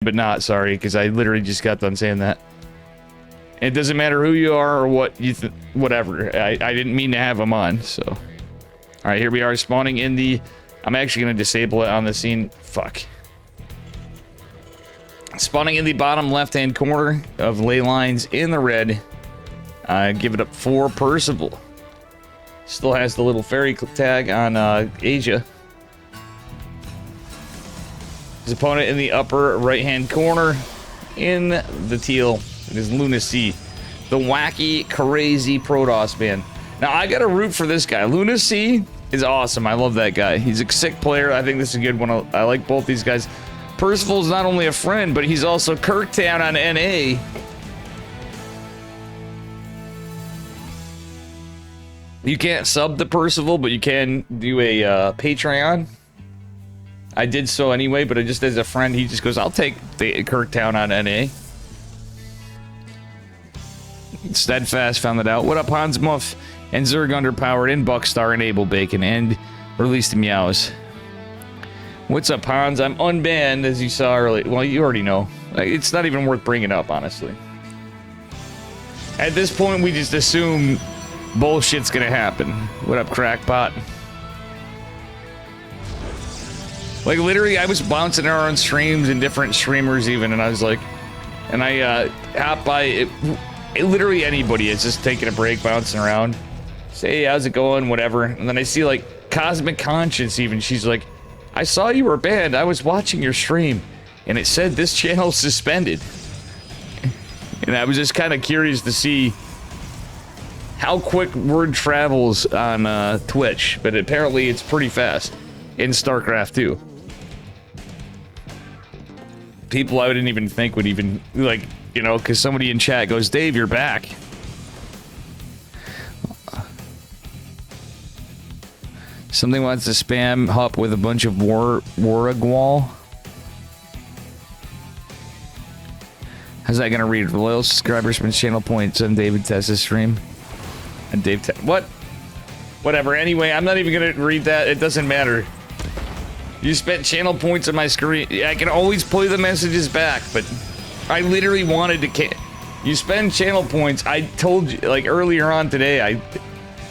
but not sorry, because I literally just got done saying that. It doesn't matter who you are or what you whatever. I didn't mean to have them on, so. All right, here we are spawning in the... I'm actually going to disable it on the scene. Fuck. Spawning in the bottom left-hand corner of ley lines in the red. Give it up for Percival. Still has the little fairy tag on Asia. His opponent in the upper right-hand corner in the teal. It is Lunacy, the wacky, crazy Protoss man. Now, I gotta root for this guy. Lunacy is awesome. I love that guy. He's a sick player. I think this is a good one. I like both these guys. Percival's not only a friend, but he's also Kirktown on NA. You can't sub to Percival, but you can do a Patreon. I did so anyway, but just as a friend, he just goes, I'll take the Kirktown on NA. Steadfast found that out. What up, Hans Muff and Zerg Underpowered and Buckstar and Able Bacon and Release the Meows. What's up, Hans? I'm unbanned, as you saw earlier. Well, you already know. It's not even worth bringing up, honestly. At this point, we just assume bullshit's gonna happen. What up, Crackpot? Like, literally, I was bouncing around streams and different streamers even, and I was like... And I hop by... literally anybody is just taking a break, bouncing around. Say, hey, how's it going? Whatever. And then I see, like, Cosmic Conscience even. She's like, I saw you were banned. I was watching your stream, and it said this channel's suspended. And I was just kind of curious to see how quick word travels on Twitch, but apparently it's pretty fast in Starcraft too. People I didn't even think would even, like, you know, because somebody in chat goes, Dave, you're back. Something wants to spam Hup with a bunch of Waragwal. How's that gonna read? Loyal subscribers spend channel points on David Tessa's stream. And Dave what? Whatever. Anyway, I'm not even gonna read that. It doesn't matter. You spent channel points on my screen. I can always play the messages back, but I literally wanted to. You spend channel points. I told you, like, earlier on today,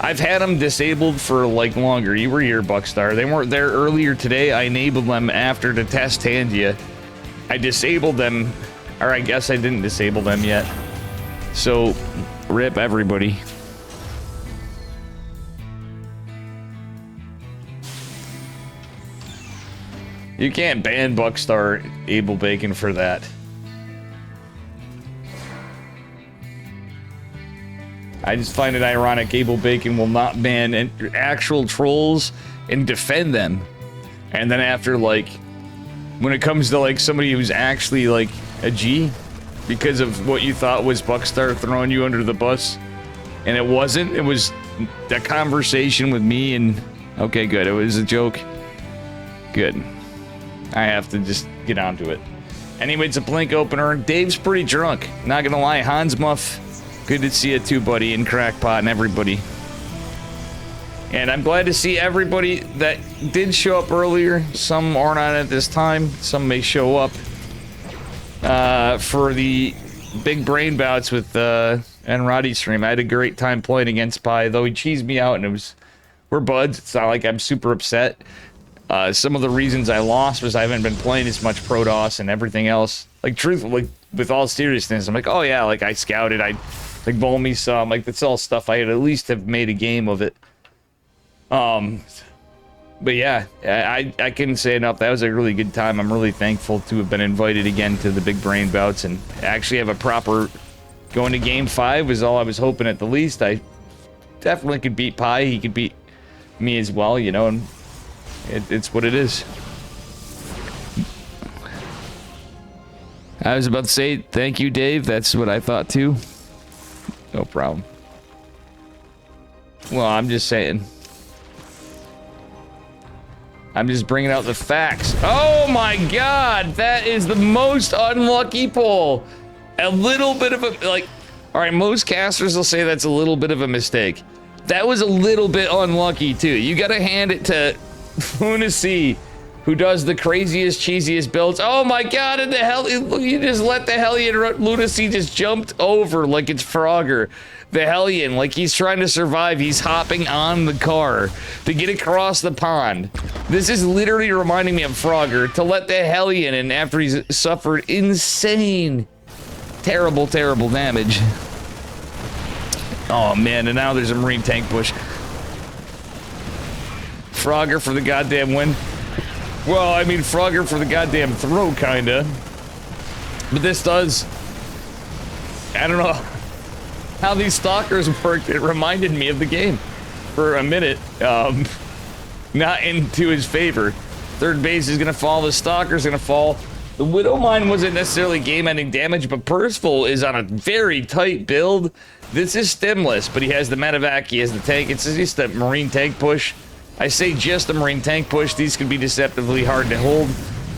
I've had them disabled for, like, longer. You were here, Buckstar. They weren't there earlier today. I enabled them after the test Tangia. I disabled them, or I guess I didn't disable them yet. So, rip everybody. You can't ban Buckstar Able Bacon for that. I just find it ironic Able Bacon will not ban actual trolls and defend them. And then after, like, when it comes to, like, somebody who's actually, like, a G, because of what you thought was Buckstar throwing you under the bus, and it wasn't. It was a conversation with me and... Okay, good. It was a joke. Good. I have to just get onto it. Anyway, it's a blink opener. Dave's pretty drunk. Not gonna lie. Hans Muff, good to see you too, buddy, and Crackpot and everybody. And I'm glad to see everybody that did show up earlier. Some aren't on at this time. Some may show up for the big brain bouts with Roddy's stream. I had a great time playing against Pi, though he cheesed me out, and it was... We're buds. It's not like I'm super upset. Some of the reasons I lost was I haven't been playing as much Protoss and everything else. Like, truthfully, with all seriousness, I'm like, oh yeah, like, I scouted, I, like, bowl me some, like, that's all stuff I had at least have made a game of it. But yeah, I couldn't say enough. That was a really good time. I'm really thankful to have been invited again to the big brain bouts and actually have a proper... Going to game 5 was all I was hoping at the least. I definitely could beat Pi. He could beat me as well, you know, and... It's what it is. I was about to say, thank you, Dave. That's what I thought, too. No problem. Well, I'm just saying. I'm just bringing out the facts. Oh, my God. That is the most unlucky pull. A little bit of a... Like, all right, most casters will say that's a little bit of a mistake. That was a little bit unlucky, too. You got to hand it to... Lunacy, who does the craziest, cheesiest builds. Oh my god, and the hell, you just let the Hellion Lunacy just jumped over like it's Frogger. The Hellion, like he's trying to survive, he's hopping on the car to get across the pond. This is literally reminding me of Frogger, to let the Hellion in after he's suffered insane, terrible, terrible damage. Oh man, and now there's a Marine tank push. Frogger for the goddamn win. Well, I mean, Frogger for the goddamn throw, kinda. But this does... I don't know how these stalkers worked. It reminded me of the game for a minute. Not into his favor. Third base is gonna fall, the stalker's gonna fall. The Widow Mine wasn't necessarily game-ending damage, but Percival is on a very tight build. This is stemless, but he has the medevac, he has the tank. It's just a Marine tank push. I say just a Marine tank push. These can be deceptively hard to hold.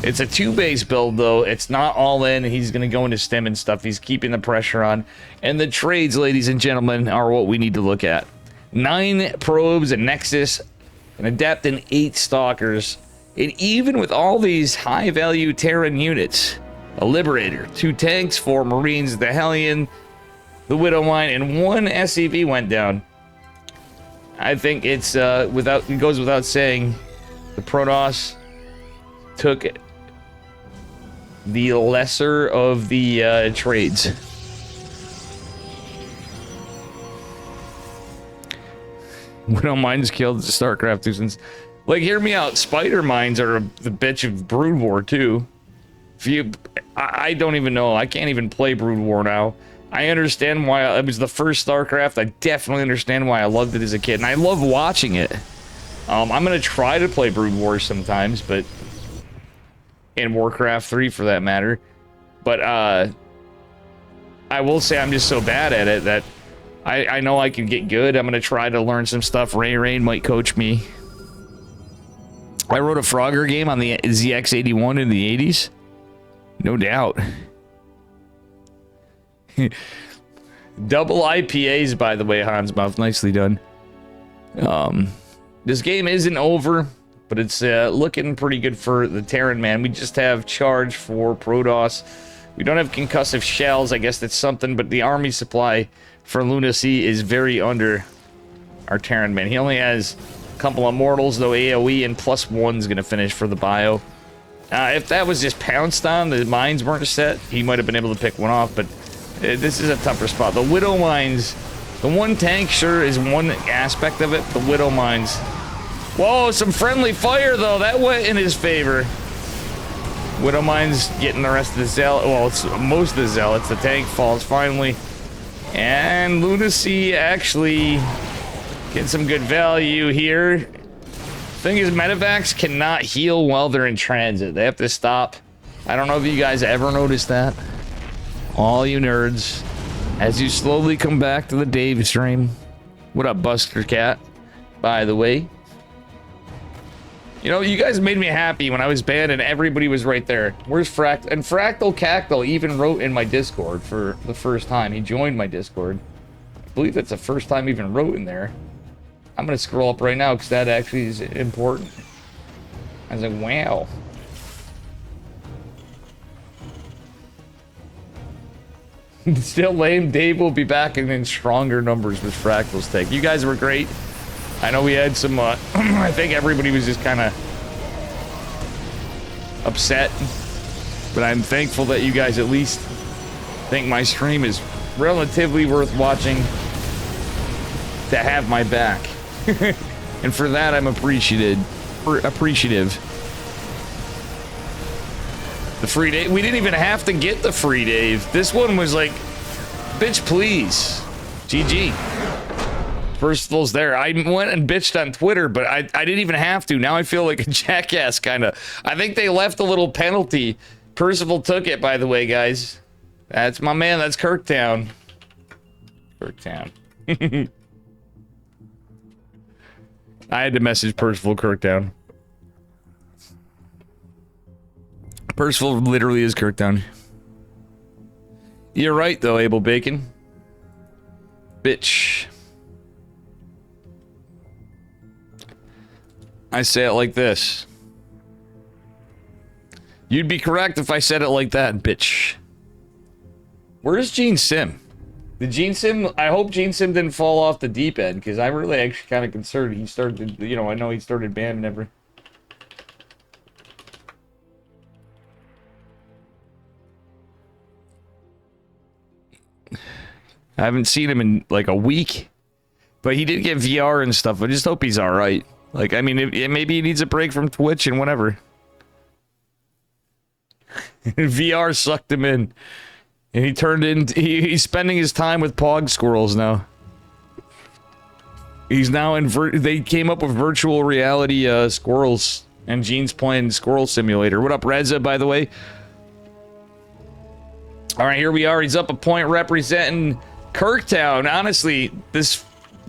It's a 2-base build, though. It's not all in. He's going to go into stem and stuff. He's keeping the pressure on. And the trades, ladies and gentlemen, are what we need to look at. 9 probes, a Nexus, an Adept, and 8 Stalkers. And even with all these high-value Terran units, a Liberator, 2 tanks, 4 Marines, the Hellion, the Widow Mine, and 1 SCV went down. I think it's it goes without saying, the Protoss took the lesser of the trades. Widow Mines killed the Starcraft since. Like, hear me out. Spider Mines are the bitch of Brood War too. If you, I don't even know. I can't even play Brood War now. I understand why it was the first StarCraft. I definitely understand why I loved it as a kid, and I love watching it. I'm gonna try to play Brood War sometimes, but in Warcraft 3 for that matter. But I will say I'm just so bad at it that I know I can get good. I'm gonna try to learn some stuff. Ray Rain might coach me. I wrote a Frogger game on the ZX81 in the 80s. No doubt. Double IPAs, by the way, Hansmouth. Nicely done. This game isn't over, but it's looking pretty good for the Terran, man. We just have charge for Protoss. We don't have concussive shells. I guess that's something, but the army supply for Lunacy is very under our Terran, man. He only has a couple of mortals, though AoE, and +1's going to finish for the bio. If that was just pounced on, the mines weren't set, he might have been able to pick one off, but this is a tougher spot. The Widow Mines, the one tank sure is one aspect of it. The Widow Mines. Whoa, some friendly fire though. That went in his favor. Widow Mines getting the rest of the Zealot. Well, it's most of the Zealots. The tank falls finally. And Lunacy actually getting some good value here. Thing is, medevacs cannot heal while they're in transit. They have to stop. I don't know if you guys ever noticed that. All you nerds, as you slowly come back to the Dave stream. What up, Buster Cat? By the way, you know, you guys made me happy when I was banned and everybody was right there. Where's Fract? And Fractal Cactal even wrote in my Discord for the first time. He joined my Discord. I believe that's the first time he even wrote in there. I'm gonna scroll up right now because that actually is important. I was like, wow. Still lame. Dave will be back in stronger numbers with Fractal's take. You guys were great. I know we had some, I think everybody was just kind of upset. But I'm thankful that you guys at least think my stream is relatively worth watching to have my back. And for that, I'm appreciative. The free Dave. We didn't even have to get the free Dave. This one was like, bitch, please. GG. Percival's there. I went and bitched on Twitter, but I didn't even have to. Now I feel like a jackass, kind of. I think they left a little penalty. Percival took it, by the way, guys. That's my man. That's Kirktown. Kirktown. I had to message Percival Kirktown. Percival literally is Kirktown. You're right, though, Abel Bacon. Bitch. I say it like this. You'd be correct if I said it like that, bitch. Where's Gene Sim? Did Gene Sim... I hope Gene Sim didn't fall off the deep end, because I'm really actually kind of concerned. He started, you know, I know he started banning everything. I haven't seen him in, like, a week. But he did get VR and stuff. I just hope he's alright. Like, I mean, maybe he needs a break from Twitch and whatever. VR sucked him in. And he turned into... He's spending his time with Pog Squirrels now. He's now in... They came up with virtual reality squirrels. And Gene's playing Squirrel Simulator. What up, Reza, by the way? Alright, here we are. He's up a point representing Kirktown. Honestly, this...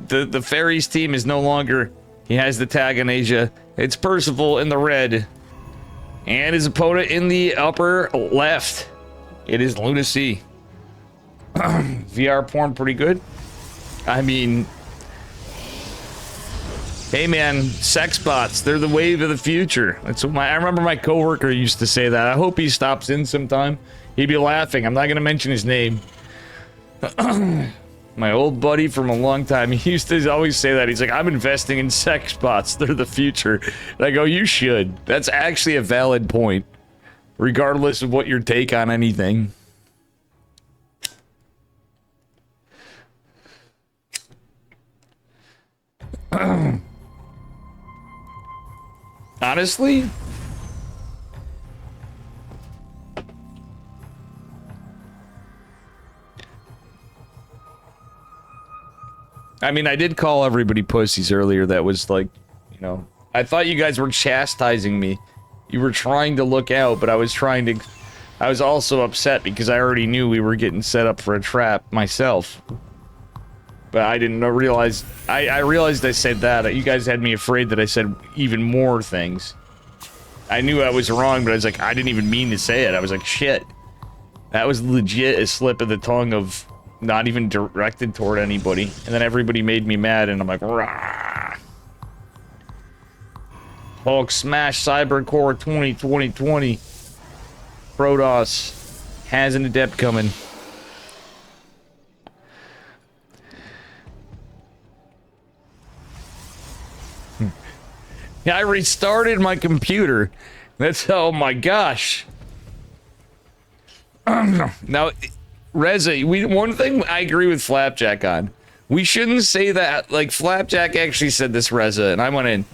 The Fairies team is no longer... He has the tag in Asia. It's Percival in the red. And his opponent in the upper left. It is Lunacy. VR porn pretty good. I mean... Hey man, sex bots, they're the wave of the future. That's what I remember my coworker used to say that. I hope he stops in sometime. He'd be laughing. I'm not gonna mention his name. My old buddy from a long time, he used to always say that. He's like, I'm investing in sex bots. They're the future. And I go, you should. That's actually a valid point. Regardless of what your take on anything. Honestly? I mean, I did call everybody pussies earlier. That was like, you know, I thought you guys were chastising me. You were trying to look out, but I was trying to... I was also upset because I already knew we were getting set up for a trap myself. But I didn't realize... I realized I said that. You guys had me afraid that I said even more things. I knew I was wrong, but I was like, I didn't even mean to say it. I was like, shit. That was legit a slip of the tongue of... Not even directed toward anybody. And then everybody made me mad, and I'm like, rah. Hulk smash Cybercore 2020. Protoss has an adept coming. Yeah, I restarted my computer. That's, oh my gosh. Now... Reza, one thing I agree with Flapjack on. We shouldn't say that, like, Flapjack actually said this, Reza, and I went in.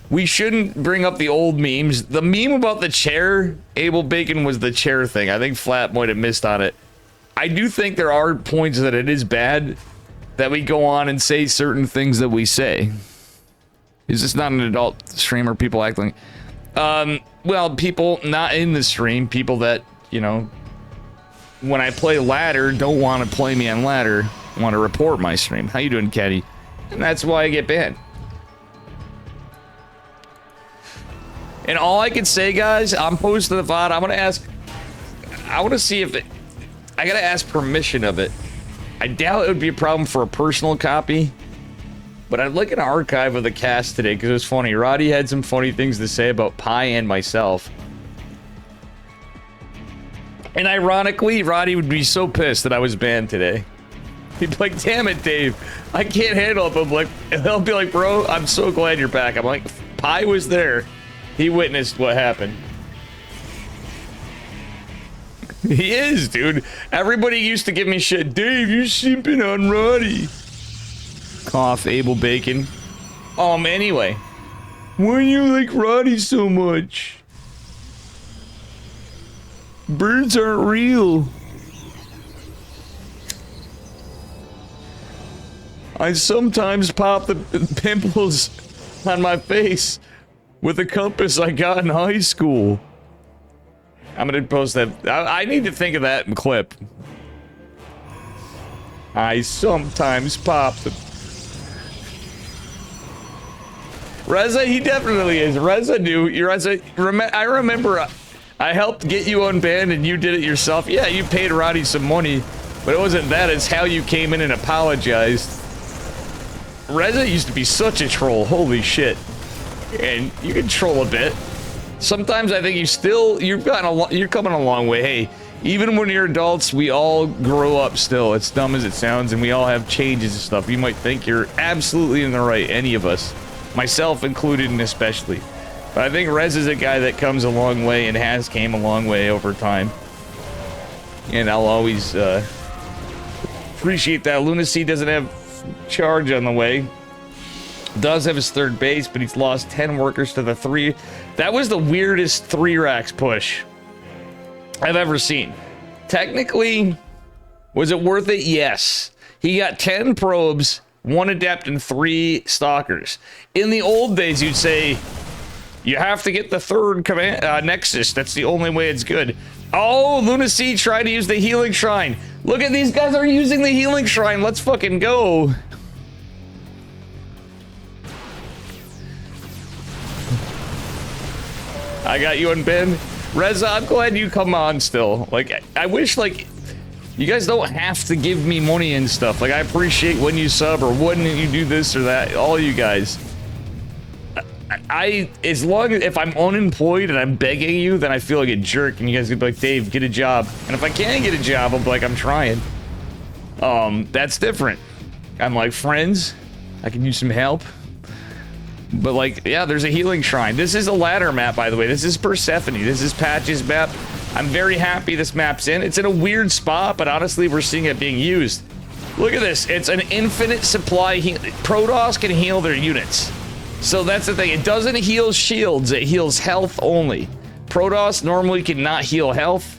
We shouldn't bring up the old memes. The meme about the chair, Abel Bacon was the chair thing. I think Flap might have missed on it. I do think there are points that it is bad that we go on and say certain things that we say. Is this not an adult stream or people acting? Well, people not in the stream, people that, you know... When I play ladder, don't want to play me on ladder. Want to report my stream. How you doing, Caddy? And that's why I get banned. And all I can say, guys, I'm posting the VOD. I'm gonna ask. I want to see if it. I gotta ask permission of it. I doubt it would be a problem for a personal copy. But I'd like an archive of the cast today because it was funny. Roddy had some funny things to say about Pi and myself. And ironically, Roddy would be so pissed that I was banned today. He'd be like, damn it, Dave. I can't handle it. I'm like, he'll be like, bro, I'm so glad you're back. I'm like, Pi was there. He witnessed what happened. He is, dude. Everybody used to give me shit. Dave, you're simping on Roddy. Cough, Abel Bacon. Anyway. Why do you like Roddy so much? Birds aren't real. I sometimes pop the pimples on my face with a compass I got in high school. I'm gonna post that. I need to think of that in clip. I sometimes pop the... Reza, he definitely is. Reza knew. Reza, I remember... I helped get you unbanned and you did it yourself. Yeah, you paid Roddy some money, but it wasn't that. It's how you came in and apologized. Reza used to be such a troll. Holy shit. And you can troll a bit. sometimes I think you're coming a long way. Hey, even when you're adults, we all grow up still. It's dumb as it sounds, and we all have changes and stuff. You might think you're absolutely in the right, any of us, myself included, and especially. But I think Rez is a guy that comes a long way and has came a long way over time. And I'll always appreciate that. Lunacy doesn't have charge on the way. Does have his third base, but he's lost 10 workers to the 3. That was the weirdest 3 racks push I've ever seen. Technically, was it worth it? Yes. He got 10 probes, 1 adept, and 3 stalkers. In the old days, you'd say, you have to get the 3rd command, Nexus. That's the only way it's good. Oh, Lunacy tried to use the healing shrine. Look at these guys are using the healing shrine. Let's fucking go. I got you and Ben. Reza, I'm glad you come on still. Like, I wish, like, you guys don't have to give me money and stuff. Like, I appreciate when you sub or when you do this or that. All you guys. As long as, if I'm unemployed and I'm begging you, then I feel like a jerk. And you guys could be like, Dave, get a job. And if I can't get a job, I'll be like, I'm trying. That's different. I'm like, friends, I can use some help. But like, yeah, there's a healing shrine. This is a ladder map, by the way. This is Persephone. This is Patch's map. I'm very happy this map's in. It's in a weird spot, but honestly, we're seeing it being used. Look at this. It's an infinite supply. Protoss can heal their units. So that's the thing. It doesn't heal shields. It heals health only. Protoss normally cannot heal health.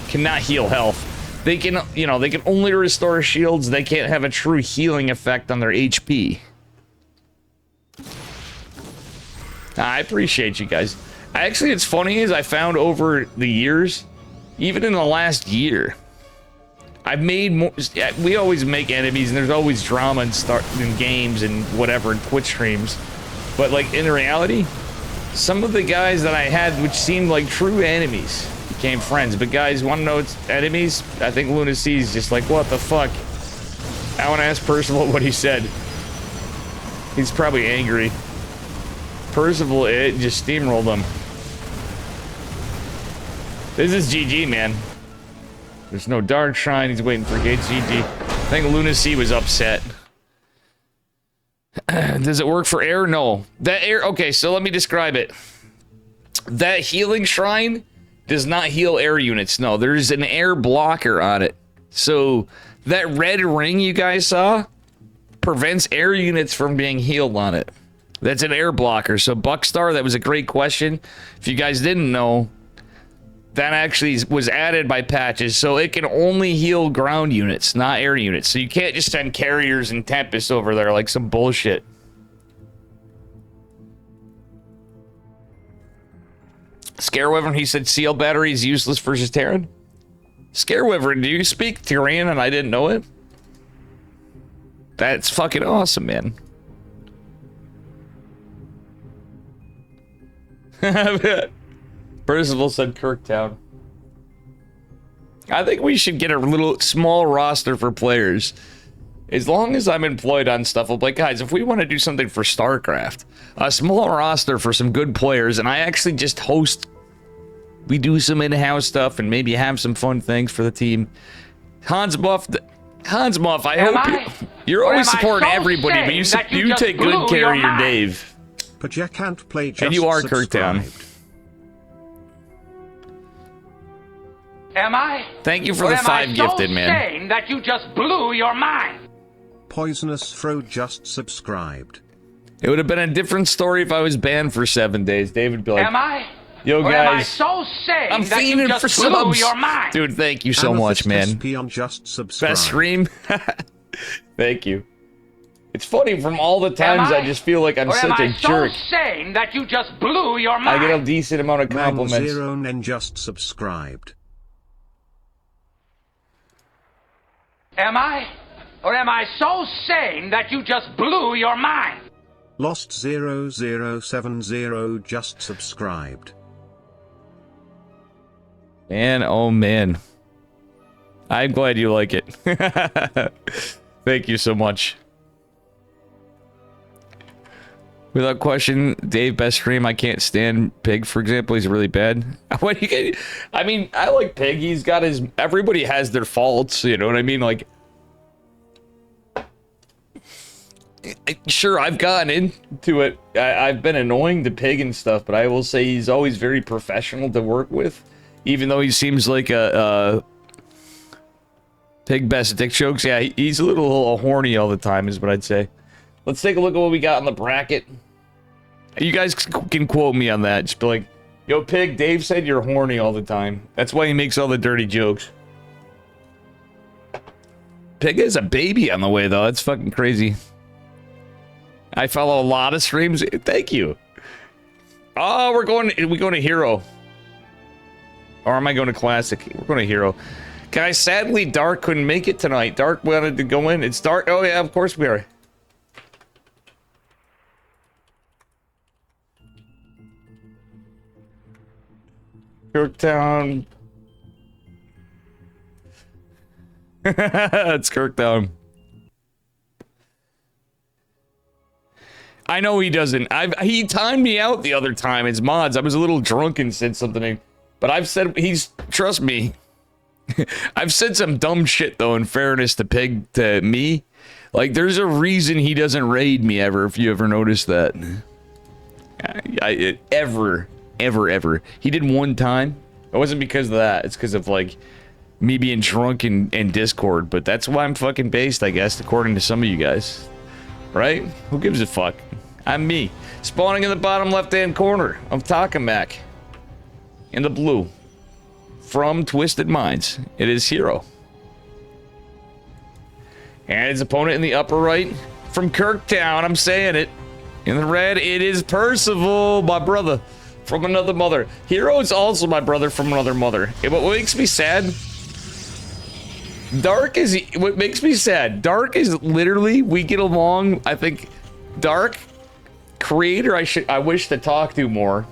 Cannot heal health. They can, you know, they can only restore shields. They can't have a true healing effect on their HP. I appreciate you guys. Actually, it's funny is I found over the years, even in the last year, I've made more. We always make enemies, and there's always drama in games and whatever in Twitch streams. But like in reality, some of the guys that I had, which seemed like true enemies, became friends. But guys, want to know it's enemies? I think Lunacy's just like, what the fuck? I want to ask Percival what he said. He's probably angry. Percival, it just steamrolled him. This is GG, man. There's no Dark Shrine. He's waiting for Gates. GG. I think Lunacy was upset. Does it work for air? No. That air... Okay, so let me describe it. That healing shrine does not heal air units. No, there's an air blocker on it. So that red ring you guys saw prevents air units from being healed on it. That's an air blocker. So Buckstar, that was a great question. If you guys didn't know, that actually was added by patches. So it can only heal ground units, not air units. So you can't just send carriers and Tempest over there like some bullshit. Scarewyvern, he said seal battery is useless versus Terran. Scarewyvern, do you speak Tyrian and I didn't know it? That's fucking awesome, man. Percival said Kirktown. I think we should get a little small roster for players. As long as I'm employed on stuff, I'll be like, guys, if we want to do something for Starcraft, a small roster for some good players, and I actually just host, we do some in-house stuff and maybe have some fun things for the team. Hans Muff, I hope you're always supporting everybody, but you take good care of your Dave. But you can't play just and you are subscribed. Kirktown. Am I? Thank you for the 5 gifted, man. Saying that you just blew your mind. Poisonous Fro just subscribed. It would have been a different story if I was banned for 7 days. David would be like, am I? Yo, guys. Am I so saying I'm that you just for blew subs. your mind? Dude, thank you so much, man. Just subscribe. Best stream. Thank you. It's funny, from all the times I just feel like I'm such a jerk. Saying that you just blew your mind? I get a decent amount of compliments. Zero and just subscribed. Am I? Or am I so sane that you just blew your mind? Lost 0070 just subscribed. Man, oh man. I'm glad you like it. Thank you so much. Without question, Dave, best stream. I can't stand Pig, for example. He's really bad. What you get? I mean, I like Pig. He's got his. Everybody has their faults. You know what I mean? Like, sure, I've gotten into it. I've been annoying to Pig and stuff, but I will say he's always very professional to work with, even though he seems like a Pig best dick jokes. Yeah, he's a little horny all the time, is what I'd say. Let's take a look at what we got on the bracket. You guys can quote me on that. Just be like, yo, Pig, Dave said you're horny all the time. That's why he makes all the dirty jokes. Pig is a baby on the way, though. That's fucking crazy. I follow a lot of streams. Thank you. Oh, we're going to Hero. Or am I going to Classic? We're going to Hero. Guys, sadly, Dark couldn't make it tonight. Dark wanted to go in. It's Dark. Oh, yeah, of course we are. Kirktown. It's Kirktown. I know he doesn't. He timed me out the other time. It's mods. I was a little drunk and said something. But I've said trust me. I've said some dumb shit though. In fairness to me, like there's a reason he doesn't raid me ever. If you ever noticed that, ever. He did one time. It wasn't because of that. It's because of like me being drunk in Discord. But that's why I'm fucking based, I guess, according to some of you guys. Right? Who gives a fuck? I'm me. Spawning in the bottom left-hand corner of Takamak. In the blue. From Twisted Minds. It is Hero. And his opponent in the upper right. From Kirktown, I'm saying it. In the red, it is Percival, my brother. From another mother. Hero is also my brother from another mother. And what makes me sad... What makes me sad, Dark is literally, we get along. I think Dark, creator I wish to talk to more.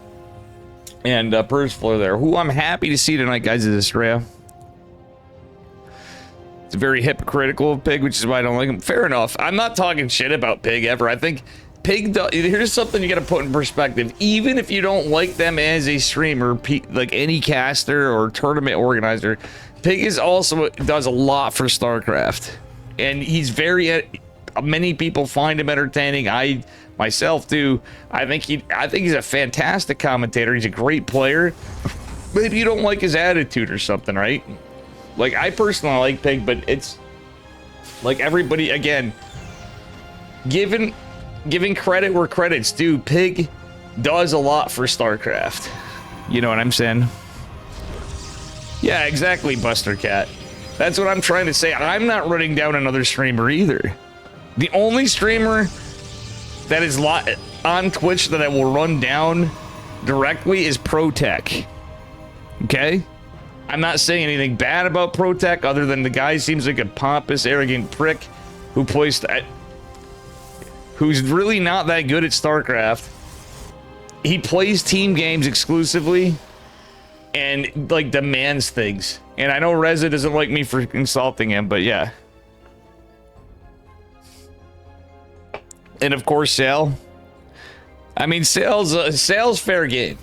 And Percival are there, who I'm happy to see tonight, guys, is Estrella. It's very hypocritical of Pig, which is why I don't like him. Fair enough. I'm not talking shit about Pig ever. I think Pig, here's something you gotta put in perspective. Even if you don't like them as a streamer, like any caster or tournament organizer, Pig is also does a lot for Starcraft, and he's many people find him entertaining. I myself do. I think he's a fantastic commentator. He's a great player. But if you don't like his attitude or something, right? Like I personally like Pig, but it's like everybody again. Giving credit where credit's due. Pig does a lot for Starcraft. You know what I'm saying? Yeah, exactly, Buster Cat. That's what I'm trying to say. I'm not running down another streamer either. The only streamer that is on Twitch that I will run down directly is ProTech. Okay? I'm not saying anything bad about ProTech other than the guy seems like a pompous, arrogant prick who's really not that good at StarCraft. He plays team games exclusively. And like demands things. And I know Reza doesn't like me for insulting him, but yeah. And of course Sal. I mean Sal's fair game.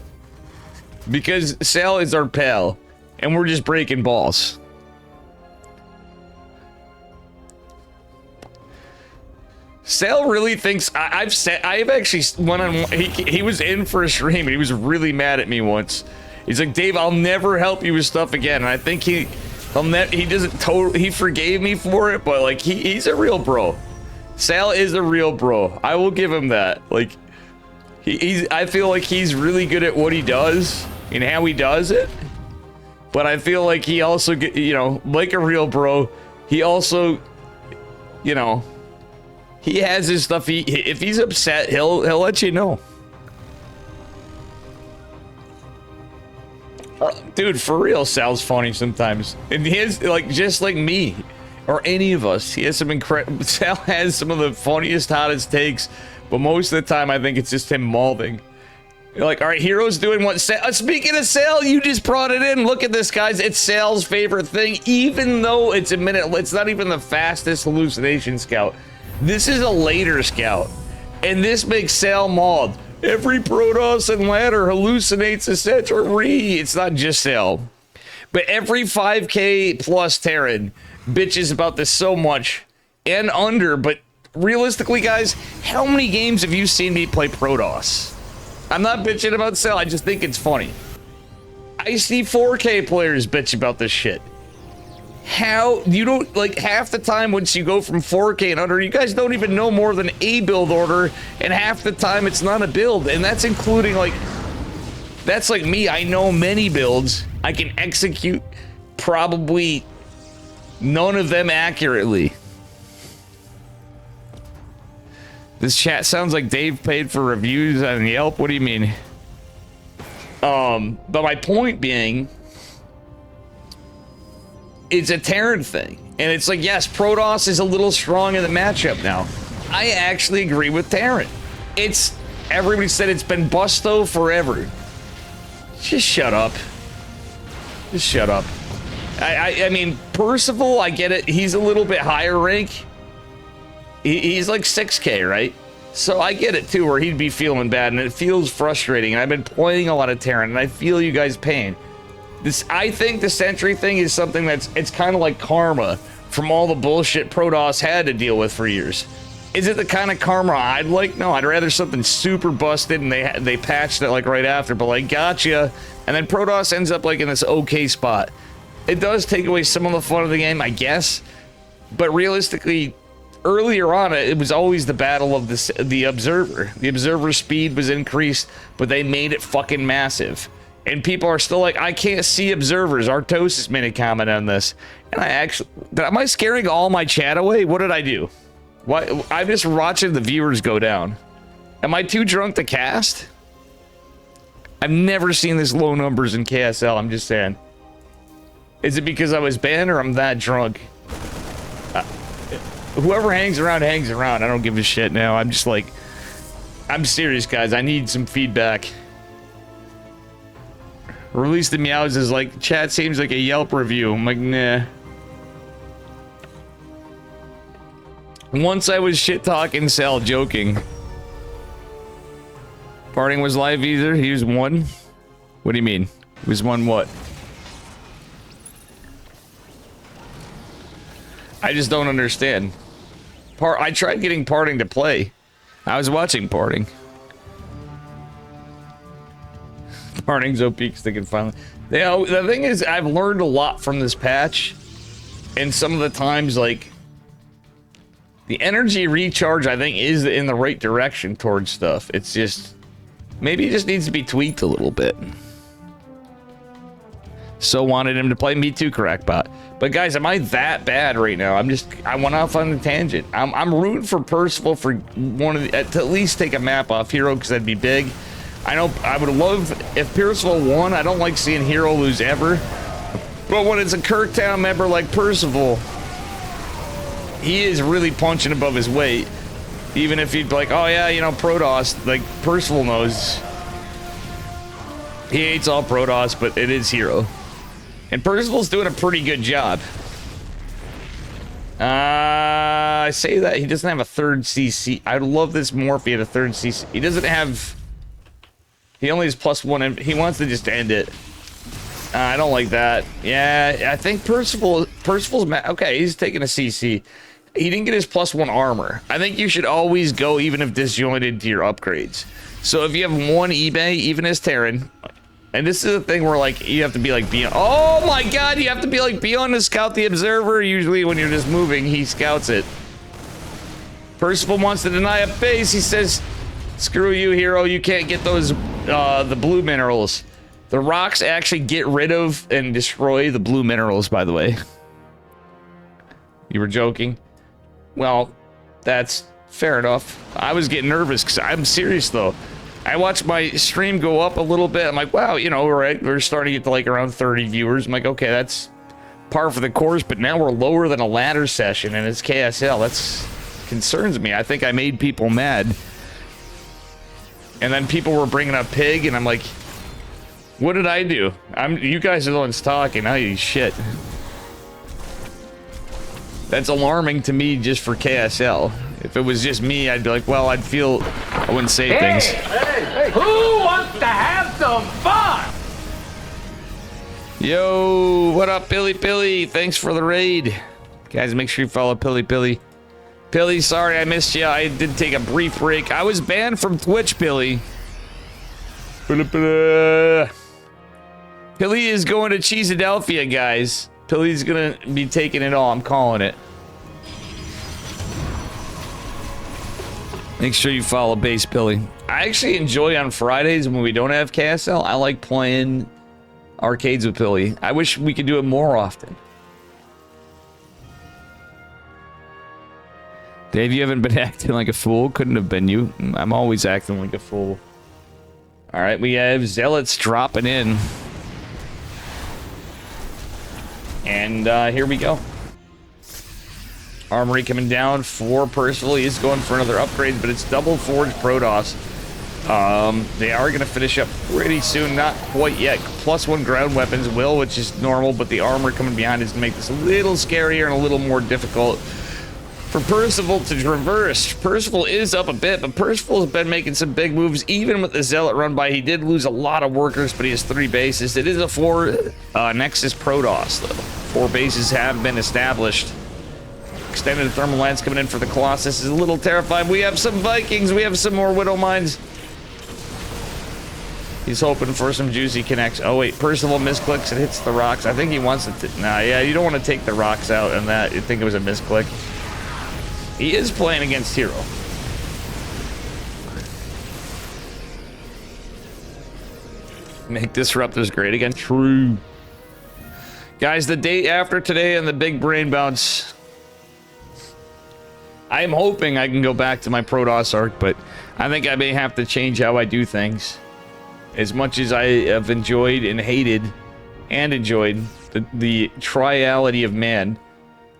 Because Sal is our pal. And we're just breaking balls. Sal really thinks I've actually went on. He was in for a stream and he was really mad at me once. He's like, Dave, I'll never help you with stuff again. And I think he forgave me for it, but like he's a real bro. Sal is a real bro. I will give him that. Like I feel like he's really good at what he does and how he does it. But I feel like he also like a real bro, he also, he has his stuff. If he's upset, he'll let you know. Dude, for real, Sal's funny sometimes. And he has, like, just like me, or any of us, he has some incredible... Sal has some of the funniest, hottest takes, but most of the time, I think it's just him mauling. You're like, all right, Hero's doing what... Speaking of Sal, you just brought it in. Look at this, guys. It's Sal's favorite thing, even though it's it's not even the fastest hallucination scout. This is a later scout. And this makes Sal mauled. Every Protoss and ladder hallucinates a century. It's not just Sal. But every 5K plus Terran bitches about this so much and under. But realistically, guys, how many games have you seen me play Protoss? I'm not bitching about Sal. I just think it's funny. I see 4K players bitch about this shit. How you don't like half the time once you go from 4K and under, you guys don't even know more than a build order, and half the time it's not a build, and that's including like that's like me. I know many builds. I can execute probably none of them accurately. This chat sounds like Dave paid for reviews on Yelp. What do you mean? But my point being, it's a Terran thing. And it's like, yes, Protoss is a little strong in the matchup now. I actually agree with Terran. It's, everybody said it's been Busto forever. Just shut up. Just shut up. I mean, Percival, I get it. He's a little bit higher rank. He's like 6K, right? So I get it too, where he'd be feeling bad, and it feels frustrating. And I've been playing a lot of Terran, and I feel you guys' pain. I think the Sentry thing is something it's kind of like karma from all the bullshit Protoss had to deal with for years. Is it the kind of karma I'd like? No, I'd rather something super busted and they patched it like right after, but like gotcha, and then Protoss ends up like in this okay spot. It does take away some of the fun of the game, I guess, but realistically, earlier on, it was always the battle of the Observer. The Observer's speed was increased, but they made it fucking massive. And people are still like, I can't see observers. Artosis made a comment on this. And I actually, am I scaring all my chat away? What did I do? What? I'm just watching the viewers go down. Am I too drunk to cast? I've never seen this low numbers in KSL, I'm just saying. Is it because I was banned or I'm that drunk? Whoever hangs around, hangs around. I don't give a shit now. I'm just like, I'm serious, guys. I need some feedback. Release the meows is like, chat seems like a Yelp review. I'm like, nah. Once I was shit talking Sal, joking. Parting was live either. He was one. What do you mean? He was one what? I just don't understand. I tried getting Parting to play. I was watching Parting. Parting's OP because they can finally... You know, the thing is, I've learned a lot from this patch. And some of the times, like... The energy recharge, I think, is in the right direction towards stuff. It's just... Maybe it just needs to be tweaked a little bit. So wanted him to play. Me too, Crackbot. But guys, am I that bad right now? I went off on a tangent. I'm rooting for Percival for one of the, to at least take a map off Hero because that'd be big. I know I would love if Percival won. I don't like seeing Hero lose ever. But when it's a Kirktown member like Percival, he is really punching above his weight. Even if he'd be like, oh yeah, you know, Protoss, like Percival knows. He hates all Protoss, but it is Hero. And Percival's doing a pretty good job. I say that he doesn't have a third CC. I'd love this more if he had a third CC. He doesn't have... He only has +1 and he wants to just end it. I don't like that. Yeah, I think Percival's... Okay, he's taking a CC. He didn't get his +1 armor. I think you should always go even if disjointed to your upgrades. So if you have one eBay, even as Terran... And this is a thing where, like, you have to be, like, beyond... Oh, my God! You have to be, like, beyond to scout the Observer. Usually, when you're just moving, he scouts it. Percival wants to deny a base. He says, screw you, Hero. You can't get those, the blue minerals. The rocks actually get rid of and destroy the blue minerals, by the way. You were joking? Well, that's fair enough. I was getting nervous, because I'm serious, though. I watched my stream go up a little bit. I'm like, wow, you know, we're starting to get to like around 30 viewers. I'm like, okay, that's par for the course, but now we're lower than a ladder session and it's KSL. That's concerns me. I think I made people mad. And then people were bringing up Pig and I'm like, what did I do? You guys are the ones talking. Now you shit. That's alarming to me just for KSL. If it was just me, I'd be like, well, I wouldn't say things. Hey, who wants to have some fun? Yo, what up, Pilly? Thanks for the raid. Guys, make sure you follow Pilly. Pilly, sorry I missed you. I did take a brief break. I was banned from Twitch, Pilly. Pilly is going to Cheesadelphia, guys. Pilly's gonna be taking it all. I'm calling it. Make sure you follow Base Pilly. I actually enjoy on Fridays when we don't have KSL. I like playing arcades with Pilly. I wish we could do it more often. Dave, you haven't been acting like a fool. Couldn't have been you. I'm always acting like a fool. All right, we have Zealots dropping in. And here we go. Armory coming down for Percival. He is going for another upgrade, but it's double Forge Protoss. They are going to finish up pretty soon. Not quite yet. +1 ground weapons will, which is normal, but the armor coming behind is going to make this a little scarier and a little more difficult for Percival to traverse. Percival is up a bit, but Percival has been making some big moves, even with the Zealot run by. He did lose a lot of workers, but he has 3 bases. It is a 4 Nexus Protoss, though. 4 bases have been established. Extended thermal lance coming in for the Colossus is a little terrifying. We have some Vikings. We have some more Widow Mines. He's hoping for some juicy connects. Oh, wait. Percival misclicks and hits the rocks. I think he wants it to... Nah, yeah, you don't want to take the rocks out and that. You think it was a misclick. He is playing against Hero. Make disruptors great again. True. Guys, the day after today and the big brain bounce... I'm hoping I can go back to my Protoss arc, but I think I may have to change how I do things. As much as I have enjoyed and hated and enjoyed the triality of man,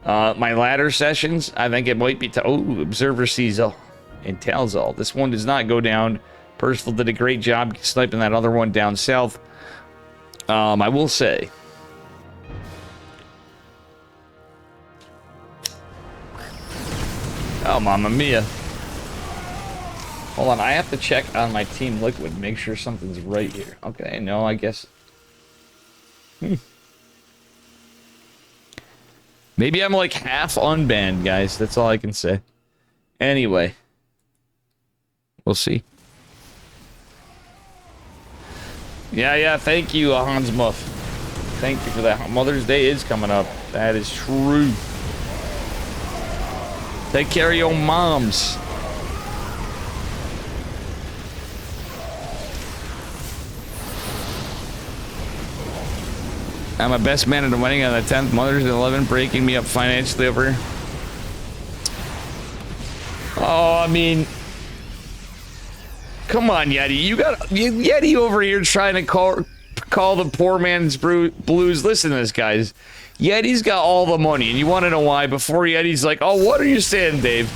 my ladder sessions, I think it might be to... Oh, Observer sees all and tells all. This one does not go down. Percival did a great job sniping that other one down south. I will say... Oh, Mamma Mia. Hold on, I have to check on my Team Liquid, make sure something's right here. Okay, no, I guess... Maybe I'm like half unbanned, guys. That's all I can say. Anyway. We'll see. Yeah, thank you, Hans Muff. Thank you for that. Mother's Day is coming up. That is true. Take care of your moms. I'm a best man at the wedding on the 10th. Mother's 11 breaking me up financially over. Oh, I mean, come on, Yeti. You got Yeti over here trying to call the poor man's blues. Listen to this, guys. Yeti's got all the money, and you want to know why? Before Yeti's like, oh, what are you saying, Dave?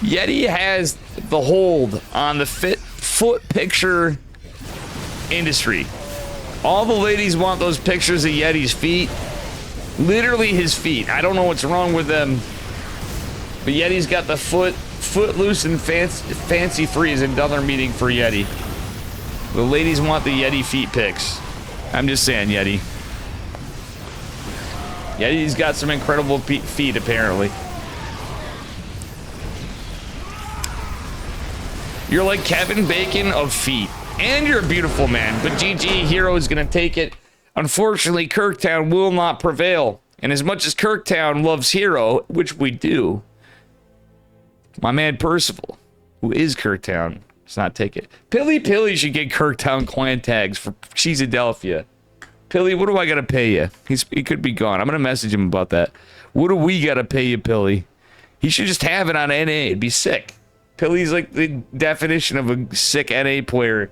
Yeti has the hold on the foot picture industry. All the ladies want those pictures of Yeti's feet. Literally his feet. I don't know what's wrong with them. But Yeti's got the footloose and fancy free is another meeting for Yeti. The ladies want the Yeti feet pics. I'm just saying, Yeti. Yeti's got some incredible feet, apparently. You're like Kevin Bacon of feet. And you're a beautiful man, but GG Hero is going to take it. Unfortunately, Kirktown will not prevail. And as much as Kirktown loves Hero, which we do, my man Percival, who is Kirktown, does not take it. Pilly should get Kirktown clan tags for Cheesadelphia. Pilly, what do I got to pay you? He could be gone. I'm going to message him about that. What do we got to pay you, Pilly? He should just have it on NA. It'd be sick. Pilly's like the definition of a sick NA player.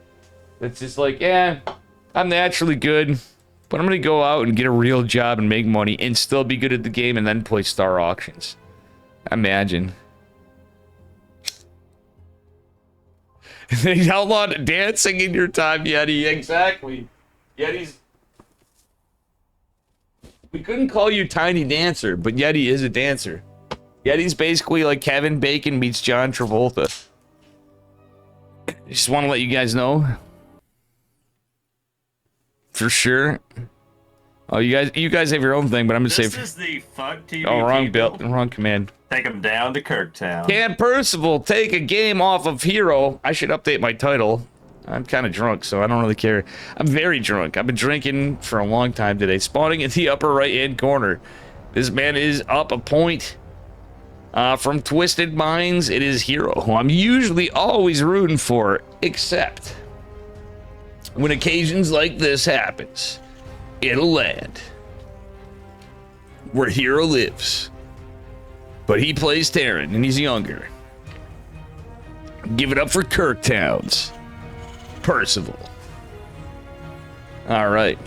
It's just like, yeah, I'm naturally good, but I'm going to go out and get a real job and make money and still be good at the game and then play Star Auctions. Imagine. They outlawed dancing in your time, Yeti. Exactly. Yeti's... We couldn't call you Tiny Dancer, but Yeti is a dancer. Yet he's basically like Kevin Bacon meets John Travolta. Just want to let you guys know. For sure. Oh, you guys have your own thing, but I'm just saying. This is the fuck TV. Oh, wrong people. bill, wrong command. Take him down to Kirktown. Can Percival take a game off of Hero? I should update my title. I'm kind of drunk, so I don't really care. I'm very drunk. I've been drinking for a long time today. Spawning in the upper right-hand corner. This man is up a point. From Twisted Minds, it is Hero, who I'm usually always rooting for, except when occasions like this happens. In a land where Hero lives, but he plays Terran and he's younger. Give it up for Kirktowns. Percival. All right,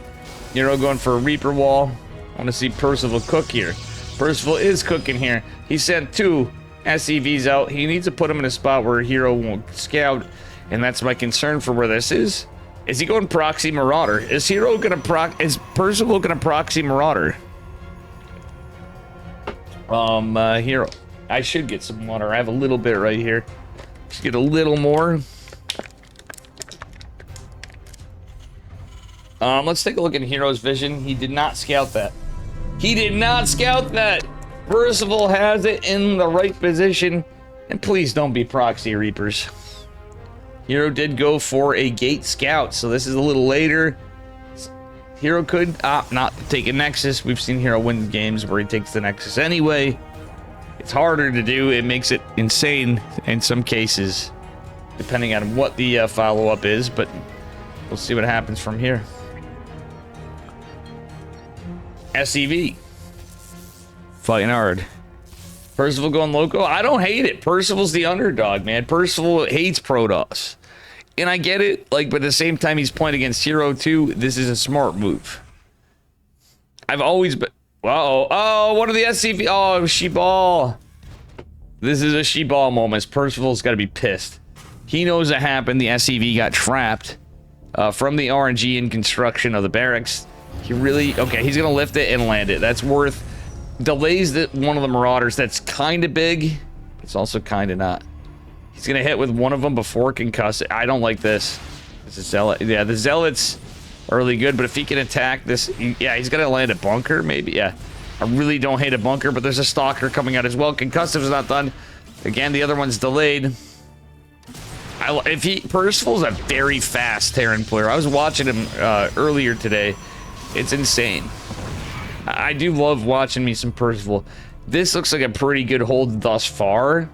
Hero going for a Reaper wall. I want to see Percival cook here. Percival is cooking here. He sent 2 SCVs out. He needs to put them in a spot where Hero won't scout, and that's my concern for where this is. Is he going proxy Marauder? Is Hero gonna is Percival gonna proxy Marauder? Hero. I should get some water. I have a little bit right here. Just get a little more. Let's take a look at Hero's vision. He did not scout that. He did not scout that. Percival has it in the right position. And please don't be proxy Reapers. Hero did go for a gate scout, so this is a little later. Hero could opt not to take a Nexus. We've seen Hero win games where he takes the Nexus anyway. It's harder to do. It makes it insane in some cases, depending on what the follow-up is, but we'll see what happens from here. SEV. Fighting hard. Percival going loco? I don't hate it. Percival's the underdog, man. Percival hates Protoss. And I get it, like, but at the same time, he's playing against Hero too. This is a smart move. I've always been... Uh-oh. Oh, one of the SCV... Oh, she-ball. This is a she-ball moment. Percival's got to be pissed. He knows it happened. The SCV got trapped from the RNG in construction of the barracks. He really... Okay, he's going to lift it and land it. That's worth... Delays one of the Marauders. That's kind of big. It's also kind of not. He's going to hit with one of them before concuss it. I don't like this. This is Zealot. Yeah, the Zealots are really good, but if he can attack this... Yeah, he's going to land a bunker, maybe. Yeah. I really don't hate a bunker, but there's a Stalker coming out as well. Concussive's not done. Again, the other one's delayed. Percival's a very fast Terran player. I was watching him earlier today. It's insane. I do love watching me some Percival. This looks like a pretty good hold thus far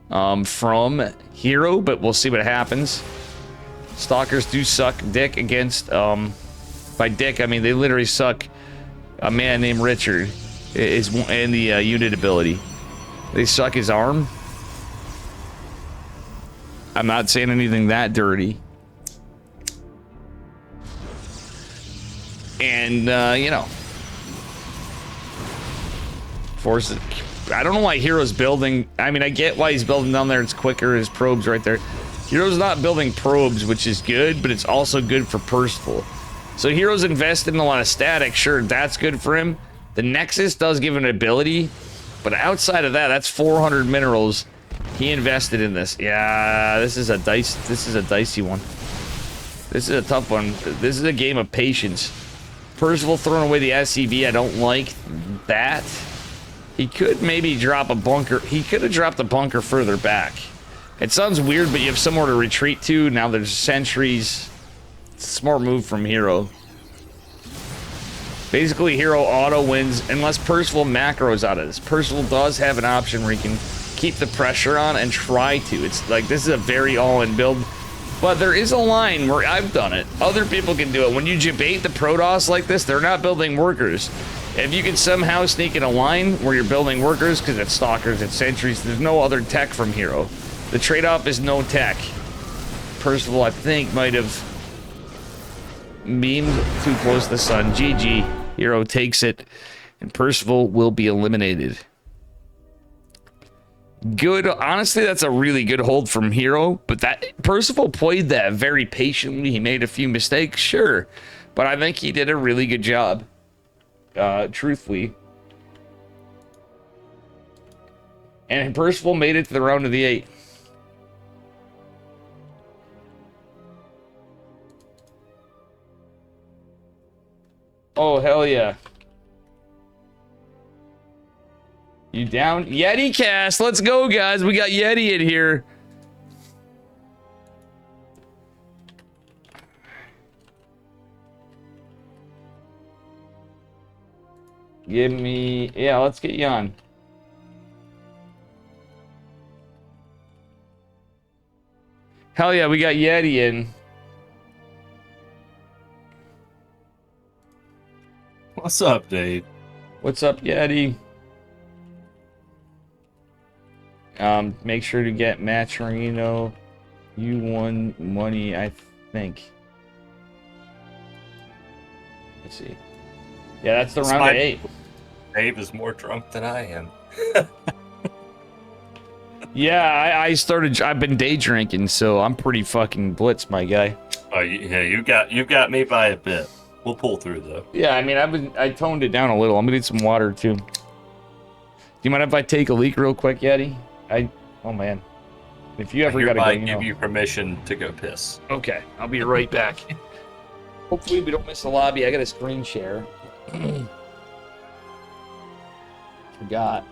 from Hero, but we'll see what happens. Stalkers do suck dick against, by dick, I mean they literally suck a man named Richard in the unit ability. They suck his arm. I'm not saying anything that dirty. And, you know. Forces. I don't know why Hero's building. I mean, I get why he's building down there. It's quicker. His probes right there. Hero's not building probes, which is good, but it's also good for Percival. So Hero's invested in a lot of static. Sure, that's good for him. The Nexus does give him an ability, but outside of that, that's 400 minerals he invested in this. Yeah, this is a dicey one. This is a tough one. This is a game of patience. Percival throwing away the SCV. I don't like that. He could maybe drop a bunker. He could have dropped a bunker further back. It sounds weird, but you have somewhere to retreat to. Now there's sentries. It's a smart move from Hero. Basically, Hero auto wins unless Percival macros out of this. Percival does have an option where he can keep the pressure on and try to. It's like, this is a very all-in build. But there is a line where I've done it. Other people can do it. When you debate the Protoss like this, they're not building workers. If you can somehow sneak in a line where you're building workers, because it's Stalkers, it's Sentries, there's no other tech from Hero. The trade-off is no tech. Percival, I think, might have beamed too close to the sun. GG. Hero takes it, and Percival will be eliminated. Good. Honestly, that's a really good hold from Hero, but that Percival played that very patiently. He made a few mistakes, sure, but I think he did a really good job. Truthfully. And Percival made it to the round of the 8. Oh, hell yeah. You down? Yeti cast. Let's go, guys. We got Yeti in here. Give me... Yeah, let's get you on. Hell yeah, we got Yeti in. What's up, Dave? What's up, Yeti? Make sure to get Maturino. You won money, I think. Let's see. Yeah, that's the round of 8. Dave is more drunk than I am. Yeah, I've been day drinking, so I'm pretty fucking blitzed, my guy. Oh yeah, you got me by a bit. We'll pull through though. Yeah, I mean, I toned it down a little. I'm gonna need some water too. Do you mind if I take a leak real quick, Yeti? Oh man, if you ever gotta go, I give you permission to go piss. Okay, I'll be right back. Hopefully we don't miss the lobby. I got a screen share. Forgot.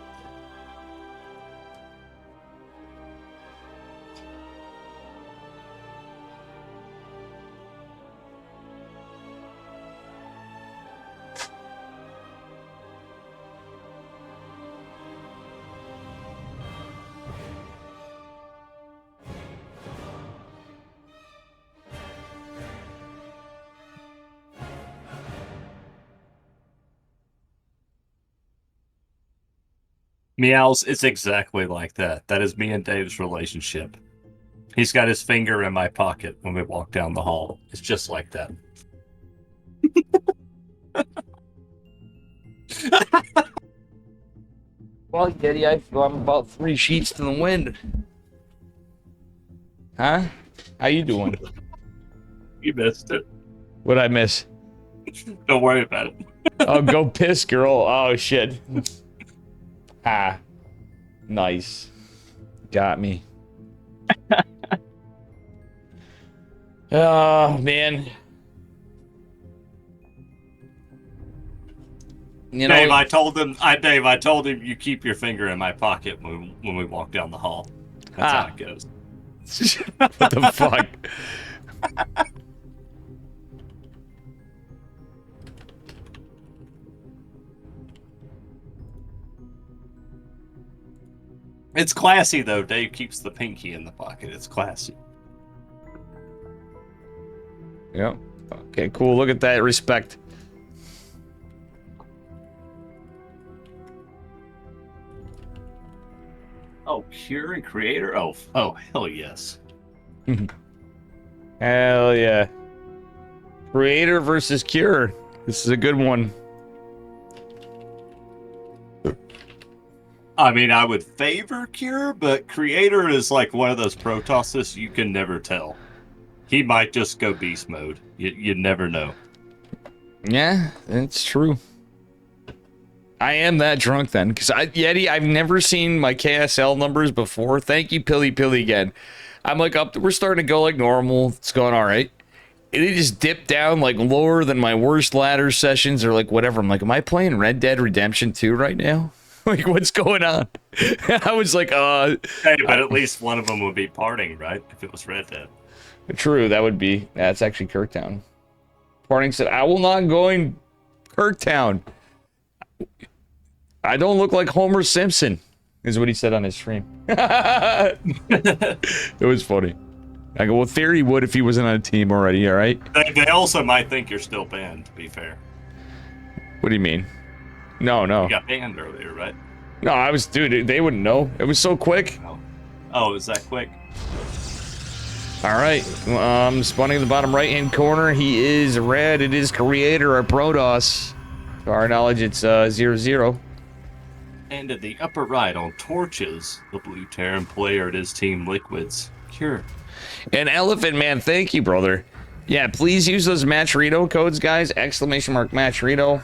Meows, it's exactly like that. That is me and Dave's relationship. He's got his finger in my pocket when we walk down the hall. It's just like that. Well, Yeti, I feel I'm about 3 sheets to the wind. Huh? How you doing? You missed it. What'd I miss? Don't worry about it. Oh, go piss, girl. Oh, shit. Ah. Nice. Got me. Oh, man. You know, Dave, I told him you keep your finger in my pocket when we walk down the hall. That's how it goes. What the fuck? It's classy though. Dave keeps the pinky in the pocket. It's classy. Yep. Okay, cool. Look at that respect. Oh, Cure and Creator? Oh, hell yes. Hell yeah. Creator versus Cure. This is a good one. I mean, I would favor Cure, but Creator is like one of those Protosses you can never tell. He might just go beast mode. You never know. Yeah, it's true. I am that drunk then, because Yeti, I've never seen my KSL numbers before. Thank you, Pilly again. I'm like up, we're starting to go like normal. It's going all right. And it just dipped down like lower than my worst ladder sessions or like whatever. I'm like, am I playing Red Dead Redemption 2 right now? Like, what's going on? I was like, Hey, but at least one of them would be parting, right? If it was Red Dead. True, that would be. That's actually Kirktown. Parting said, I will not go in Kirktown. I don't look like Homer Simpson, is what he said on his stream. It was funny. I go, well, Theory would if he wasn't on a team already, all right? They also might think you're still banned, to be fair. What do you mean? No. You got banned earlier, right? No, I was, dude, they wouldn't know. It was so quick. Oh, is that quick? All right, spawning in the bottom right-hand corner. He is red. It is Creator or Protoss. To our knowledge, it's 0-0. And at the upper right on torches, the blue Terran player at his team Liquids. Cure. And Elephant Man, thank you, brother. Yeah, please use those Matcherito codes, guys. ! Matcherito.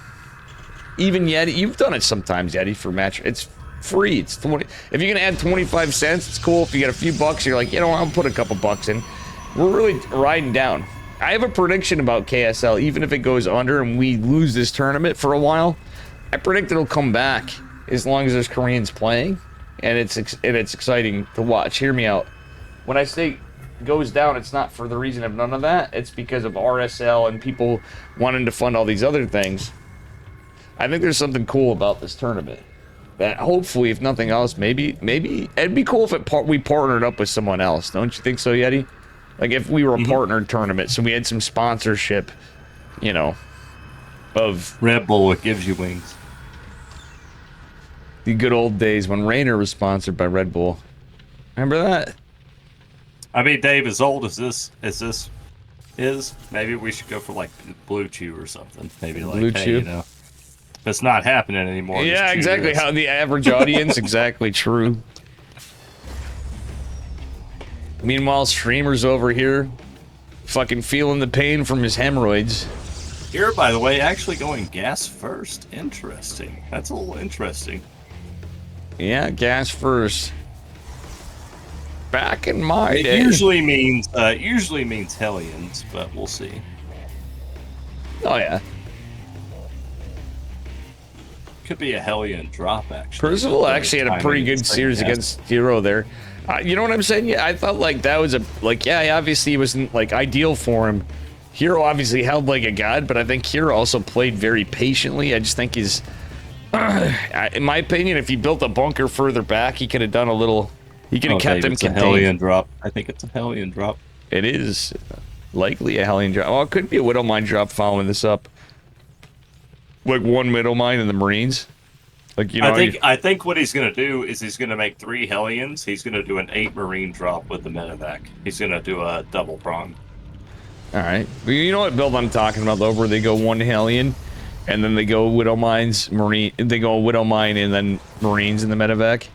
Even Yeti, you've done it sometimes, Yeti, for match. It's free. It's 20. If you're gonna add 25 cents, it's cool. If you get a few bucks, you're like, you know, I'll put a couple bucks in. We're really riding down. I have a prediction about KSL. Even if it goes under and we lose this tournament for a while, I predict it'll come back as long as there's Koreans playing, and it's exciting to watch. Hear me out. When I say goes down, it's not for the reason of none of that. It's because of RSL and people wanting to fund all these other things. I think there's something cool about this tournament. That hopefully, if nothing else, maybe it'd be cool if we partnered up with someone else. Don't you think so, Yeti? Like if we were a partnered tournament, so we had some sponsorship, you know, of Red Bull, it gives you wings. The good old days when Rainer was sponsored by Red Bull. Remember that? I mean, Dave, as old as this is, maybe we should go for like Blue Chew or something. Maybe like Blue hey, Chew. you know, if it's not happening anymore. Yeah, exactly. How the average audience, exactly true. Meanwhile, streamer's over here, fucking feeling the pain from his hemorrhoids. Here, by the way, actually going gas first. Interesting. That's a little interesting. Yeah, gas first. Back in my It day. usually means Hellions, but we'll see. Oh yeah. Could be a Hellion drop actually. Percival actually had a pretty good series against Hero there. You know what I'm saying? Yeah, I thought like that was obviously it wasn't like ideal for him. Hero obviously held like a god, but I think Hero also played very patiently. I just think he's, in my opinion, if he built a bunker further back, he could have done a little. He could have kept him contained. It's a Hellion drop. I think it's a Hellion drop. It is likely a Hellion drop. Oh, it could be a Widow Mine drop following this up. Like one Widow Mine in the Marines. Like, you know, I think what he's gonna do is he's gonna make 3 Hellions. He's gonna do an 8 Marine drop with the medevac. He's gonna do a double prong. All right. Well, you know what build I'm talking about though, where they go 1 Hellion, and then they go Widow Mines, Marine. They go Widow Mine and then Marines in the medevac.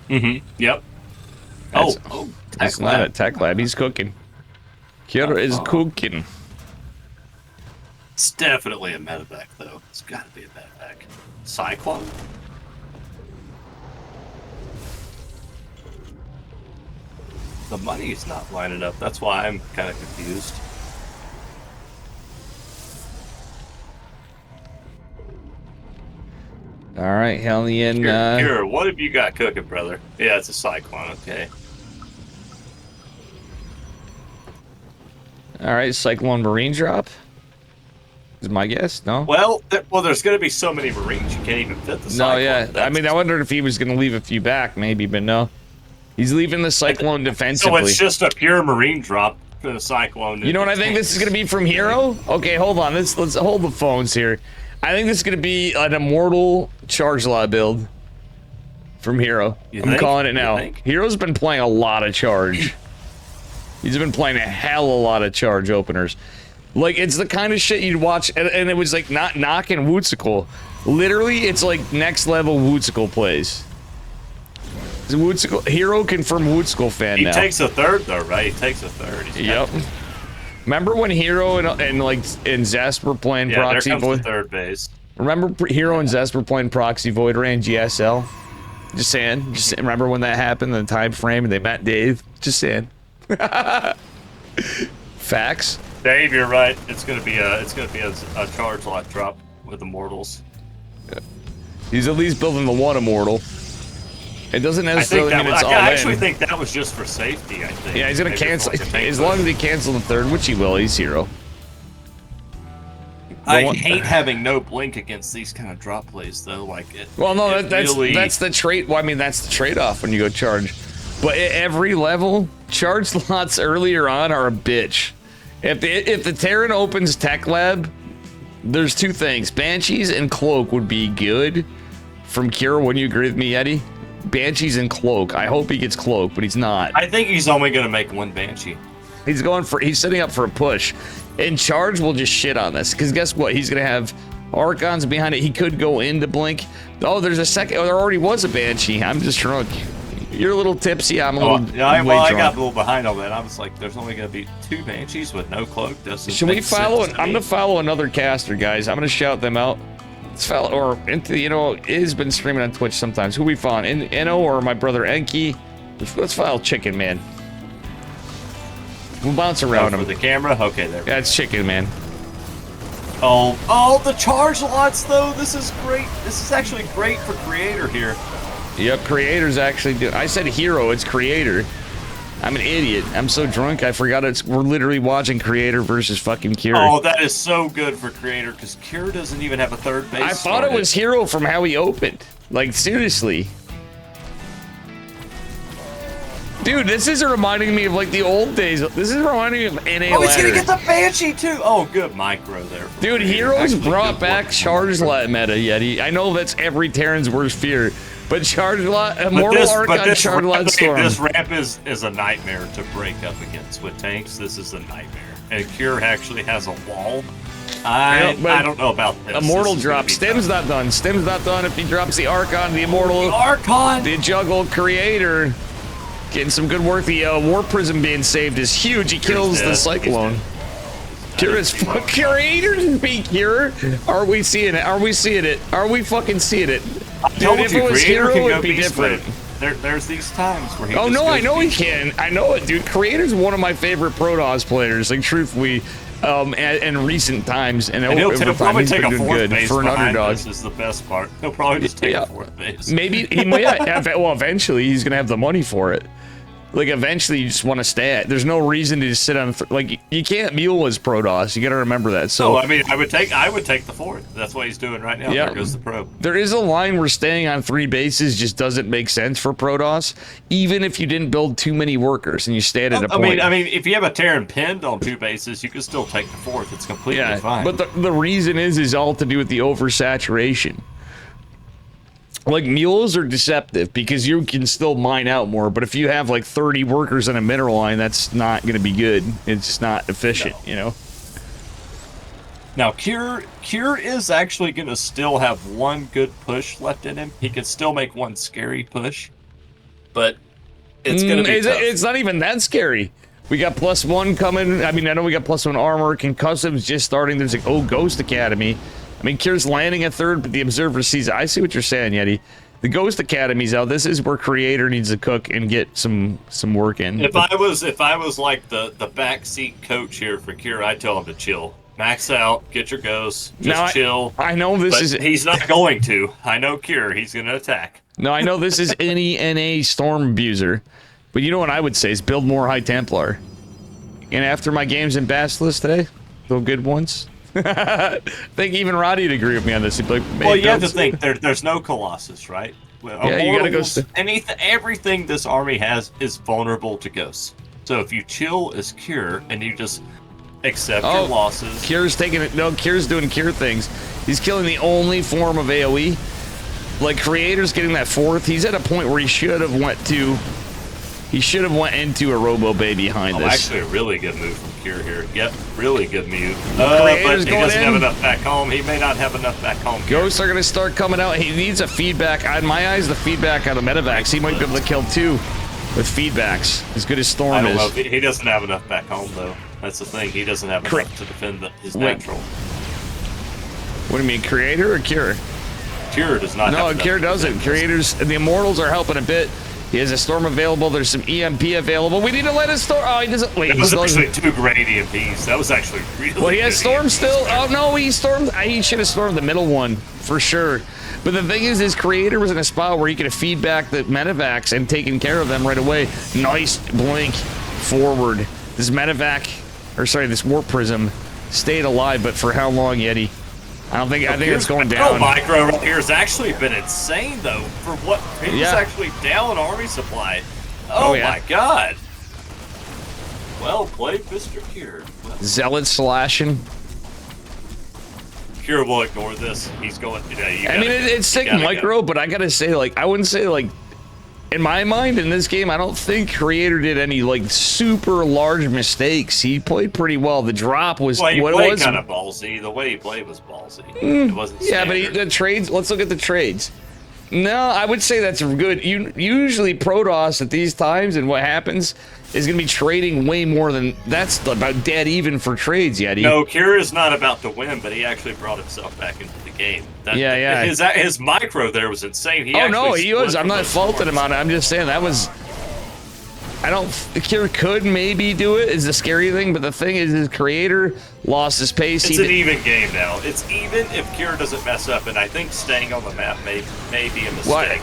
Yep. That's, Tech that's Lab. not a tech lab. He's cooking. Kira is cooking. It's definitely a medevac though. It's gotta be a medevac. Cyclone? The money's not lining up. That's why I'm kind of confused. All right, Hellion. Here, what have you got cooking, brother? Yeah, it's a Cyclone, okay. All right, Cyclone Marine drop. Is my guess? No. Well, there's going to be so many Marines you can't even fit the Cyclone. No, yeah. I mean, I wondered if he was going to leave a few back, maybe, but no. He's leaving the Cyclone defensively. So it's just a pure Marine drop for the Cyclone. You know what I think this is going to be from Hero? Okay, hold on. Let's hold the phones here. I think this is going to be an Immortal Charge Law build from Hero. I'm calling it now. Hero's been playing a lot of Charge. He's been playing a hell of a lot of Charge openers. Like, it's the kind of shit you'd watch, and it was like not knocking Wootsicle. Literally, it's like next level Wootsicle plays. Hero confirmed Wootsicle fan now. He takes a third though, right? He takes a third. Yep. Remember when Hero and Zest were playing Proxy there comes Void? the third base. Remember Hero and Zest were playing Proxy Void ran GSL? Just saying. Remember when that happened, the time frame, and they met Dave? Just saying. Facts. Dave, you're right. It's gonna be a charge lot drop with Immortals. He's at least building the one Immortal. It doesn't necessarily mean it's all in. I actually think that was just for safety, I think. Yeah, he's gonna cancel. As long as he cancels the third, which he will, he's Hero. I hate having no blink against these kind of drop plays, though. Like it. Well, no, that's really... the trade. Well, I mean, that's the trade-off when you go charge. But at every level, charge slots earlier on are a bitch. If the Terran opens Tech Lab, there's two things: Banshees and Cloak would be good. From Kira, wouldn't you agree with me, Eddie? Banshees and Cloak. I hope he gets Cloak, but he's not. I think he's only going to make one Banshee. He's setting up for a push. And Charge will just shit on this, because guess what? He's going to have Archons behind it. He could go into Blink. Oh, there's a second. Oh, there already was a Banshee. I'm just drunk. You're a little tipsy. I'm a little I got drunk. a little behind on that. I was like, there's only going to be 2 Banshees with no Cloak. Should we follow? I'm going to follow another caster, guys. I'm going to shout them out. This fella, or into has been streaming on Twitch sometimes. Who we found? Eno or my brother Enki? Let's file chicken, man. We'll bounce around him. With the camera? Okay, there. Yeah, it's chicken, man. Oh, the charge lots, though. This is great. This is actually great for Creator here. Yep, Creator's actually I said hero, it's Creator. I'm an idiot. I'm so drunk, I forgot we're literally watching Creator versus fucking Cure. Oh, that is so good for Creator, because Cure doesn't even have a third base. I thought it was hero from how he opened. Like, seriously. Dude, this is reminding me of, like, the old days. This is reminding me of NA Oh, he's ladder. gonna get the Banshee, too! Oh, good micro there. Dude, Heroes brought back Charge Lot meta, Yeti. I know that's every Terran's worst fear, but Charge Lot, Immortal Arc on Charge Lot Storm. This ramp is a nightmare to break up against with tanks. This is a nightmare. And Cure actually has a wall. I don't know about this. Immortal drop. Stem's not done. Stem's not done if he drops the Archon, the Immortal. The Archon! The Juggle Creator. Getting some good work. The War Prism being saved is huge. He kills the Cyclone. Cure is Creator beat Cure. Are we seeing it? Are we seeing it? Are we fucking seeing it? Dude, if it was Hero, it'd be different. There's these times where he Oh no, I know he can. I know it, dude. Creator's one of my favorite Protoss players. Like truthfully, in recent times, and he'll probably take a fourth good base for an underdog. This is the best part. He'll probably just take a fourth base. Maybe he might. Well, eventually he's gonna have the money for it. Like eventually you just want to stay at. There's no reason to just sit on. Like you can't mule as Protoss. You got to remember that. So I mean, I would take the fourth. That's what he's doing right now. Yeah. There goes the probe. There is a line where staying on 3 bases just doesn't make sense for Protoss, even if you didn't build too many workers and you stayed at a point. I mean, if you have a Terran pinned on 2 bases, you can still take the fourth. It's completely fine. But the reason is all to do with the oversaturation. Like, mules are deceptive because you can still mine out more, but if you have like 30 workers in a mineral line, that's not going to be good. It's just not efficient, you know? Now, Cure is actually going to still have one good push left in him. He can still make one scary push, but it's going to be tough. It's not even that scary. We got +1 coming. I mean, I know we got +1 armor. Concussive's just starting. There's like, Ghost Academy. I mean, Cure's landing at 3rd, but the Observer sees it. I see what you're saying, Yeti. The Ghost Academy's out. This is where Creator needs to cook and get some work in. If I was like the backseat coach here for Cure, I'd tell him to chill. Max out, get your ghosts, chill. I know this is... He's not going to. I know Cure. He's going to attack. No, I know this is any NA Storm Abuser. But you know what I would say is build more High Templar. And after my games in Basilisk today, the good ones... I think even Roddy'd agree with me on this. He'd be like, well, you have to think there's no Colossus, right? Yeah, you gotta go. Everything this army has is vulnerable to ghosts. So if you chill as Cure and you just accept your losses, Cure's taking it. No, Cure's doing Cure things. He's killing the only form of AOE. Like Creator's getting that 4th. He's at a point where he should have went into a Robo Bay behind this. Actually, a really good move from Cure here. Yep, really good move. But he doesn't have enough back home. He may not have enough back home. Ghosts are going to start coming out. He needs a feedback. In my eyes, the feedback out of Medivacs. He might be able to kill 2 with feedbacks. As good as Storm I don't is. know. He doesn't have enough back home, though. That's the thing. He doesn't have enough to defend his natural. What do you mean, Creator or Cure? Cure does not have No, Cure doesn't. Creators, the Immortals are helping a bit. He has a Storm available. There's some EMP available. We need to let his Storm. Oh, he doesn't. Wait, it was actually 2 great EMPs. That was actually really. Well, he has Storm EMPs. still. Oh no, he stormed. He should have stormed the middle one for sure. But the thing is, his Creator was in a spot where he could have feedback the Medivacs and taken care of them right away. Nice blink forward. This Medivac, or sorry, this Warp Prism stayed alive, but for how long, Yeti? I think it's going down. Micro right here has actually been insane, though. For what? He's actually down army supply. Oh yeah. My God. Well played, Mr. Cure. Zealot slashing. Cure will ignore this. He's going. I mean, it's sick micro, but I gotta say, like, I wouldn't say like. In my mind, in this game, I don't think Creator did any like super large mistakes. He played pretty well. The drop was what it was. Kind of ballsy. The way he played was ballsy. It wasn't. Standard. Yeah, but the trades. Let's look at the trades. No, I would say that's good. Usually Protoss at these times, and what happens is going to be trading way more than that's about dead even for trades, Yeti. No, Cure is not about to win, but he actually brought himself back into the game. Yeah. His micro there was insane. Oh no, he was. I'm not faulting him on it. I'm just saying that was. I don't. Kira could maybe do it. Is the scary thing, but the thing is, his creator lost his pace. It's an even game now. It's even if Kira doesn't mess up, and I think staying on the map may be a mistake.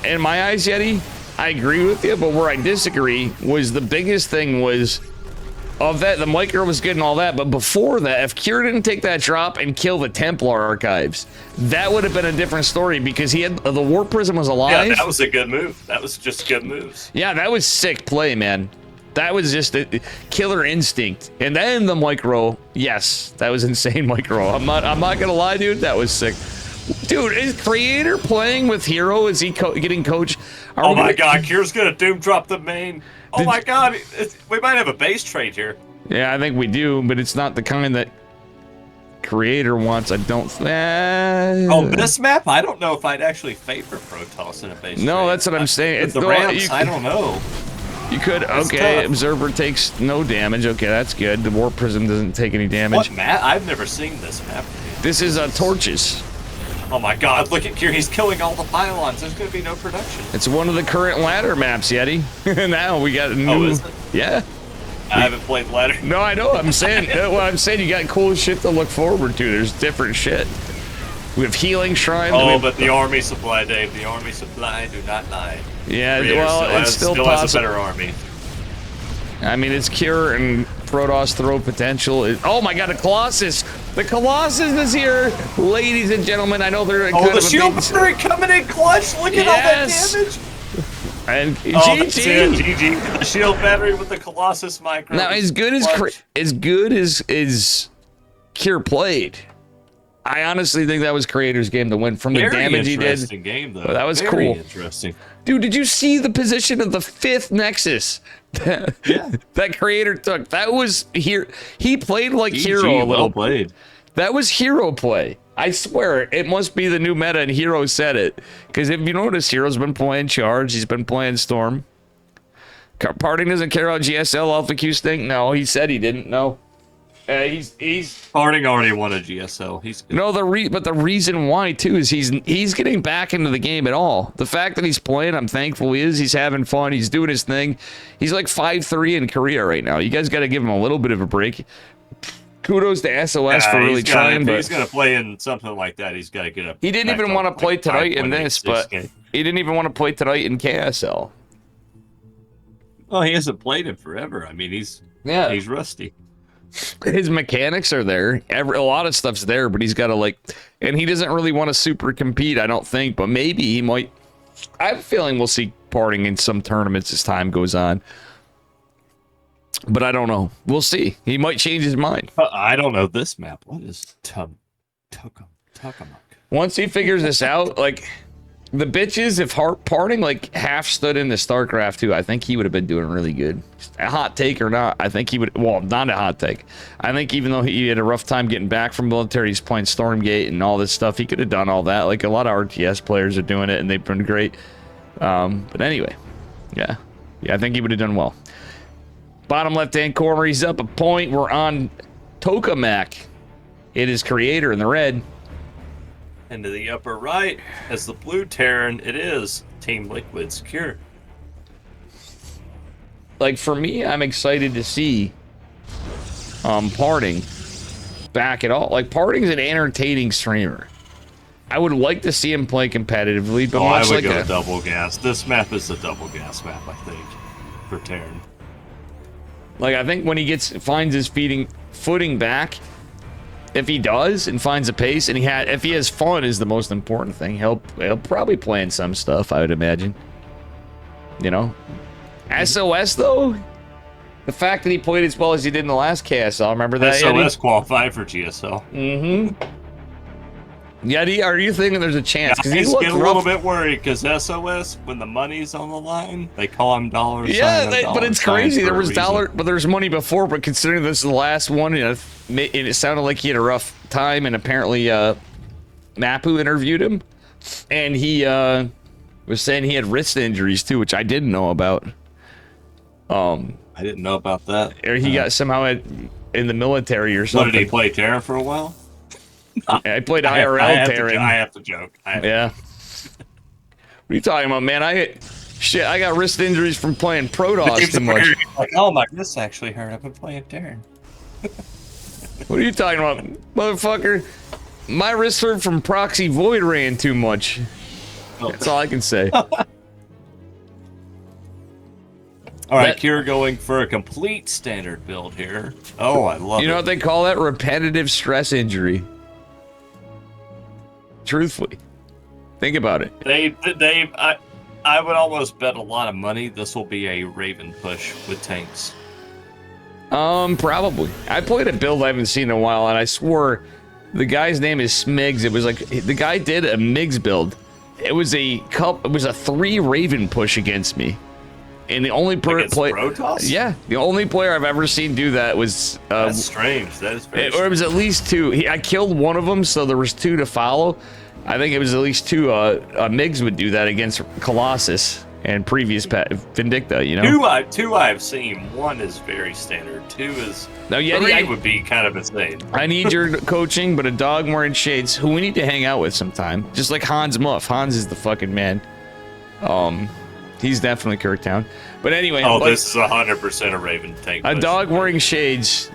In my eyes, Yeti, I agree with you, but where I disagree was the biggest thing was. Of that, the micro was good and all that, but before that, if Kira didn't take that drop and kill the Templar archives, that would have been a different story because he had the Warp Prism was alive. Yeah, that was a good move. That was just good moves. Yeah, that was sick play, man. That was just a killer instinct. And then the micro, yes, that was insane micro. I'm not gonna lie, dude, that was sick. Dude, is Creator playing with Hero? Is he getting coached? Oh my God, Kira's gonna doom drop the main. Oh my God, we might have a base trade here. Yeah, I think we do, but it's not the kind that Creator wants. I don't. On this map, I don't know if I'd actually favor Protoss in a base. No, trade. that's what I'm saying. With the ramps, I don't know. You could. Okay, tough. Observer takes no damage. Okay, that's good. The Warp Prism doesn't take any damage. What map? I've never seen this map. This is Torches. Oh my God, look at Kira, he's killing all the pylons. There's gonna be no production. It's one of the current ladder maps, Yeti. Now we got a new... Oh, is it? Yeah. I haven't played ladder. No, I know, I'm saying, you got cool shit to look forward to. There's different shit. We have healing shrines. Oh, but the army supply, Dave, the army supply do not lie. Yeah, Creator well, it's still possible. Has a better army. I mean, it's Cure and Protoss throw potential. Oh my God, a Colossus! The Colossus is here, ladies and gentlemen. I know they're the shield battery coming in clutch. Look at all that damage. And GG. GG. The shield battery with the Colossus micro. Now, as good as Cure played, I honestly think that was Creator's game to win from the damage he did. Interesting game, though. That was Very cool. Interesting. Dude, did you see the position of the 5th Nexus? Yeah. That Creator took. That was here. He played like Hero a little. Well played. That was Hero play. I swear, it must be the new meta, and Hero said it. Because if you notice, Hero's been playing Charge. He's been playing Storm. Parting doesn't care about GSL Alpha Q stink. No, he said he didn't. No. He's Harding already won a GSL. He's good. No, but the reason why too is he's getting back into the game at all. The fact that he's playing, I'm thankful he is. He's having fun. He's doing his thing. He's like 5-3 in Korea right now. You guys got to give him a little bit of a break. Kudos to SOS for really trying. But he's gonna play in something like that. He's got to get up. He didn't even want to play tonight in this, but he didn't even want to play tonight in KSL. Well, he hasn't played it forever. I mean, he's rusty. His mechanics are there. A lot of stuff's there, but he's got to and he doesn't really want to super compete, I don't think, but maybe he might. I have a feeling we'll see Parting in some tournaments as time goes on. But I don't know. We'll see. He might change his mind. I don't know this map. What is Tokamak? Once he figures this out, the bitches, if Parting half stood into Starcraft 2, I think he would have been doing really good. A hot take or not, I think he would. Well, not a hot take. I think even though he had a rough time getting back from military, he's playing Stormgate and all this stuff. He could have done all that. Like a lot of RTS players are doing it, and they've been great. But anyway, yeah, I think he would have done well. Bottom left-hand corner, he's up a point. We're on Tokamak. It is Creator in the red. And to the upper right, as the blue Terran, it is Team Liquid's Cure. For me, I'm excited to see Parting back at all. Parting's an entertaining streamer. I would like to see him play competitively, but I would go double gas. This map is a double gas map, I think, for Terran. I think when he finds his footing back, if he does and finds a pace, and if he has fun is the most important thing. He'll probably play in some stuff, I would imagine. SOS though, the fact that he played as well as he did in the last KSL, remember that? SOS qualified for GSL. Yeti, are you thinking there's a chance? Because he's getting a little bit worried because SOS, when the money's on the line, they call him dollars. Yeah, but it's crazy. There was but there's money before. But considering this is the last one, it sounded like he had a rough time, and apparently Mapu interviewed him, and he was saying he had wrist injuries too, which I didn't know about. I didn't know about that. Or he got somehow in the military or something. What, did he play Terra for a while? I played I IRL have Terran. I have to joke. Yeah. What are you talking about, man? I got wrist injuries from playing Protoss Dave's too much. like, oh my, this actually hurt. I've been playing Terran. What are you talking about, motherfucker? My wrist hurt from proxy void ran too much. That's all I can say. All right, Kira going for a complete standard build here. Oh, I love it. You know what they call that? Repetitive stress injury. Truthfully. Think about it. Dave, I would almost bet a lot of money this will be a Raven push with tanks. Probably. I played a build I haven't seen in a while, and I swore the guy's name is Smigs. It was like the guy did a Migs build. It was a 3 Raven push against me. And the only player, Protoss? yeah, the only player I've ever seen do that was. That's strange. That is very. Or it was at least 2. I killed one of them, so there was 2 to follow. I think it was at least 2. Migs would do that against Colossus and previous Vindicta. You know, two I've seen. 1 is very standard. 2 is. Now, Yeti, 3 would be kind of insane. I need your coaching, but a dog wearing shades who we need to hang out with sometime. Just like Hans Muff. Hans is the fucking man. He's definitely Kirktown. But anyway, Oh, like, this is 100% a Raven tank. a push. dog wearing shades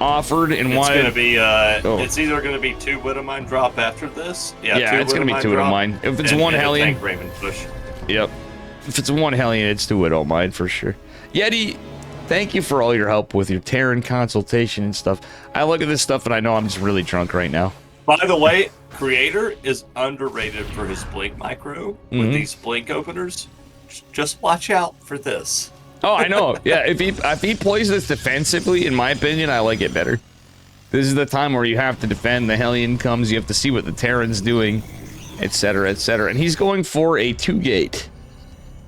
offered and It's wanted. gonna be. It's either gonna be 2 Widowmine drop after this. Yeah, it's gonna be 2 Widowmine. If it's 1 and a Hellion, tank Raven push. yep. If it's 1 Hellion, it's 2 Widowmine for sure. Yeti, thank you for all your help with your Terran consultation and stuff. I look at this stuff and I know I'm just really drunk right now. By the way, Creator is underrated for his blink micro with these blink openers. Just watch out for this. Oh, I know. Yeah, if he plays this defensively, in my opinion, I like it better. This is the time where you have to defend. The Hellion comes, you have to see what the Terran's doing, etc., etc. And he's going for a 2-gate,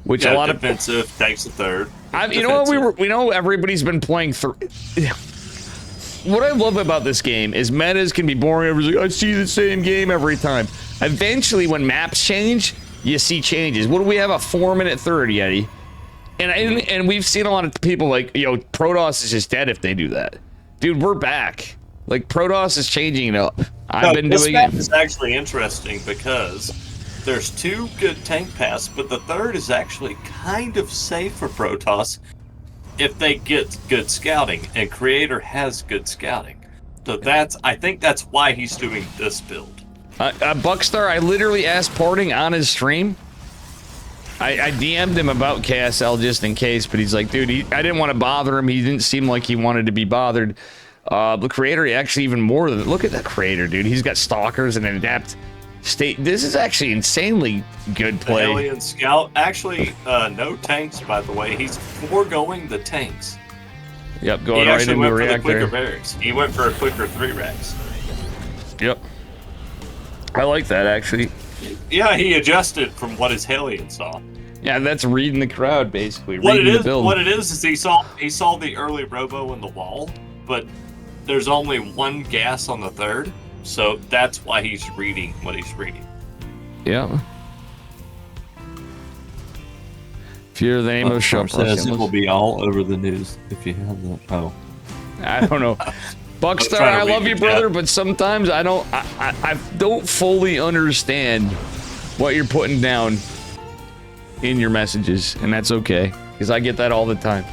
which a lot defensive takes a third. You know what we know everybody's been playing through. What I love about this game is metas can be boring. Everybody's like, I see the same game every time. Eventually, when maps change, you see changes. What do we have? A 4-minute third, Yeti? And we've seen a lot of people like, yo, Protoss is just dead if they do that. Dude, we're back. Like, Protoss is changing it up. I've been doing it. This is actually interesting because there's 2 good tank paths, but the third is actually kind of safe for Protoss if they get good scouting, and Creator has good scouting. So I think that's why he's doing this build. Buckstar, I literally asked Porting on his stream. I DM'd him about KSL just in case, but he's like, dude, I didn't want to bother him. He didn't seem like he wanted to be bothered. The Creator, actually even more than, look at the Creator, dude. He's got Stalkers and an Adept State. This is actually insanely good play. The Alien Scout. Actually, no tanks, by the way. He's foregoing the tanks. Yep, going right into a reactor. Quicker barracks. He went for a quicker 3 racks. Yep. I like that, actually. Yeah, he adjusted from what his Hellion saw. Yeah, that's reading the crowd, basically. What reading it the build. is he saw the early robo in the wall, but there's only 1 gas on the third, so that's why he's reading what he's reading. Yeah. Fear the name of Shop says it will be all over the news if you have that. Oh, I don't know. Buckstar, I love you, brother, but sometimes I don't fully understand what you're putting down in your messages, and that's okay, because I get that all the time.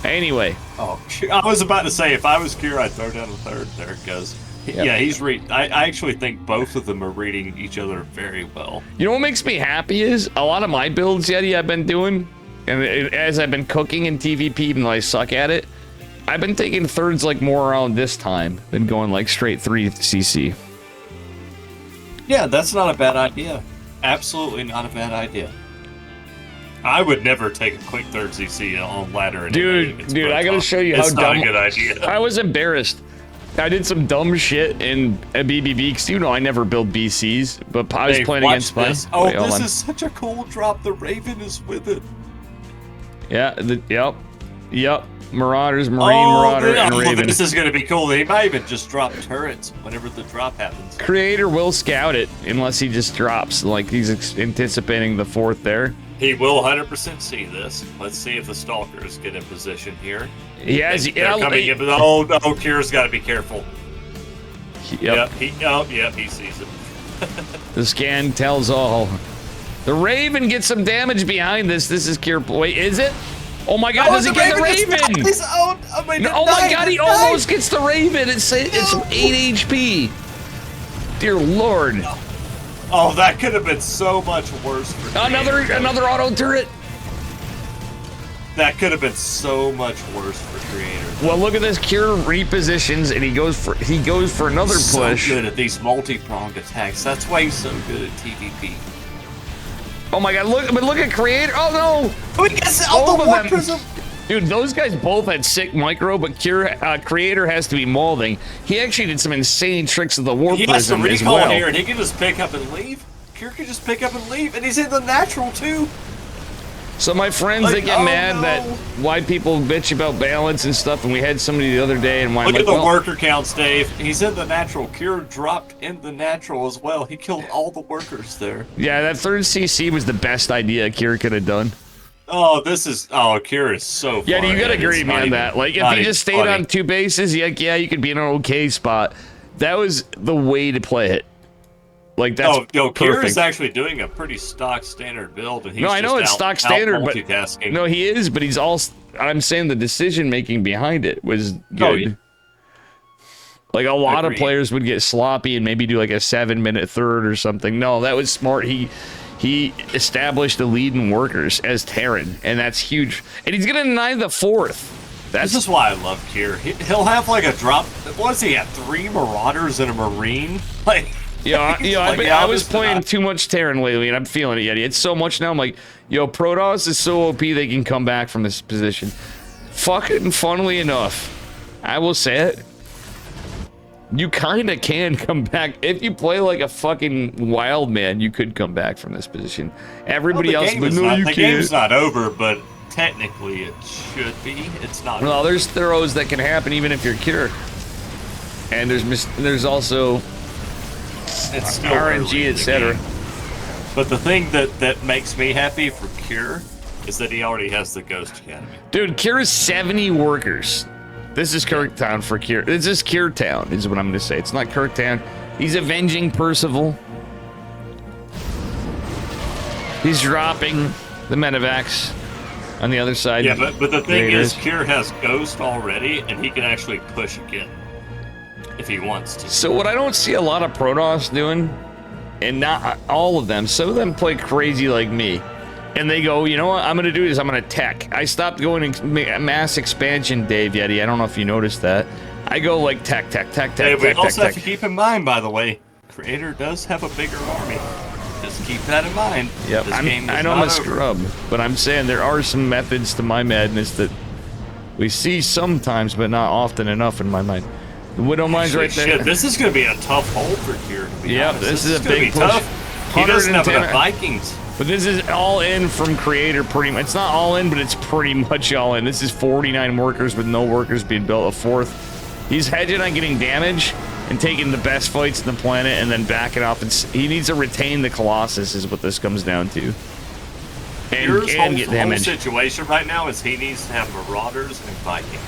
Anyway. Oh, I was about to say, if I was Kira, I'd throw down the third. There it goes. Yep. Yeah, he's reading. I actually think both of them are reading each other very well. You know what makes me happy is a lot of my builds, Yeti, I've been doing, and as I've been cooking in TVP, even though I suck at it, I've been taking thirds like more around this time than going like straight 3 CC. Yeah, that's not a bad idea. Absolutely not a bad idea. I would never take a quick third CC on ladder. Dude, I gotta show you how dumb. It's not a good idea. I was embarrassed. I did some dumb shit in a BBB, because you know I never build BCs, but I was playing against this. Oh, wait, this is such a cool drop. The Raven is with it. Yeah, yep. Marauders, Marauder, and Raven. This is going to be cool. They might even just drop turrets whenever the drop happens. Creator will scout it unless he just drops, like he's anticipating the 4th there. He will 100% see this. Let's see if the Stalkers get in position here. He has. They're coming in, but oh, Kira's got to be careful. Yep. Yep, he sees it. The scan tells all. The Raven gets some damage behind this. This is Cure. Wait, is it? Oh my God! Does he get the Raven? Oh my God! He almost gets the Raven. It's 8 HP. Dear Lord. Oh, that could have been so much worse for Creator. Another auto turret. That could have been so much worse for Creator. Well, look at this. Cure repositions and he goes for another push. So good at these multi-pronged attacks. That's why he's so good at TVP. Oh my God! Look at Creator. Oh no! Oh, he gets all the Warp Prism. Dude, those guys both had sick micro, but Creator has to be molding. He actually did some insane tricks with the Warp Prism as well. He has to recall here, and he can just pick up and leave. Cure can just pick up and leave, and he's in the natural too. So my friends, they get mad that why people bitch about balance and stuff, and we had somebody the other day, and why Look at the worker counts, Dave. He's in the natural. Cure dropped in the natural as well. He killed all the workers there. Yeah, that third CC was the best idea Cure could have done. Oh, Cure is so Yeah, far you gotta ahead. agree with me on that. Like, if he just stayed on 2 bases, yeah, you could be in an okay spot. That was the way to play it. Like, that's Cure is actually doing a pretty stock standard build, and he's I know it's stock standard, but multitasking. no, he is, but he's also. I'm saying the decision making behind it was good. Like a lot of players would get sloppy and maybe do like a 7-minute third or something. No, that was smart. He established the lead in workers as Terran, and that's huge. And he's gonna deny the 4th. This is why I love Cure. He'll have like a drop. What does he have? 3 Marauders and a Marine? Like. I was playing too much Terran lately, and I'm feeling it, Yeti. It's so much now. I'm like, yo, Protoss is so OP they can come back from this position. Fucking funnily enough, I will say it. You kind of can come back if you play like a fucking wild man. You could come back from this position. Everybody else, but no, you can't. The game's not over, but technically it should be. It's not. Well, there's throws that can happen even if you're Cure, and there's also. It's still RNG, etc. But the thing that makes me happy for Cure is that he already has the Ghost Academy. Dude, Cure is 70 workers. This is Kirktown for Cure. This is Cure Town, is what I'm going to say. It's not Kirktown. He's avenging Percival. He's dropping the Medivacs on the other side. Yeah, but the thing is, Cure has Ghost already, and he can actually push again. If he wants to. So what I don't see a lot of Protoss doing, and not all of them, some of them play crazy like me. And they go, you know what I'm going to do is I'm going to tech. I stopped going in mass expansion, Dave Yeti. I don't know if you noticed that. I go like tech. Hey, we also have to keep in mind, by the way, Creator does have a bigger army. Just keep that in mind. Yep, I know I'm a scrub, but I'm saying there are some methods to my madness that we see sometimes, but not often enough in my mind. The Widowmine's right there. Shit, this is going to be a tough hold for Cure, to be honest. This is a big push. Tough. He doesn't have enough Vikings. But this is all in from Creator, pretty much. It's not all in, but it's pretty much all in. This is 49 workers with no workers being built, a 4th. He's hedging on getting damage and taking the best fights on the planet and then backing off. He needs to retain the Colossus is what this comes down to. And get damage. The whole situation right now is he needs to have Marauders and Vikings.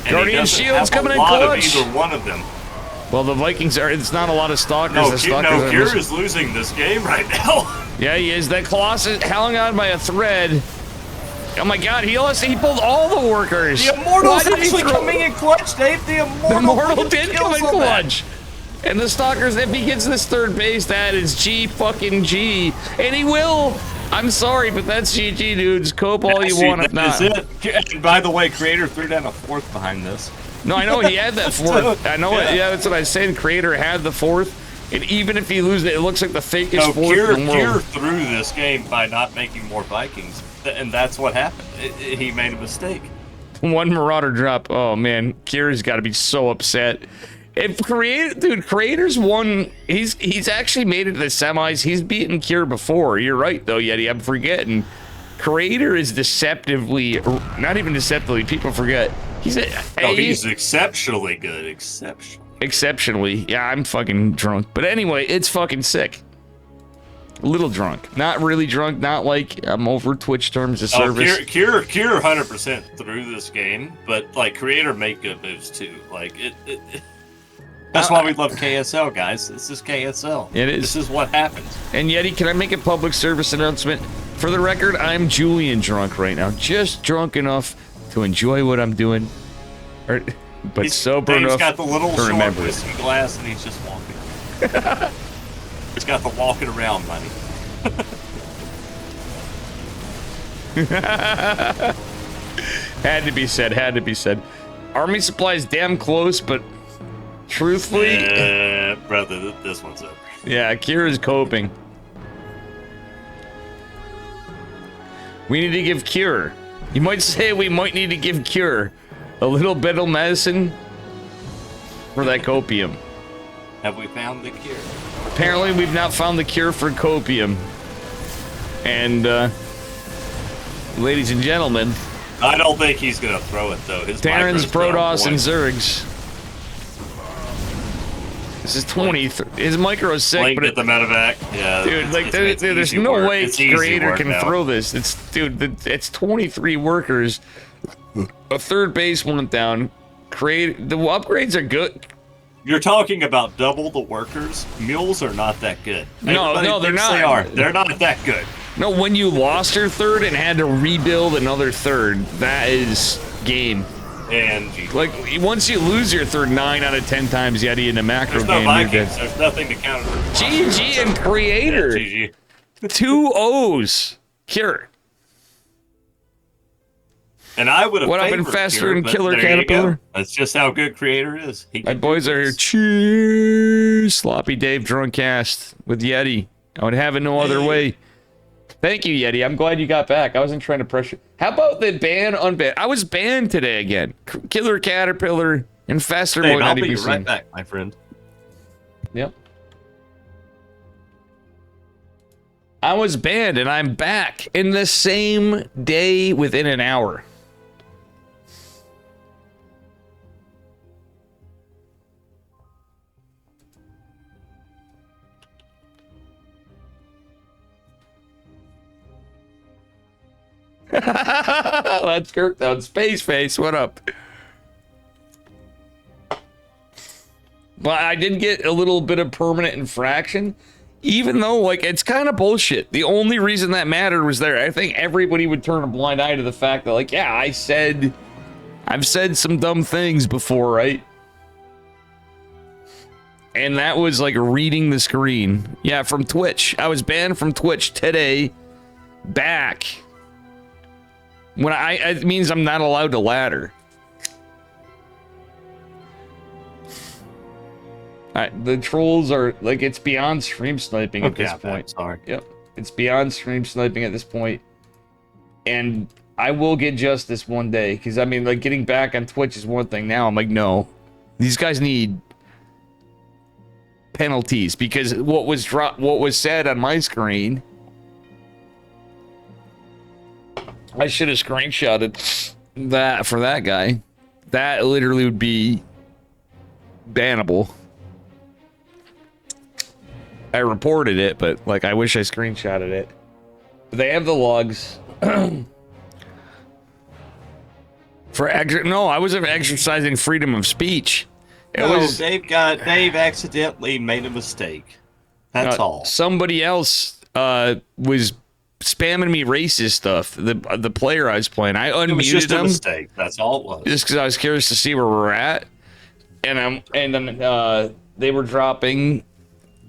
And Guardian Shield's coming in clutch. Either one of them. Well, the Vikings are. It's not a lot of Stalkers. No, Cure is losing this game right now. Yeah, he is. That Colossus hung on by a thread. Oh my God, he pulled all the workers. The Immortal's actually coming in clutch, Dave. The Immortal did come in clutch. And the Stalkers, if he gets this 3rd base, that is G. And he will. I'm sorry, but that's GG, dudes. Cope all you want, if not. That's it. And by the way, Creator threw down a 4th behind this. No, I know he had that 4th. I know it. Yeah, that's what I said. Creator had the 4th. And even if he loses it looks like the fakest 4th in the world. Cure threw this game by not making more Vikings. And that's what happened. He made a mistake. 1 Marauder drop. Oh, man. Cure's got to be so upset. If Creator's won. He's actually made it to the semis. He's beaten Cure before. You're right, though, Yeti. I'm forgetting. Creator is deceptively, not even deceptively. People forget. He's exceptionally good. Exceptionally. Yeah, I'm fucking drunk. But anyway, it's fucking sick. A little drunk. Not really drunk. Not like I'm over Twitch terms of service. Cure 100% through this game, but like Creator make good moves too. Like That's why we love KSL, guys. This is KSL. It is. This is what happens. And Yeti, can I make a public service announcement? For the record, I'm Julian drunk right now. Just drunk enough to enjoy what I'm doing. But sober Dave's enough got the little to short remember it. whiskey glass, and he's just walking. He's got the walking around money. Had to be said, had to be said. Army supplies damn close, but truthfully... Brother, this one's over. Yeah, Kira's coping. We need to give Cure. You might say we might need to give Cure a little bit of medicine for that copium. Have we found the cure? Apparently, we've not found the cure for copium. And, ladies and gentlemen, I don't think he's gonna throw it though. His Terrans, micro's gonna Protoss, and point. Zergs. This is 23. His micro's sick, Blink but at the medevac. Yeah, dude, like, it's there's easy no work. way It's easy Creator work can now. throw this. It's 23 workers. A third base went down. The upgrades are good. You're talking about double the workers. Mules are not that good. No, Everybody they're thinks not. They are. They're not that good. No, when you lost your third and had to rebuild another third, that is game. And Like, once you lose your third 9 out of 10 times, Yeti, in a macro there's no game, you're Vikings. dead. There's nothing to counter. GG and Creator. Yeah, GG. 2 O's. Cure. And I would have. What up in favored Faster Cure, and but Killer there you go. Caterpillar? That's just how good Creator is. He My can boys do are here. this. Cheers. Sloppy Dave Drunkcast with Yeti. I would have it no other way. Thank you, Yeti. I'm glad you got back. I wasn't trying to pressure. How about the ban unban? I was banned today again. Killer Caterpillar and Faster Dave, Mode. I'll be right back, my friend. Yep. I was banned and I'm back in the same day within an hour. That's Kirk down. Space Face, what up? But I did get a little bit of permanent infraction, even though, like, it's kind of bullshit. The only reason that mattered was there. I think everybody would turn a blind eye to the fact that, like, yeah, I've said some dumb things before, right? And that was, like, reading the screen. Yeah, from Twitch. I was banned from Twitch today. Back. When it means I'm not allowed to ladder. The trolls are, like, it's beyond stream sniping at this point. Sorry. Yep. It's beyond stream sniping at this point. And I will get justice one day. Because, I mean, like, getting back on Twitch is one thing. Now I'm like, no. These guys need penalties. Because what was said on my screen, I should have screenshotted that for that guy. That literally would be bannable. I reported it, but, like, I wish I screenshotted it. But they have the logs. No, I wasn't exercising freedom of speech. Dave accidentally made a mistake. That's all. Somebody else was spamming me racist stuff. The player I was playing, I unmuted It was just a him mistake. That's all it was. just because I was curious to see where we're at, and then they were dropping.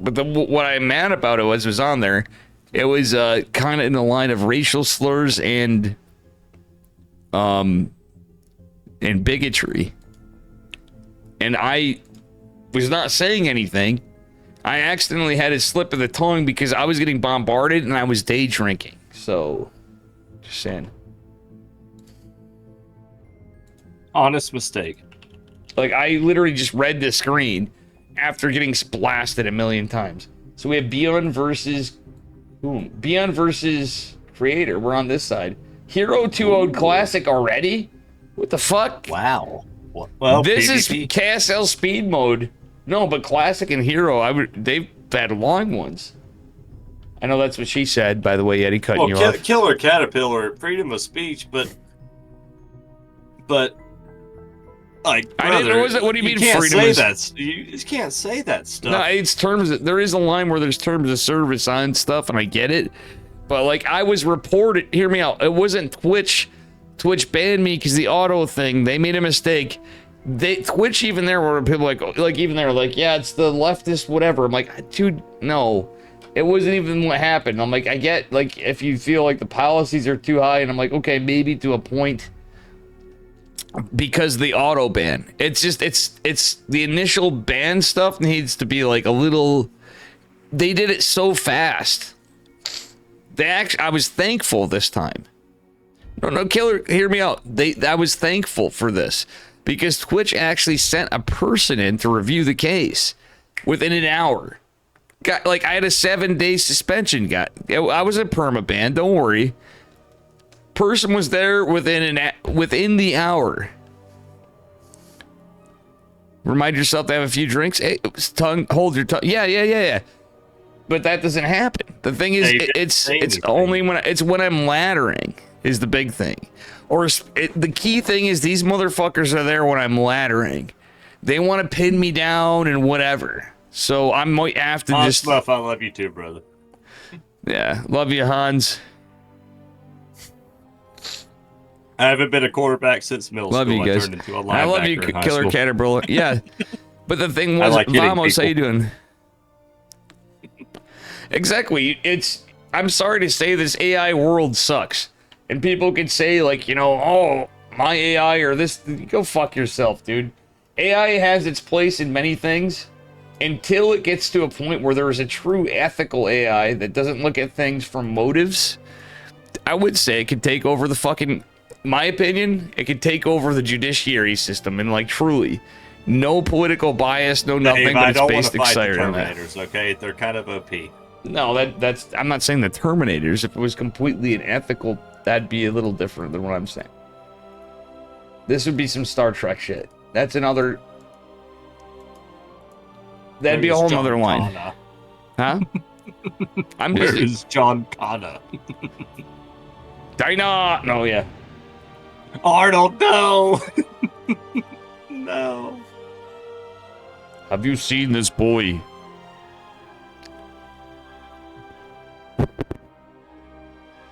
But what I'm mad about was on there. It was kind of in the line of racial slurs and bigotry. And I was not saying anything. I accidentally had a slip of the tongue because I was getting bombarded and I was day drinking. So, just saying. Honest mistake. Like, I literally just read the screen after getting blasted a million times. So we have Beyond versus whom? Beyond versus Creator. We're on this side. Hero 2-0 Classic already? What the fuck? Wow. Well, This PvP. is KSL speed mode. No, but Classic and Hero, they've had long ones. I know that's what she said, by the way, Eddie, cutting you off. Killer Caterpillar, freedom of speech, but Like, I didn't brother, know what do you mean can't freedom say is- that. You just can't say that stuff. No, it's terms. There is a line where there's terms of service on stuff, and I get it. But like, I was reported. Hear me out. It wasn't Twitch. Twitch banned me because the auto thing. They made a mistake. Twitch even there were people like even there like, yeah, it's the leftist whatever. I'm like, dude, no, it wasn't even what happened. I'm like, I get like if you feel like the policies are too high, and I'm like, okay, maybe to a point. Because the auto ban, it's just it's the initial ban stuff needs to be like a little. They did it so fast. I was thankful this time. No, Killer, hear me out. I was thankful for this because Twitch actually sent a person in to review the case within an hour. Got like I had a 7-day suspension. I was a permaban. Don't worry. Person was there within the hour. Remind yourself to have a few drinks. Hey, hold your tongue. Yeah. But that doesn't happen. The thing is, it's only when I'm laddering is the big thing. Or the key thing is these motherfuckers are there when I'm laddering. They want to pin me down and whatever. So I might have to just. Stuff. I love you too, brother. Yeah, love you, Hans. I haven't been a quarterback since middle Love school. you guys. I turned into a linebacker I love you, in high Killer school. Caterpillar. Yeah, but the thing was, like hitting Vamos, how you people. doing? Exactly. I'm sorry to say this AI world sucks, and people could say like, you know, oh, my AI or this. Go fuck yourself, dude. AI has its place in many things until it gets to a point where there is a true ethical AI that doesn't look at things from motives. I would say it could take over the fucking. My opinion, it could take over the judiciary system and like truly, no political bias, no nothing, Dave, but I it's don't want based to fight the excited on that. Terminators, okay? They're kind of OP. No, that's. I'm not saying the Terminators. If it was completely unethical, that'd be a little different than what I'm saying. This would be some Star Trek shit. That's another. That'd be a whole nother line. Huh? I'm Where just. is John Connor? Dinah! No, yeah. Arnold, no! No. Have you seen this boy?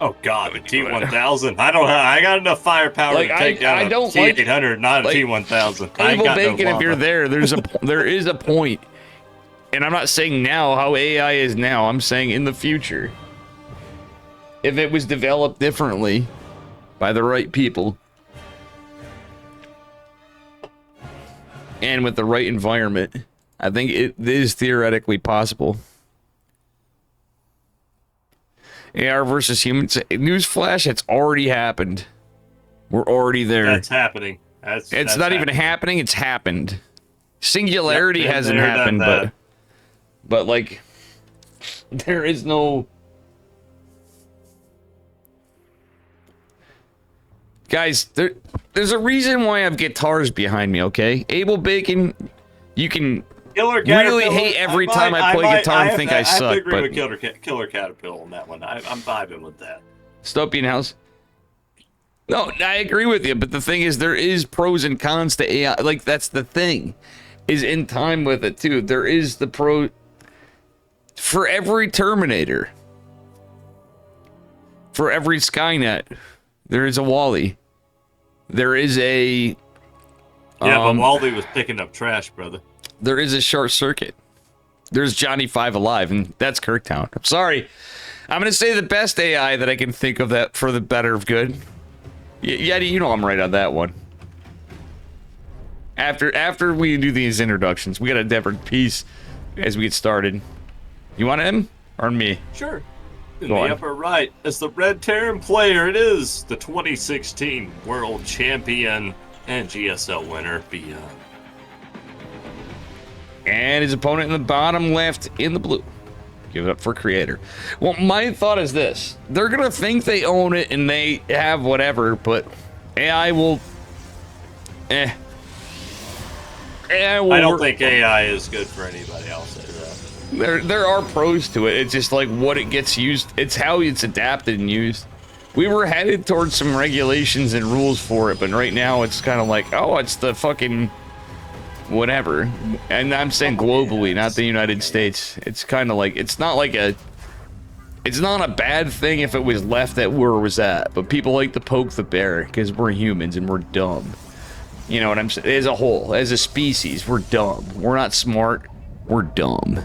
Oh God, the T-1000. I don't have. I got enough firepower Like, to take down a T-800, not a like, T-1000. I ain't Evil got Bacon, no if you're llama. there, there is a point. And I'm not saying now how AI is now. I'm saying in the future. If it was developed differently by the right people and with the right environment, I think it is theoretically possible. AR versus humans. Newsflash, it's already happened. We're already there. That's happening. It's not even happening, it's happened. Singularity Yep, been hasn't there, done happened, that. but like there is no. Guys, there's a reason why I have guitars behind me, okay? Abel Bacon, you can Killer really Caterpillar, hate every time I play guitar and think I have to suck, agree but with Killer Caterpillar on that one. I'm vibing with that. Stopian House. No, I agree with you, but the thing is, there is pros and cons to AI. Like, that's the thing, is in time with it, too. There is the pro... For every Terminator, for every Skynet, there is a Wally. There is a... Yeah, but Wally was picking up trash, brother. There is a short circuit. There's Johnny Five Alive, and that's Kirktown. I'm sorry. I'm going to say the best AI that I can think of that for the better of good. Yeah, you know I'm right on that one. After we do these introductions, we got a different piece as we get started. You want him or me? Sure. In Go the on. upper right, as the Red Terran player, it is the 2016 World Champion and GSL winner, Beyond. And his opponent in the bottom left in the blue. Give it up for Creator. Well, my thought is this. They're going to think they own it and they have whatever, but AI will... AI will I don't think AI is good for anybody, I'll say that. There are pros to it. It's just like what it gets used. It's how it's adapted and used. we were headed towards some regulations and rules for it, but right now it's kind of like, oh, it's the fucking whatever. And I'm saying globally, not the United States. It's kind of like, it's not a bad thing if it was left at where it was at, but people like to poke the bear because we're humans and we're dumb. You know what I'm saying? As a whole, as a species, we're dumb. We're not smart, we're dumb.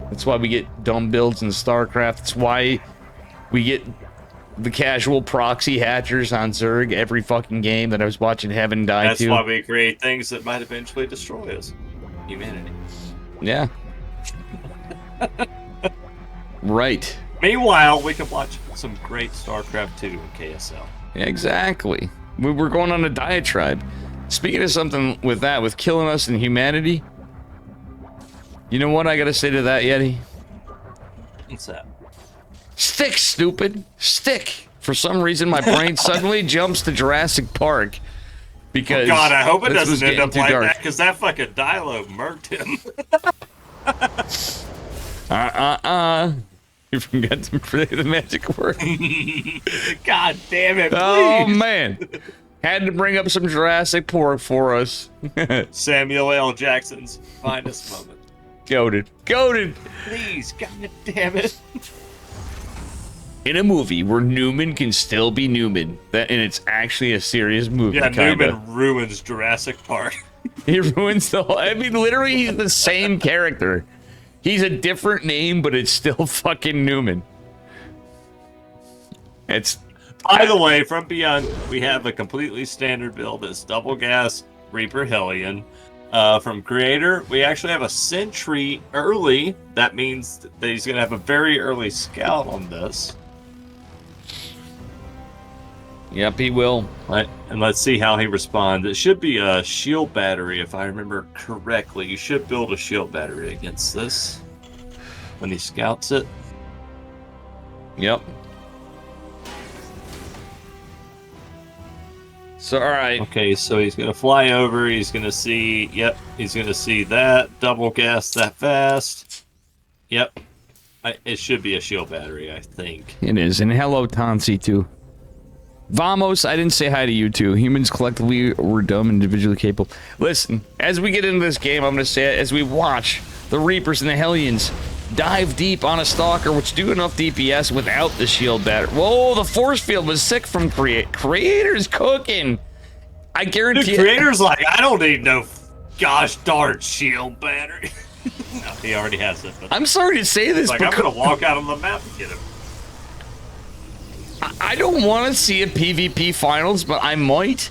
That's why we get dumb builds in Starcraft. That's why we get the casual proxy hatchers on Zerg every fucking game that I was watching Heaven die That's to. why we create things that might eventually destroy us. Humanity. Yeah. Right. Meanwhile, we can watch some great StarCraft 2 in KSL. Exactly. We're going on a diatribe. Speaking of something with that, with killing us in humanity, you know what I gotta say to that, Yeti? What's that? Stick, stupid. Stick. For some reason, my brain suddenly jumps to Jurassic Park because. Oh God, I hope it this was doesn't end getting up too like dark. that, because that fucking Dilo murked him. You forgot to play the magic word. God damn it! Please. Oh man, had to bring up some Jurassic Park for us. Samuel L. Jackson's finest moment. Goated. Please, God damn it! In a movie where Newman can still be Newman, and it's actually a serious movie. Yeah, kinda. Newman ruins Jurassic Park. He ruins the whole. I mean, literally, he's the same character. He's a different name, but it's still fucking Newman. It's. By the way, from Beyond, we have a completely standard build. It's double gas Reaper Hellion. From Creator, we actually have a Sentry early. That means that he's going to have a very early scout on this. Yep, he will. Right, and let's see how he responds. It should be a shield battery, if I remember correctly. You should build a shield battery against this when he scouts it. Yep. So, all right. Okay, so he's going to fly over. He's going to see, yep, he's going to see that. Double gas that fast. Yep. It should be a shield battery, I think. It is. And hello, Tansi, too. Vamos, I didn't say hi to you two. Humans collectively were dumb and individually capable. Listen, as we get into this game, I'm going to say it, as we watch the Reapers and the Hellions dive deep on a Stalker, which do enough DPS without the shield battery. Whoa, the force field was sick from Creator's cooking. I guarantee The Creator's like, I don't need no gosh darn shield battery. No, he already has it. But I'm sorry to say this, like, but I'm going to walk out on the map and get him. I don't want to see a PvP finals, but I might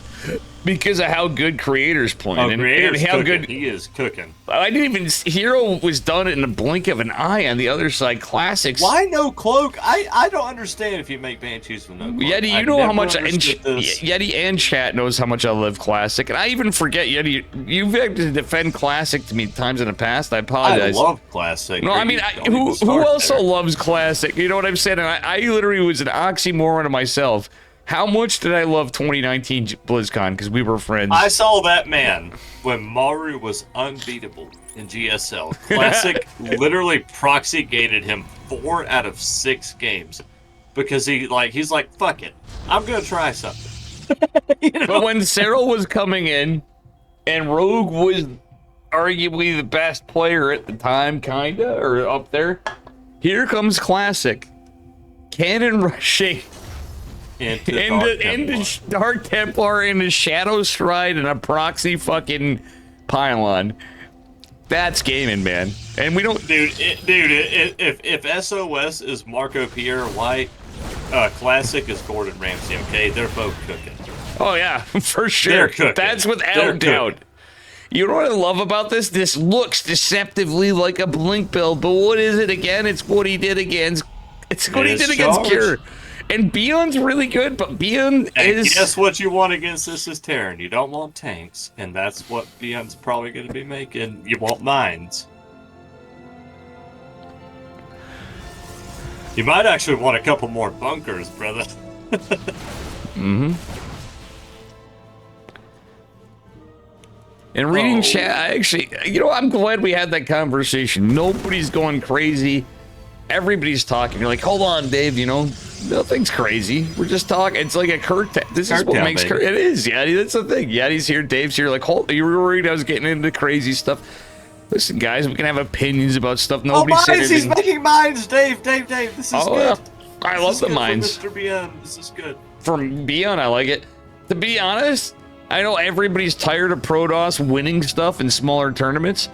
because of how good Creator's playing. Oh, and Creator's how cooking. good He is cooking. I didn't even. Hero was done in a blink of an eye on the other side. Classics. Why no cloak? I don't understand if you make Banshees with no cloak. Yeti, you I've know how never much understood this. Yeti and chat knows how much I love Classic, and I even forget Yeti. You've had to defend Classic to me times in the past. I apologize. I love Classic. No, I mean, who also loves Classic? You know what I'm saying? And I literally was an oxymoron to myself. How much did I love 2019 BlizzCon? Because we were friends. I saw that man when Maru was unbeatable in GSL. Classic literally proxy gated him 4 out of 6 games because he's like, fuck it, I'm gonna try something. You know? But when Cyril was coming in, and Rogue was arguably the best player at the time, kinda, or up there, here comes Classic. Cannon rushing into Dark Templar, into Shadow Stride, and a proxy fucking pylon. That's gaming, man. And we don't... If SOS is Marco Pierre White, Classic is Gordon Ramsay, okay? They're both cooking. Oh, yeah, for sure. They're cooking. That's without They're doubt. cooking. You know what I love about this? This looks deceptively like a Blink build, but what is it again? It's what he did against... It's what he did against Cure. And Beyond's really good, but Beyond is... guess what you want against this is Terran. You don't want tanks, and that's what Beyond's probably going to be making. You want mines. You might actually want a couple more bunkers, brother. Mm-hmm. And reading chat, I actually... You know, I'm glad we had that conversation. Nobody's going crazy everybody's talking. You're like, hold on, Dave, you know, nothing's crazy. We're just talking. It's like a Kirk. This is what makes Kirk. It is, Yeti. That's the thing. Yeti's here, Dave's here. Like, hold, you were worried I was getting into crazy stuff. Listen, guys, we can have opinions about stuff. Nobody said mines! He's making mines, Dave. This is good. Yeah. I love the mines. Mr. Beyond, this is good. From Beyond, I like it. To be honest, I know everybody's tired of Protoss winning stuff in smaller tournaments.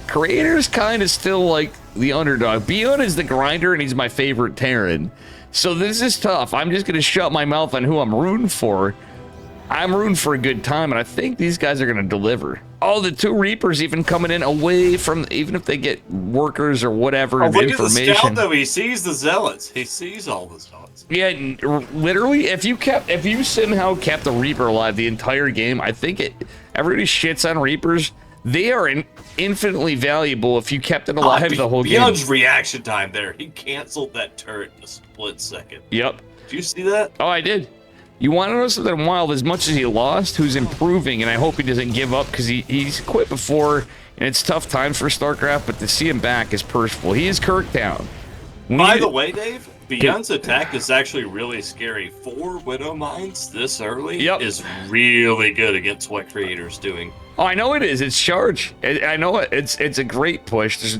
Creator's kind of still like the underdog. Beyond is the grinder, and he's my favorite Terran. So this is tough. I'm just going to shut my mouth on who I'm rooting for. I'm rooting for a good time, and I think these guys are going to deliver. Oh, the 2 Reapers even coming in away from, even if they get workers or whatever Look information. at the scout, though. He sees the zealots. He sees all the zealots. Yeah, literally, if you somehow kept the Reaper alive the entire game, I think everybody shits on Reapers. They are infinitely valuable if you kept it alive the whole game. Beyond's reaction time there. He canceled that turret in a split second. Yep. Did you see that? Oh, I did. You want to know something wild? As much as he lost, who's improving, and I hope he doesn't give up, because he's quit before, and it's tough times for StarCraft, but to see him back is purposeful. He is Kirk down. By the way, Dave, Beyond's attack is actually really scary. 4 Widow Mines this early is really good against what Creator's doing. Oh, I know it is. It's charge. I know it. It's a great push.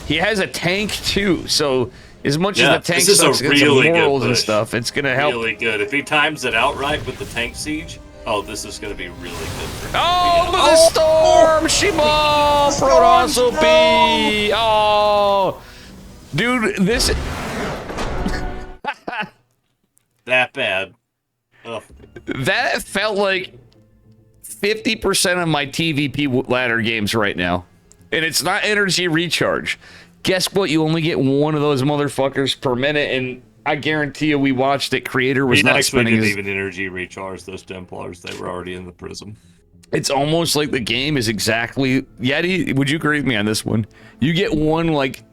He has a tank, too, so... As much as the tank sucks against the morals and stuff, it's going to help. Really good. If he times it outright with the tank siege, this is going to be really good for him. Oh, look at the storm! Shibal! Protoss OP! Oh! Dude, this... that bad. Ugh. That felt like 50% of my TVP ladder games right now. And it's not energy recharge. Guess what? You only get one of those motherfuckers per minute, and I guarantee you we watched it. Creator was not spending his... even energy recharge those Templars. They were already in the prism. It's almost like the game is exactly... Yeti, would you agree with me on this one? You get one, like,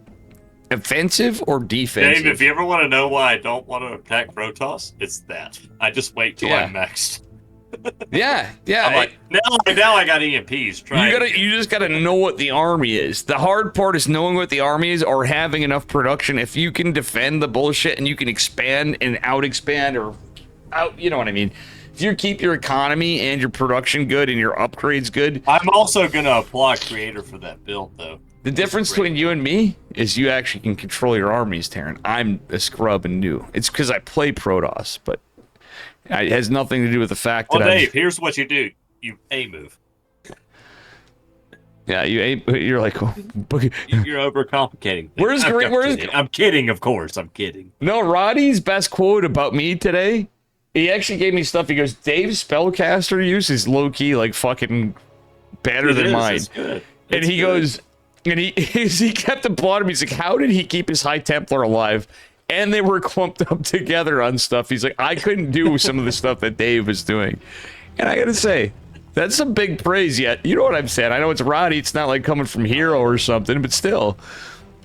offensive or defensive. Dave, if you ever want to know why I don't want to attack Protoss, it's that. I just wait till I'm maxed. Yeah. I'm like, now I got EMPs. You just gotta know what the army is. The hard part is knowing what the army is or having enough production. If you can defend the bullshit and you can expand and out-expand or out, you know what I mean. If you keep your economy and your production good and your upgrades good. I'm also gonna applaud Creator for that build, though. The difference between you and me is you actually can control your armies, Terran. I'm a scrub and new. It's because I play Protoss, but it has nothing to do with the fact that Dave, here's what you do. You A-move. Yeah, you're like... You're overcomplicating. I'm kidding, of course. I'm kidding. No, Roddy's best quote about me today, he actually gave me stuff. He goes, Dave's spellcaster use is low-key, like, fucking better than mine. It's good. And he goes... And he kept applauding me. He's like, how did he keep his High Templar alive? And they were clumped up together on stuff. He's like, I couldn't do some of the stuff that Dave was doing. And I gotta say, that's some big praise yet. You know what I'm saying? I know it's Roddy. It's not like coming from Hero or something, but still,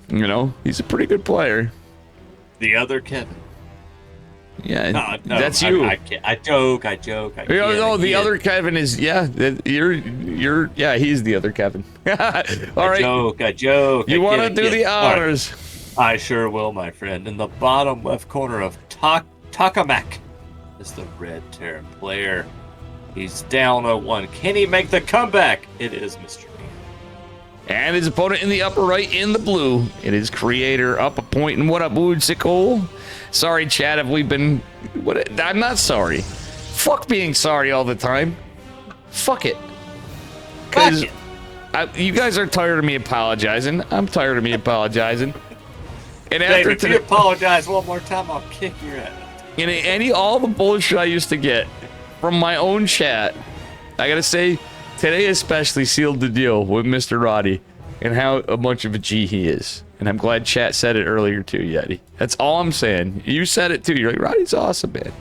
you know, he's a pretty good player. The other Kevin. Yeah, no, that's you. I joke. The other Kevin is, he's the other Kevin. All right. I joke. You want to do the honors? Right. I sure will, my friend. In the bottom left corner of Takamak is the red Terran player. He's down 0-1. Can he make the comeback? It is Mr. B. And his opponent in the upper right in the blue. It is Creator up a point. And what up, Woodsicle? Sorry, chat, have we been... I'm not sorry. Fuck being sorry all the time. Fuck it. Because you guys are tired of me apologizing. I'm tired of me apologizing. And Dave, if you apologize one more time, I'll kick your ass. And all the bullshit I used to get from my own chat, I gotta say, today especially sealed the deal with Mr. Roddy and how much of a G he is. And I'm glad chat said it earlier too, Yeti. That's all I'm saying. You said it too. You're like, Roddy's awesome, man.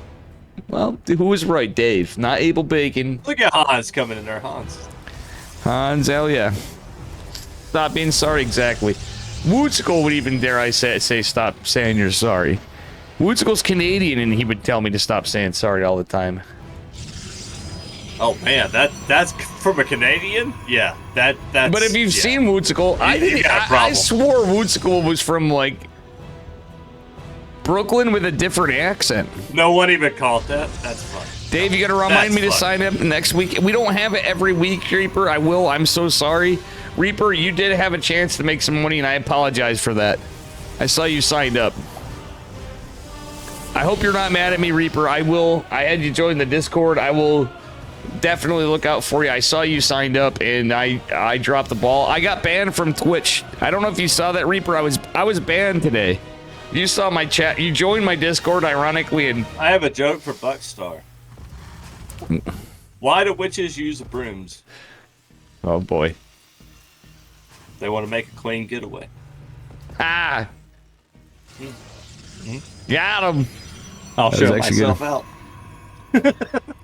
Well, who was right? Dave, not Abel Bacon. Look at Hans coming in there, Hans, hell yeah. Stop being sorry, exactly. Woodsicle would even, dare I say stop saying you're sorry. Woodsicle's Canadian, and he would tell me to stop saying sorry all the time. Oh man, that's from a Canadian? Yeah, that's. But if you've seen Woodsicle, I swore Woodsicle was from like Brooklyn with a different accent. No one even called that. That's fun. Dave, you gotta remind me to fun. sign up next week. We don't have it every week, Reaper. I will. I'm so sorry. Reaper, you did have a chance to make some money, and I apologize for that. I saw you signed up. I hope you're not mad at me, Reaper. I will. I had you join the Discord. I will definitely look out for you. I saw you signed up, and I dropped the ball. I got banned from Twitch. I don't know if you saw that, Reaper. I was banned today. You saw my chat. You joined my Discord, ironically, and I have a joke for Buckstar. Why do witches use brooms? oh boy. They want to make a clean getaway. Ah. Got him. I'll That was show actually myself out.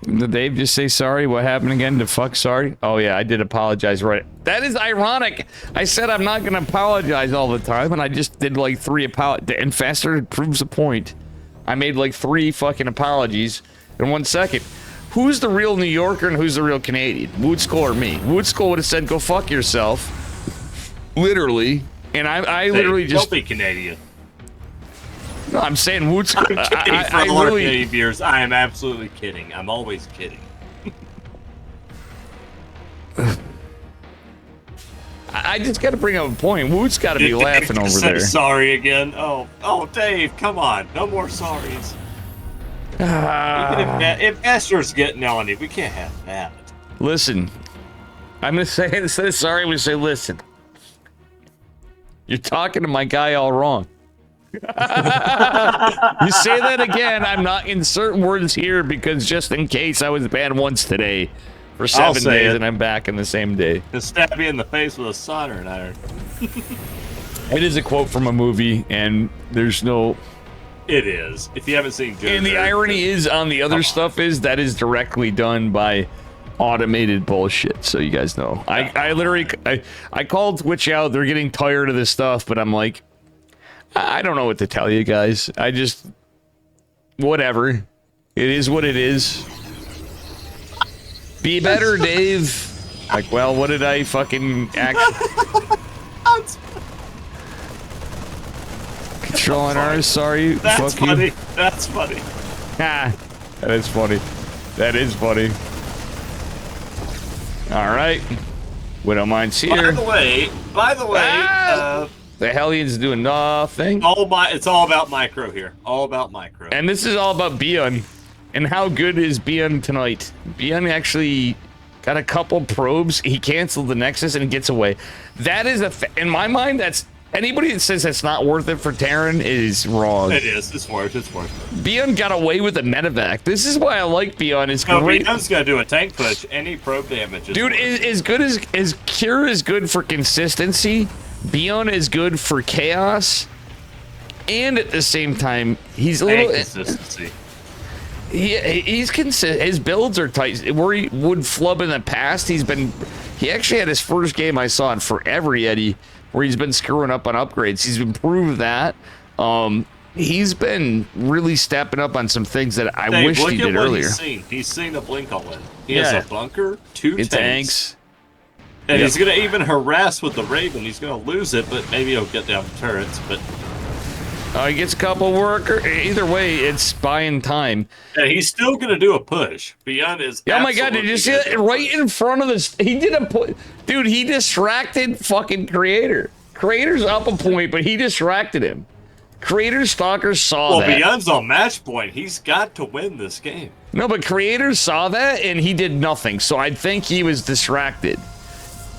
Did Dave just say sorry? What happened again? To fuck sorry? Oh yeah, I did apologize, right? That is ironic. I said I'm not gonna apologize all the time, and I just did like 3 apologies. And faster proves the point. I made like 3 fucking apologies in 1 second. Who's the real New Yorker and who's the real Canadian? Woodskool or me? Woodskool would have said, "Go fuck yourself," literally, and I literally just. Don't be Canadian. No, I'm saying Woodskool. I'm kidding for all our really. Canadian viewers. I am absolutely kidding. I'm always kidding. I just got to bring up a point. Wood's got to be Did Dave laughing just over say there. Sorry again. Oh, Dave, come on. No more sorries. If Esther's getting on you, we can't have that. Listen, I'm gonna say instead of sorry, I'm gonna say listen. You're talking to my guy all wrong. You say that again, I'm not inserting words here because just in case I was banned once today for 7 say days it. and I'm back in the same day. Just stab you in the face with a soldering iron. It is a quote from a movie, and there's no. It is. If you haven't seen Joe And the Dirt, irony is on the other stuff is that is directly done by automated bullshit. So you guys know, I literally I called Twitch out. They're getting tired of this stuff, but I'm like, I don't know what to tell you guys. I just whatever. It is what it is. Be better, Dave. Like, well, what did I fucking Controlling ours, sorry. That's Fuck funny. you. That's funny. Ha! That is funny. That is funny. Alright. Widowmine's here. By the way, The Hellions doing nothing. it's all about micro here. All about micro. And this is all about Bion. And how good is Bion tonight? Bion actually got a couple probes. He canceled the Nexus and gets away. That is in my mind, that's anybody that says that's not worth it for Terran is wrong. It is. It's worth it. Bion got away with a medevac. This is why I like Bion. It's No, great. Bion's gonna do a tank push. Any probe damage is Dude, worth it. as good as Cure is good for consistency, Bion is good for chaos, and at the same time, he's a And little. consistency. He's consistent. His builds are tight. Where he would flub in the past, he actually had his first game I saw in forever, Eddie, where he's been screwing up on upgrades. He's improved that. He's been really stepping up on some things that I Dave, wish look he at did what earlier. He's seen a blink all in. He Yeah. has a bunker, 2 tanks. Tanks. And Yep. he's gonna even harass with the Raven. He's gonna lose it, but maybe he'll get down the turrets. But He gets a couple worker. Either way, it's buying time. yeah, he's still gonna do a push. Beyond his. Oh my god, did you see that? Right in front of this. He did a point. Dude, he distracted fucking Creator. Creator's up a point, but he distracted him. Creator Stalker saw Well, that. Beyond's on match point. He's got to win this game. No, but Creator saw that and he did nothing. So I think he was distracted.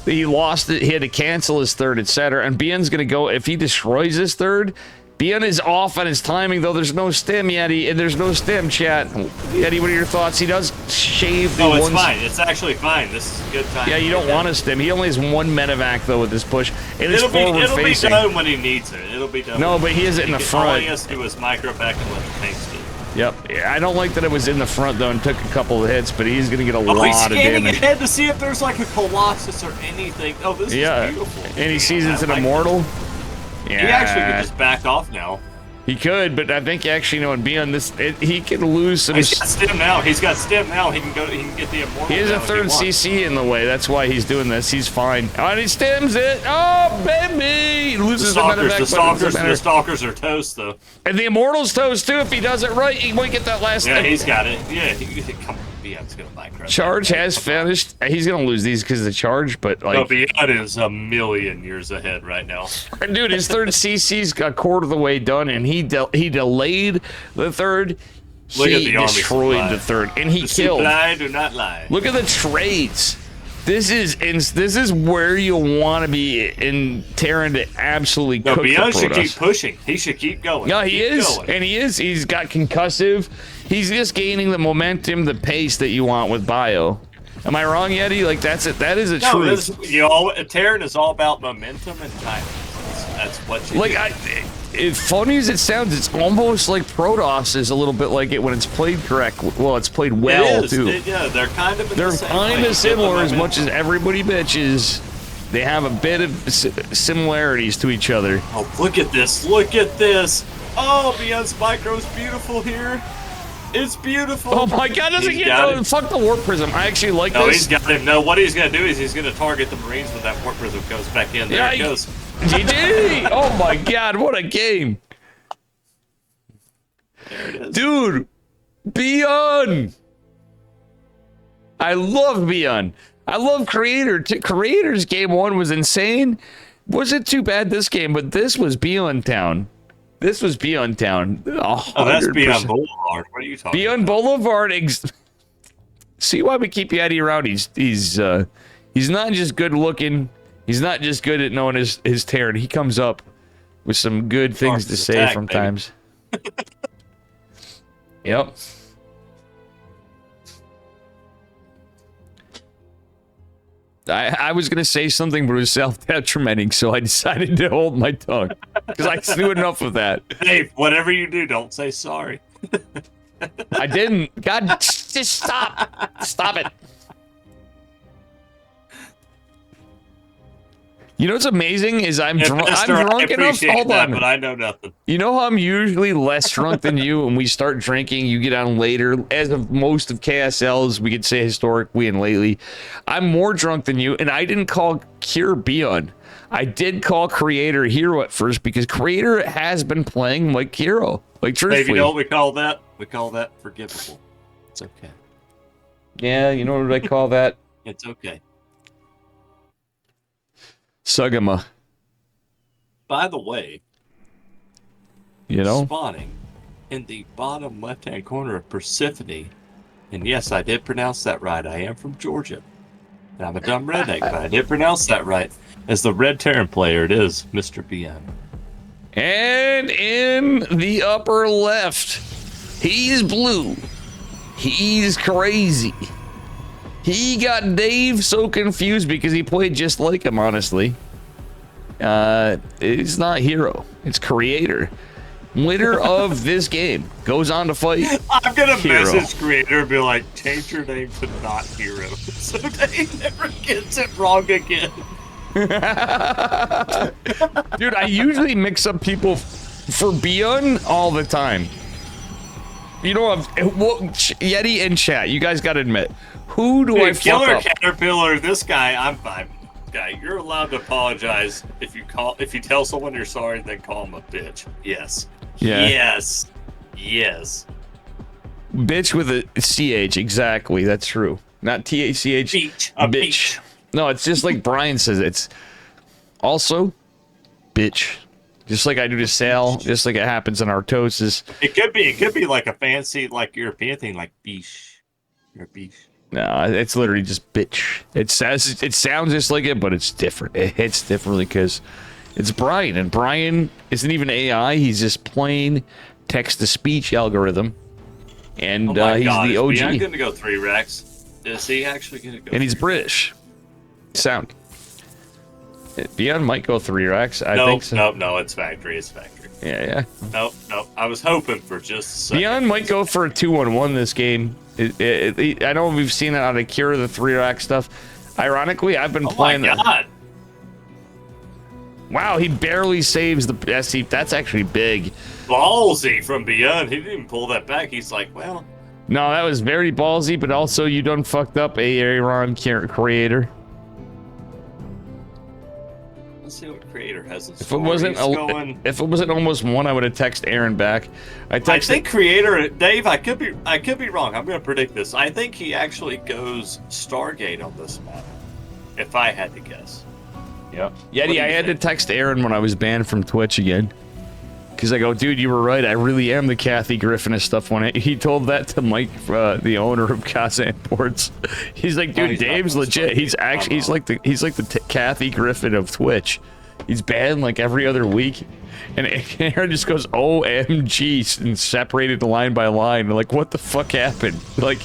He lost it. He had to cancel his third, etc. And Bion's going to go, if he destroys his third, Bion is off on his timing, though there's no stim, Yeti, and there's no stim, chat. Yeti, what are your thoughts? He does shave the No, it's one. fine. It's actually fine. This is a good time. Yeah, you don't want to stim. He only has one medevac, though, with this push. And it's It'll be forward-facing. done when he needs it. It'll be done. No, but he has it in the All front. he has to do is micro back and let the tanks do. Yep. I don't like that it was in the front, though, and took a couple of hits, but he's going to get a Oh, lot he's of scanning damage. ahead to see if there's like a Colossus or anything. Oh, this Yeah. is beautiful. And he sees it's an I like Immortal. this. Yeah. He actually could just back off now. He could, but I think actually, in Beyond this, he can lose some. He's got stim now. He's got stim now. He can go. He can get the immortal. He has a third CC in the way. That's why he's doing this. He's fine. Oh, and he stims it. Oh, baby! He loses the stalkers are toast though. And the immortal's toast too. If he does it right, he might get that last. Yeah, he's got it. Yeah, come on. Beyond's gonna bankrupt. Charge has finished. He's gonna lose these because of the charge, but like. No, Beyond is a million years ahead right now. Dude, his third CC's a quarter of the way done, and he delayed the third. He destroyed the third, and he killed. Supply do not lie. Look at the trades. This is where you want to be in Terran to absolutely cook Beyond the should Protoss. keep pushing. He should keep going. Yeah, he is, going. and he is. He's got concussive. He's just gaining the momentum, the pace that you want with Bio. Am I wrong, Yeti? Like that's it. That is a truth. Terran is all about momentum and timing. That's what you like. As funny as it sounds, it's almost like Protoss is a little bit like it when it's played correct. Well, it's played well too. Yeah, they're kind of. They're kind of similar as much as everybody bitches. They have a bit of similarities to each other. Oh, look at this! Look at this! Oh, Beyond's micro's beautiful here. It's beautiful. Oh my God! Doesn't get no, fuck the warp prism. I actually like this. No, he's got him. No, what he's gonna do is he's gonna target the Marines when that warp prism goes back in. There it goes. GG! Oh my God! What a game! There it is. Dude, Beyond. I love Beyond. I love Creator. Creator's game 1 was insane. Wasn't too bad this game, but this was Beyond Town. This was Beyond Town. 100%. Oh, that's Beyond Boulevard. What are you talking Beyond about? Boulevard. See why we keep Yeti around? He's not just good looking. He's not just good at knowing his Terran. He comes up with some good things to say from times. Yep. I was gonna say something, but it was self-detrimenting, so I decided to hold my tongue because I threw enough of that. Hey, whatever you do, don't say sorry. I didn't. God, just stop. Stop it. You know what's amazing is I'm drunk enough. Hold on, but I know nothing. You know how I'm usually less drunk than you, and we start drinking. You get on later. As of most of KSLs, we could say historically and lately, I'm more drunk than you, and I didn't call Cure Beyond. I did call Creator Hero at first because Creator has been playing like Hero, like truthfully. Hey, you know what we call that? We call that forgivable. It's okay. Yeah, you know what I call that? It's okay. Sugama. By the way, you know, spawning in the bottom left-hand corner of Persephone, and yes, I did pronounce that right. I am from Georgia, and I'm a dumb redneck, but I did pronounce that right. As the Red Terran player, it is Mr. BN. And in the upper left, he's blue. He's crazy. He got Dave so confused because he played just like him, honestly. It's not Hero. It's Creator. Winner of this game goes on to fight I'm going to Hero. message Creator and be like, change your name to not Hero. So Dave never gets it wrong again. Dude, I usually mix up people for Beyond all the time. You know, Yeti and chat, you guys got to admit. Who do I fuck Killer up? Caterpillar, this guy, I'm fine. Guy, you're allowed to apologize if you tell someone you're sorry, then call them a bitch. Yes. Yeah. Yes. Yes. Bitch with a CH, exactly. That's true. Not TACH. Beach. A bitch. No, it's just like Brian says. It's also bitch. Just like I do to Sal, just like it happens in Artosis. It could be like a fancy, like European thing, like biche. You're biche. No, it's literally just bitch. It sounds just like it, but it's different. It hits differently because it's Brian, and Brian isn't even AI. He's just plain text-to-speech algorithm, and he's the OG. I'm going to go 3 racks. Is he actually going to go? And he's British. Sound. Beyond might go 3 racks. I think so. No, it's factory. It's factory. Yeah. No. I was hoping for just a second. Beyond might go for a 2-1-1 this game. I know we've seen it on the Cure, the 3-rack stuff. Ironically, I've been playing that. God. Wow, he barely saves the SC. That's actually big. Ballsy from Beyond. He didn't even pull that back. He's like, well, No, that was very ballsy, but also you done fucked up, Aaron creator. let's see what Creator has in If it store. wasn't He's going. if it wasn't almost one, I would have texted Aaron back. I I texted. think Creator, Dave. I could be wrong. I'm going to predict this. I think he actually goes Stargate on this map. If I had to guess. Yep. What do Yeti, you I had to think? text Aaron when I was banned from Twitch again. Because I go, dude, you were right. I really am the Kathy Griffin of stuff. When he told that to Mike, the owner of Casa Imports, he's like, dude, he's not Dave's gonna legit. start He's it. actually, he's like the Kathy Griffin of Twitch. He's banned like every other week. And Aaron just goes, OMG, and separated the line by line. Like, what the fuck happened? Like,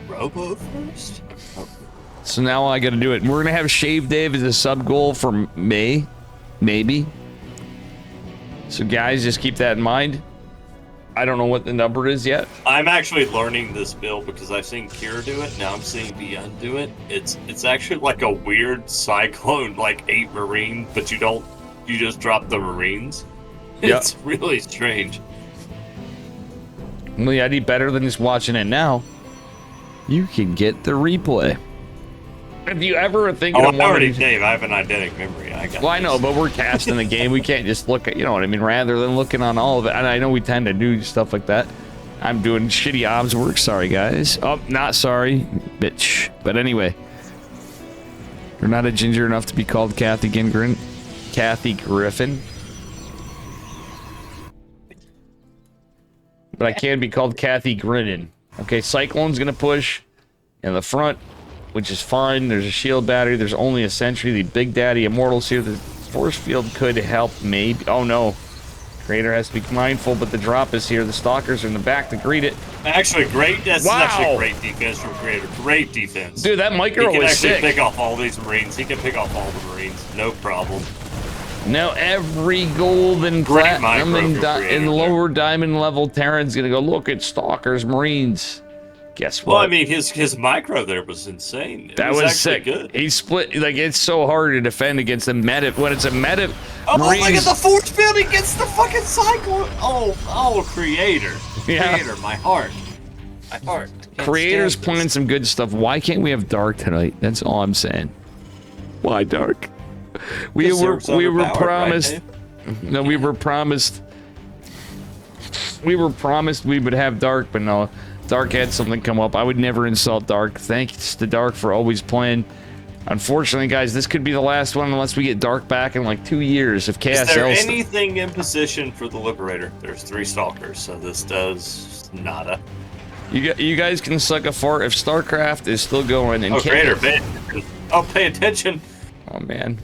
Robo first. so now I got to do it. We're gonna have Shave Dave as a sub goal for May, maybe. So guys, just keep that in mind. I don't know what the number is yet. I'm actually learning this build because I've seen Kira do it. Now I'm seeing Beyond do it. It's actually like a weird cyclone, like 8 Marine, but you just drop the Marines. Yeah. It's really strange. Well, yeah, I'd be better than just watching it now. You can get the replay. If you ever think Oh, of I'm one of already these- Dave. I have an eidetic memory. I got well, I know, this. but we're casting the game. We can't just look at, you know what I mean, rather than looking on all of it. And I know we tend to do stuff like that. I'm doing shitty obs work. Sorry, guys. Oh, not sorry, bitch. But anyway, you're not a ginger enough to be called Kathy Gingrin. Kathy Griffin. But I can be called Kathy Grinnin. Okay, Cyclone's gonna push in the front, which is fine. There's a shield battery. There's only a sentry. The Big Daddy Immortals here. The force field could help, maybe. Oh no. Creator has to be mindful, but the drop is here. The Stalkers are in the back to greet it. Actually, great. That's Wow. actually great defense from Creator. Great defense. Dude, that he micro can was actually sick. pick off all these Marines. He can pick off all the Marines. No problem. Now every gold and Great platinum micro and, from Creator and there. lower diamond level Terran's gonna go, look at Stalkers, Marines. Guess what? Well, I mean, his micro there was insane. That was actually sick. good. He split, like, it's so hard to defend against the meta. When it's a meta, Oh, look at Marines, the force field. He gets the fucking cyclone. Oh, Creator. Yeah. Creator, my heart. My heart. Can't Creator's stand playing this. some good stuff. Why can't we have Dark tonight? That's all I'm saying. Why Dark? We Because were Zerg's overpowered, promised. right, Dave? No, we were promised. We were promised we would have Dark, but no. Dark had something come up. I would never insult Dark. Thanks to Dark for always playing. Unfortunately, guys, this could be the last one unless we get Dark back in like 2 years. If Is there KSL anything in position for the Liberator? There's 3 Stalkers, so this does nada. you guys can suck a fart if Starcraft is still going and Oh, Creator, KSL pay attention. Oh man,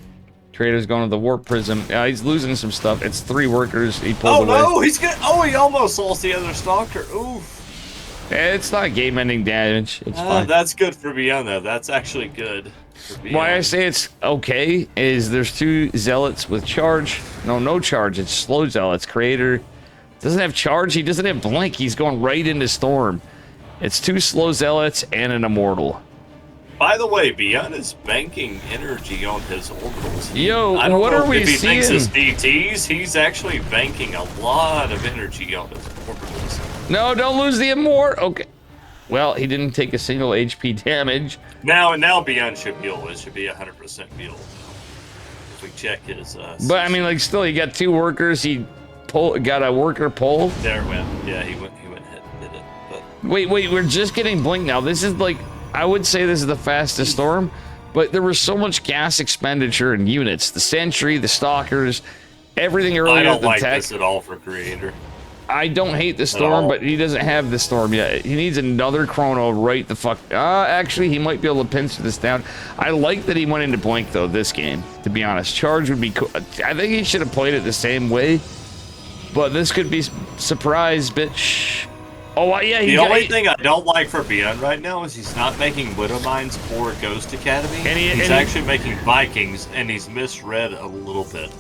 Trader's going to the warp prism. He's losing some stuff. It's 3 workers. He pulled Oh away. no, he's gonna. Oh, he almost lost the other Stalker. Oof. It's not game-ending damage. It's fine. That's good for Beyond though. That's actually good. For Beyond. Why I say it's okay is there's 2 zealots with charge. No charge. It's slow zealots. Creator doesn't have charge. He doesn't have blink. He's going right into storm. It's 2 slow zealots and an immortal. By the way, Beyond is banking energy on his orbitals. Yo, I don't what know are we if he thinks seeing? his DTs, he's actually banking a lot of energy on his orbitals. No, don't lose the immortal. Okay. Well, he didn't take a single HP damage. Now Beyond should heal. It should be 100% heal. If we check his. But I mean, like, still, you got 2 workers. He got a worker pull. There it went. Yeah, he went ahead and did it. But Wait, we're just getting blink now. This is like, I would say this is the fastest storm, but there was so much gas expenditure in units. The Sentry, the Stalkers, everything earlier. I don't the like tech. this at all for Creator. I don't hate the all. storm, but he doesn't have the storm yet. He needs another chrono right the fuck. Actually, he might be able to pinch this down. I like that he went into blink though this game. To be honest, charge would be cool. I think he should have played it the same way, but this could be surprise, bitch. Oh yeah, The only thing I don't like for Beyond right now is he's not making Widow Mines or Ghost Academy. He's actually making Vikings, and he's misread a little bit.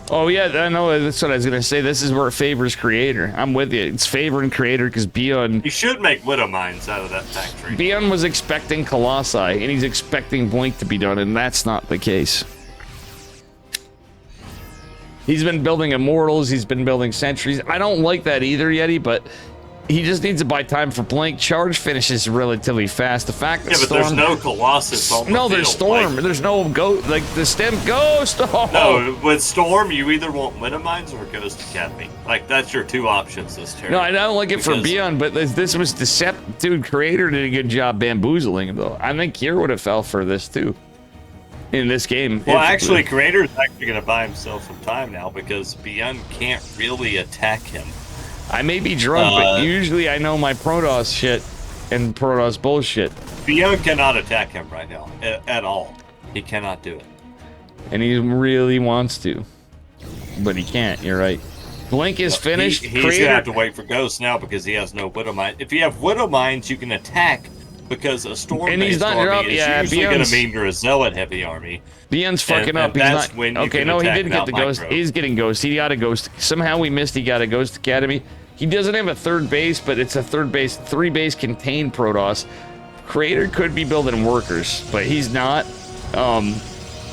Oh yeah, I know. That's what I was gonna say. This is where it favors Creator. I'm with you. It's favoring Creator because Beyond. He should make Widow Mines out of that factory. Beyond was expecting Colossi, and he's expecting Blink to be done, and that's not the case. He's been building Immortals. He's been building Sentries. I don't like that either, Yeti, but he just needs to buy time for Blink. Charge finishes relatively fast. The fact that Yeah, but Storm... there's no Colossus on the No, there's field. Storm. Like, There's no Ghost. Like, the stem Ghost. Oh. no, with Storm, you either want Minimize or Ghost Academy. Like, that's your two options this turn. No, I don't like it for Because- Beyond, but this was Decept. Dude, Creator did a good job bamboozling him, though. I think Kier would have fell for this, too. In this game. Well, actually, Creator's actually going to buy himself some time now because Beyond can't really attack him. I may be drunk, but usually I know my Protoss shit and Protoss bullshit. Beyond cannot attack him right now at all. He cannot do it. And he really wants to. But he can't, you're right. Blink is finished. He's going to have to wait for Ghost now because he has no Widow Mine. If you have Widow Mines, you can attack because a Storm-based army is usually going to mean you're a Zealot heavy army. Beyond's fucking up. And He's that's not. when you Okay, can no, he attack didn't get the without Ghost. micro. He's getting Ghost. He got a Ghost. Somehow we missed. He got a Ghost Academy. He doesn't have a third base, but it's a three base contained Protoss. Creator could be building workers, but he's not.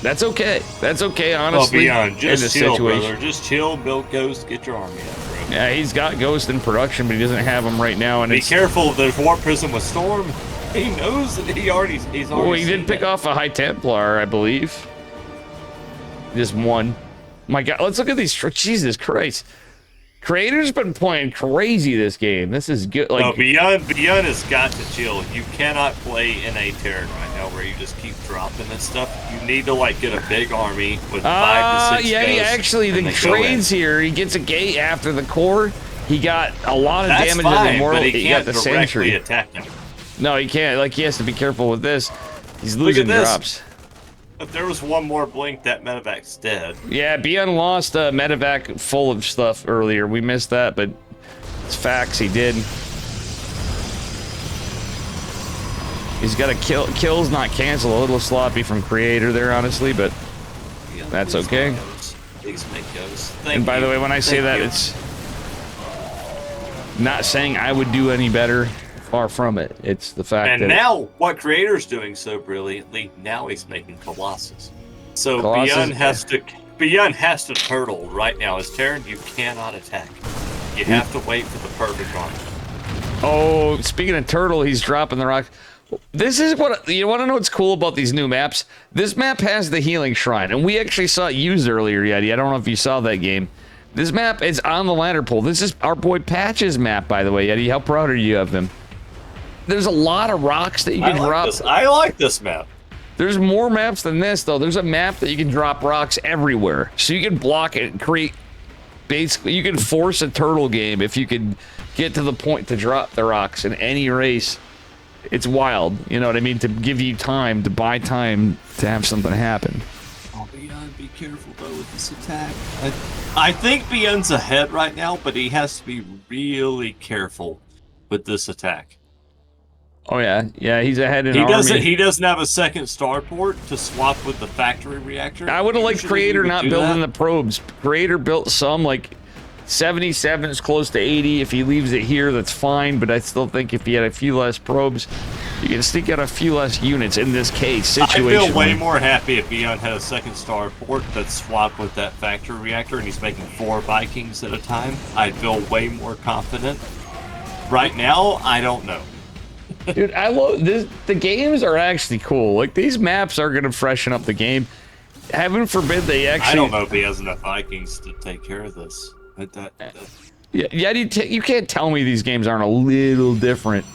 That's okay. That's okay, honestly. Well, Beyond, in just this chill, situation. brother. Just chill, build Ghost, get your army up, bro. Yeah, he's got Ghost in production, but he doesn't have them right now. And Be it's, careful, there's Warp Prism with Storm. He knows that he's already well, he seen did pick that. off a High Templar, I believe. Just one. My God, let's look at these. Jesus Christ. Creator's been playing crazy this game. This is good. Like, No, Beyond has got to chill. You cannot play in a Terran right now where you just keep dropping and stuff. You need to like get a big army with 5 to 6 yeah, he ghosts, actually, and the then go in. trades here, he gets a gate after the core. He got a lot of That's damage fine, in the Immortal. but he He can't got the directly Sentry. attack him. No, he can't. Like, he has to be careful with this. He's losing this. drops. If there was one more blink, that Medevac's dead. Yeah, Beyond lost a medevac full of stuff earlier. We missed that, but it's facts. He did. He's got a kill. Kills not cancel. A little sloppy from Creator there, honestly, but Yeah, that's please okay. make Ghosts. Please make Ghosts. Thank and by you. the way, when I say Thank that, you. it's not saying I would do any better. Far from it. It's the fact And that now, what Creator's doing so brilliantly, now he's making Colossus. So Colossus- Beyond has to turtle right now. As Terran, you cannot attack. You have to wait for the perfect army. Oh, speaking of turtle, he's dropping the rock. This is what you want to know. What's cool about these new maps? This map has the healing shrine, and we actually saw it used earlier, Yeti. I don't know if you saw that game. This map is on the ladder pole. This is our boy Patch's map, by the way, Yeti. How proud are you of him? There's a lot of rocks that you can drop. I like this map. There's more maps than this, though. There's a map that you can drop rocks everywhere, so you can block it and create. Basically, you can force a turtle game if you can get to the point to drop the rocks in any race. It's wild, you know what I mean? To give you time, to buy time to have something happen. Oh, Beyond, be careful though with this attack. I think Beyond's ahead right now, but he has to be really careful with this attack. Oh yeah, yeah, he's ahead in He army. doesn't have a second starport to swap with the factory reactor. I would have liked Usually Creator we would not do building that. the probes. Creator built some, like 77 is close to 80. If he leaves it here, that's fine, but I still think if he had a few less probes, you can sneak out a few less units in this case. I Situation. feel way more happy if Beyond had a second starport that's swapped with that factory reactor and he's making 4 Vikings at a time. I'd feel way more confident. Right now, I don't know. Dude, I love this. The games are actually cool. Like, these maps are gonna freshen up the game. Heaven forbid they actually. I don't know if he has enough Vikings to take care of this. Yeah, you can't tell me these games aren't a little different,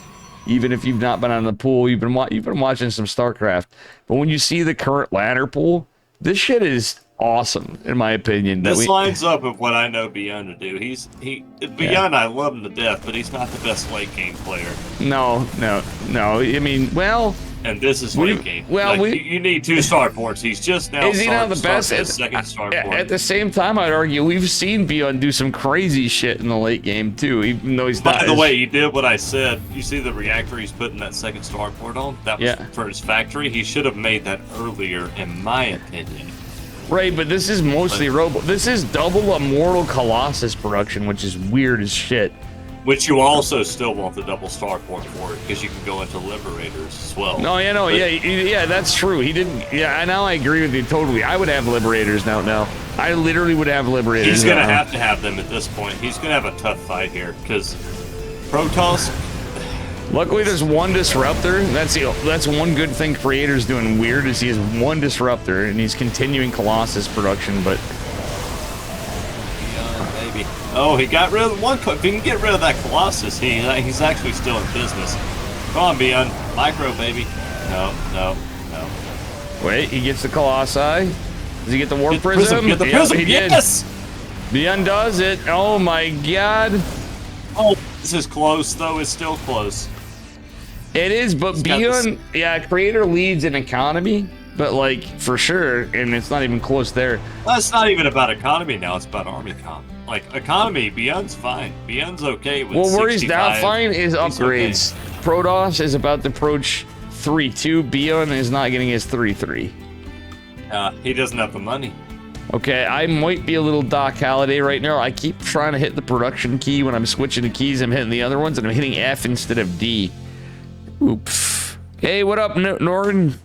even if you've not been on the pool. You've been watching some Starcraft, but when you see the current ladder pool, this shit is awesome, in my opinion. This lines up with what I know Beyond to do. Beyond. I love him to death, but he's not the best late game player. No. I mean, well, And this is late game. well, you need 2 starports. He's just now. is he not the best? His second starport. At the same time, I'd argue we've seen Beyond do some crazy shit in the late game too, even though he's not. By the way, he did what I said. You see the reactor he's putting that second starport on? That was for his factory. He should have made that earlier, in my opinion. Right, but this is mostly robo. This is double Immortal Colossus production, which is weird as shit. Which you also still want the double starport for it, because you can go into Liberators as well. No, yeah, that's true. He didn't. Yeah, now I agree with you totally. I would have Liberators now. I literally would have Liberators. He's going to have them at this point. He's going to have a tough fight here because Protoss. Luckily, there's one Disruptor. That's one good thing Creator's doing weird is he has one Disruptor and he's continuing Colossus production, but... Maybe. Oh, he got rid of one. If he can get rid of that Colossus, he's actually still in business. Come on, Beyond. Micro, baby. No. Wait, he gets the Colossi. Does he get the Warp Prism? Get the Prism, yes! The undoes it. Oh my god. Oh, this is close, though. It's still close. It is, but Beyond, yeah, Creator leads in economy, but like, for sure, and it's not even close there. Well, it's not even about economy now. It's about army comp. Like, economy, Beyond's fine. Beyond's okay with Well, where he's 65. not fine is upgrades. Okay. Protoss is about to approach 3-2. Beyond is not getting his 3-3. He doesn't have the money. Okay, I might be a little Doc Halliday right now. I keep trying to hit the production key when I'm switching the keys. I'm hitting the other ones, and I'm hitting F instead of D. Oops. Hey, what up, Norton?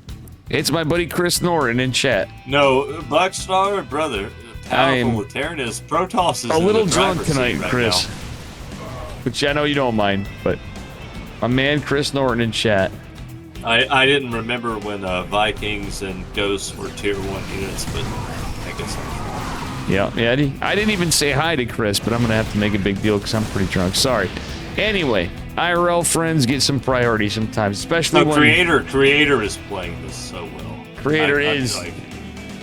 It's my buddy Chris Norton in chat. No, Blackstar, brother. Powerful Terranus. Protoss is a little in the drunk driver's seat tonight, right Chris. now. Which I know you don't mind, but my man Chris Norton in chat. I didn't remember when Vikings and Ghosts were tier 1 units, but I guess I'm true. Yeah, I didn't even say hi to Chris, but I'm gonna have to make a big deal because I'm pretty drunk. Sorry. Anyway, IRL friends get some priority sometimes, especially when Creator is playing this so well. Creator is.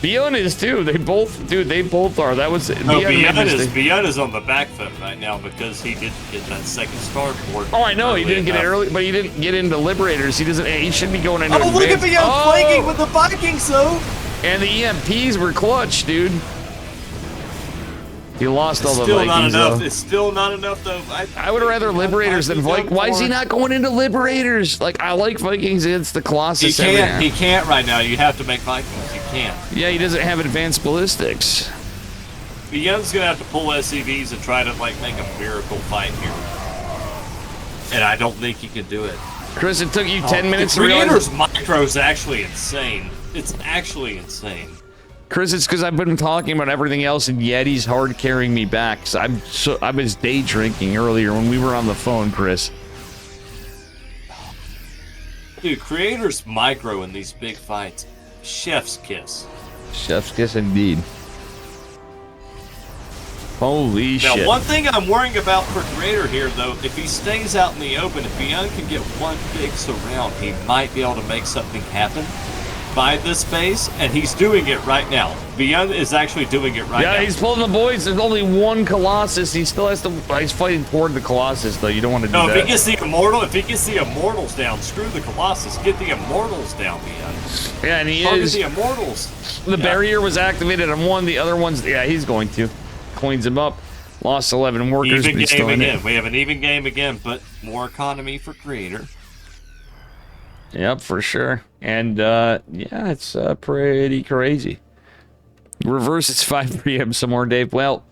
Beyond is too. They both are. That was Beyond is on the back foot right now because he didn't get that second starport. Oh, I know he didn't get it early, but he didn't get into Liberators. He should be going into. Oh, look at Beyond flanking with the Vikings though. And the EMPs were clutch, dude. You lost all the Still Vikings, not enough. though. It's still not enough though. I would rather Liberators than Vikings. Why is he not going into Liberators? Like, I like Vikings against the Colossus. He can't right now. You have to make Vikings. You can't. Yeah, he doesn't have advanced ballistics. Beyond's gonna have to pull SCVs and try to like make a miracle fight here. And I don't think he can do it. Chris, it took you 10 minutes to Creator's realize. micro is actually insane. It's actually insane. Chris, it's because I've been talking about everything else, and Yeti's hard carrying me back. So I was day drinking earlier when we were on the phone, Chris. Dude, Creator's micro in these big fights, chef's kiss. Chef's kiss indeed. Holy shit. Now, one thing I'm worrying about for Creator here, though, if he stays out in the open, if Beyond can get one big surround, he might be able to make something happen by this base, and he's doing it right now. Beyond is actually doing it right now. Yeah, he's pulling the boys. There's only one Colossus. He still has to. He's fighting toward the Colossus, though. You don't want to do that. No, if he gets the Immortals down, screw the Colossus. Get the Immortals down, Beyond. Yeah, and he Target is. the Immortals. The barrier was activated on one. The other ones, yeah, he's going to. Cleans him up. Lost 11 workers, Even but he's still game in again. it. We have an even game again, but more economy for Creator. Yep, for sure. And, yeah, it's pretty crazy. Reverse, it's 5 p.m. somewhere, Dave. Well,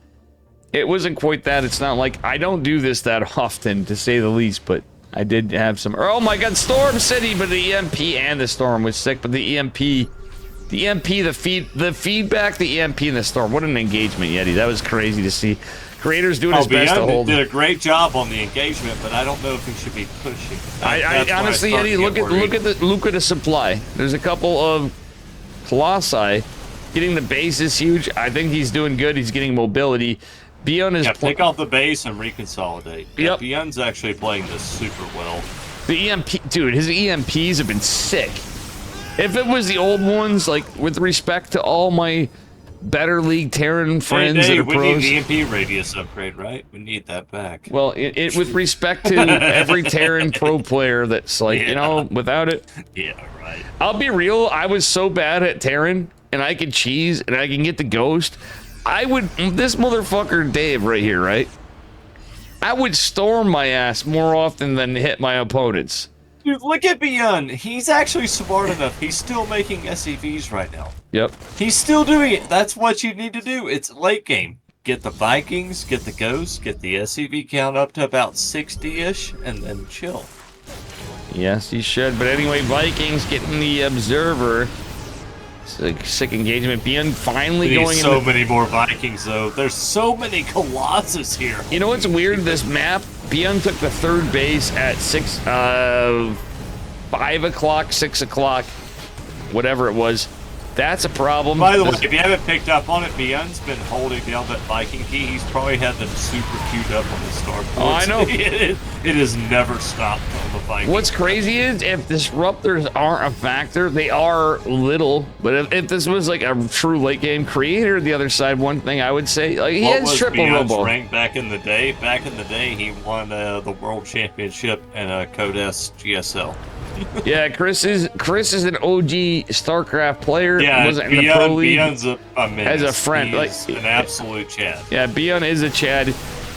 it wasn't quite that. It's not like... I don't do this that often, to say the least, but I did have some... Oh, my God, Storm City! But the EMP and the Storm was sick, but the EMP... The feedback, the EMP, and the Storm. What an engagement, Yeti. That was crazy to see. Creator's doing his best to hold. Did a great job on the engagement, but I don't know if he should be pushing. I honestly, Eddie, look at the supply. There's a couple of Colossi. Getting the base is huge. I think he's doing good. He's getting mobility. Beyond is take off the base and reconsolidate. Yep. Beyond's actually playing this super well. The EMP, dude, his EMPs have been sick. If it was the old ones, like with respect to all my Better League Terran friends that are pros. We need the EMP radius upgrade, right? We need that back. Well, it with respect to every Terran pro player that's like, you know, without it. Yeah, right. I'll be real. I was so bad at Terran, and I can cheese, and I can get the ghost. This motherfucker Dave right here, right? I would storm my ass more often than hit my opponents. Dude, look at Beyond. He's actually smart enough. He's still making SCVs right now. Yep. He's still doing it. That's what you need to do. It's late game. Get the Vikings, get the Ghosts, get the SCV count up to about 60-ish, and then chill. Yes, he should. But anyway, Vikings getting the Observer. Sick engagement. Beyond finally We need going so into... many more Vikings, though. There's so many Colossus here. You know what's weird? This map, Beyond took the third base at 5 o'clock, 6 o'clock, whatever it was. That's a problem. By the way, if you haven't picked up on it, Beyond's been holding down that Viking key. He's probably had them super queued up on his starboard. Oh, I know. It has never stopped on the Viking. What's crazy is if disruptors aren't a factor, they are little. But if this was like a true late game creator, the other side, one thing I would say, like he What has was triple Beyond's robo. rank back in the day? Back in the day, he won the world championship in a Codes GSL. Yeah, Chris is an OG Starcraft player. Yeah, wasn't in the pro league. Beyond's a menace. As a friend, He's like an absolute Chad. Yeah, Beyond is a Chad.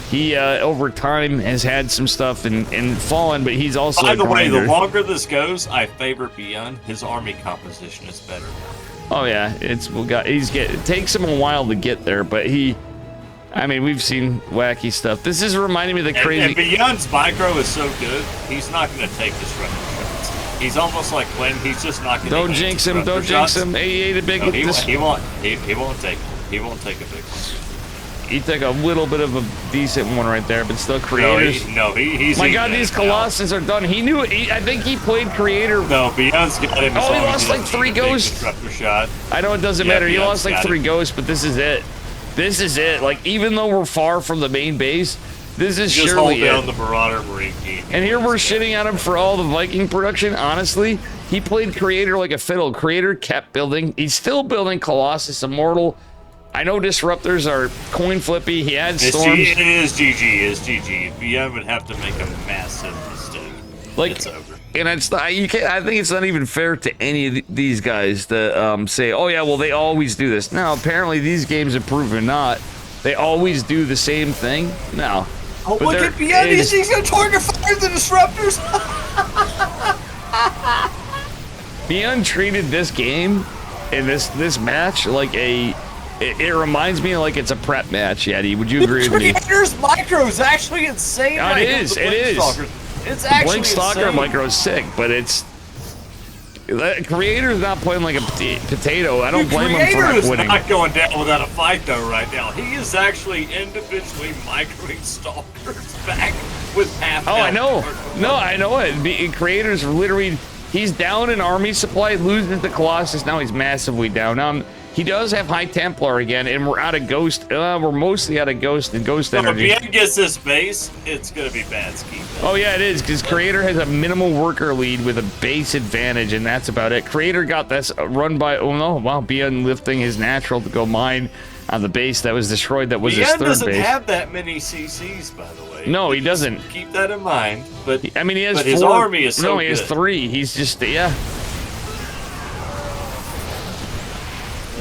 He over time has had some stuff and fallen, but he's also By a the way, the grinder. longer this goes, I favor Beyond. His army composition is better now. Oh yeah, it takes him a while to get there, but I mean, we've seen wacky stuff. This is reminding me of the crazy. And Beyond's micro is so good, he's not going to take disruptor shots. He's almost like Quinn. He's just not going to. Don't jinx him. Don't jinx him. He ate a big. No, he won't take it. He won't take a big one. He took a little bit of a decent one right there, but still creators. He's. My God, these Colossus are done. He knew. I think he played creator. No, Beyond's got him. Oh, he lost like 3 ghosts. Disruptor shot. I know it doesn't matter. He lost like 3 ghosts, but this is it. This is it. Like even though we're far from the main base, this is just surely hold down it. the Marauder Marine team. And here we're shitting at him for all the Viking production. Honestly, he played Creator like a fiddle. Creator kept building. He's still building Colossus Immortal. I know disruptors are coin flippy. He had storms. It is GG. It's GG. Beyond would have to make a massive mistake. Like, it's over. And it's not. You can't. I think it's not even fair to any of these guys to say, "Oh yeah, well they always do this." No, apparently these games have proven not. They always do the same thing. No. Oh, But look there at Beyond. is- He's going to target fire the disruptors. Beyond treated this game and this match like a. It reminds me like it's a prep match, Yeti. Would you agree with me? Creator's micro is actually insane. Oh, right it now, is, the it Blink is. Stalkers. It's actually Blink Stalker insane. micro is sick, but it's. Creator's not playing like a potato. I don't blame him for Creator not is winning. not going down without a fight though right now. He is actually individually microing Stalkers back with half. Oh, I know. health. No, I know it. Creator's literally, he's down in army supply, loses the Colossus. Now he's massively down. He does have High Templar again, and we're out of Ghost. We're mostly out of Ghost and Ghost So if Energy. Beyond gets this base, it's going to be bad ski. Oh, yeah, it is, because Creator has a minimal worker lead with a base advantage, and that's about it. Creator got this run by, oh no, wow, Beyond lifting his natural to go mine on the base that was destroyed. That was his Beyond third doesn't base. have that many CCs, by the way. No, he doesn't. Keep that in mind. But I mean, he has but 4. his army is so no, he has good. 3. He's just, yeah.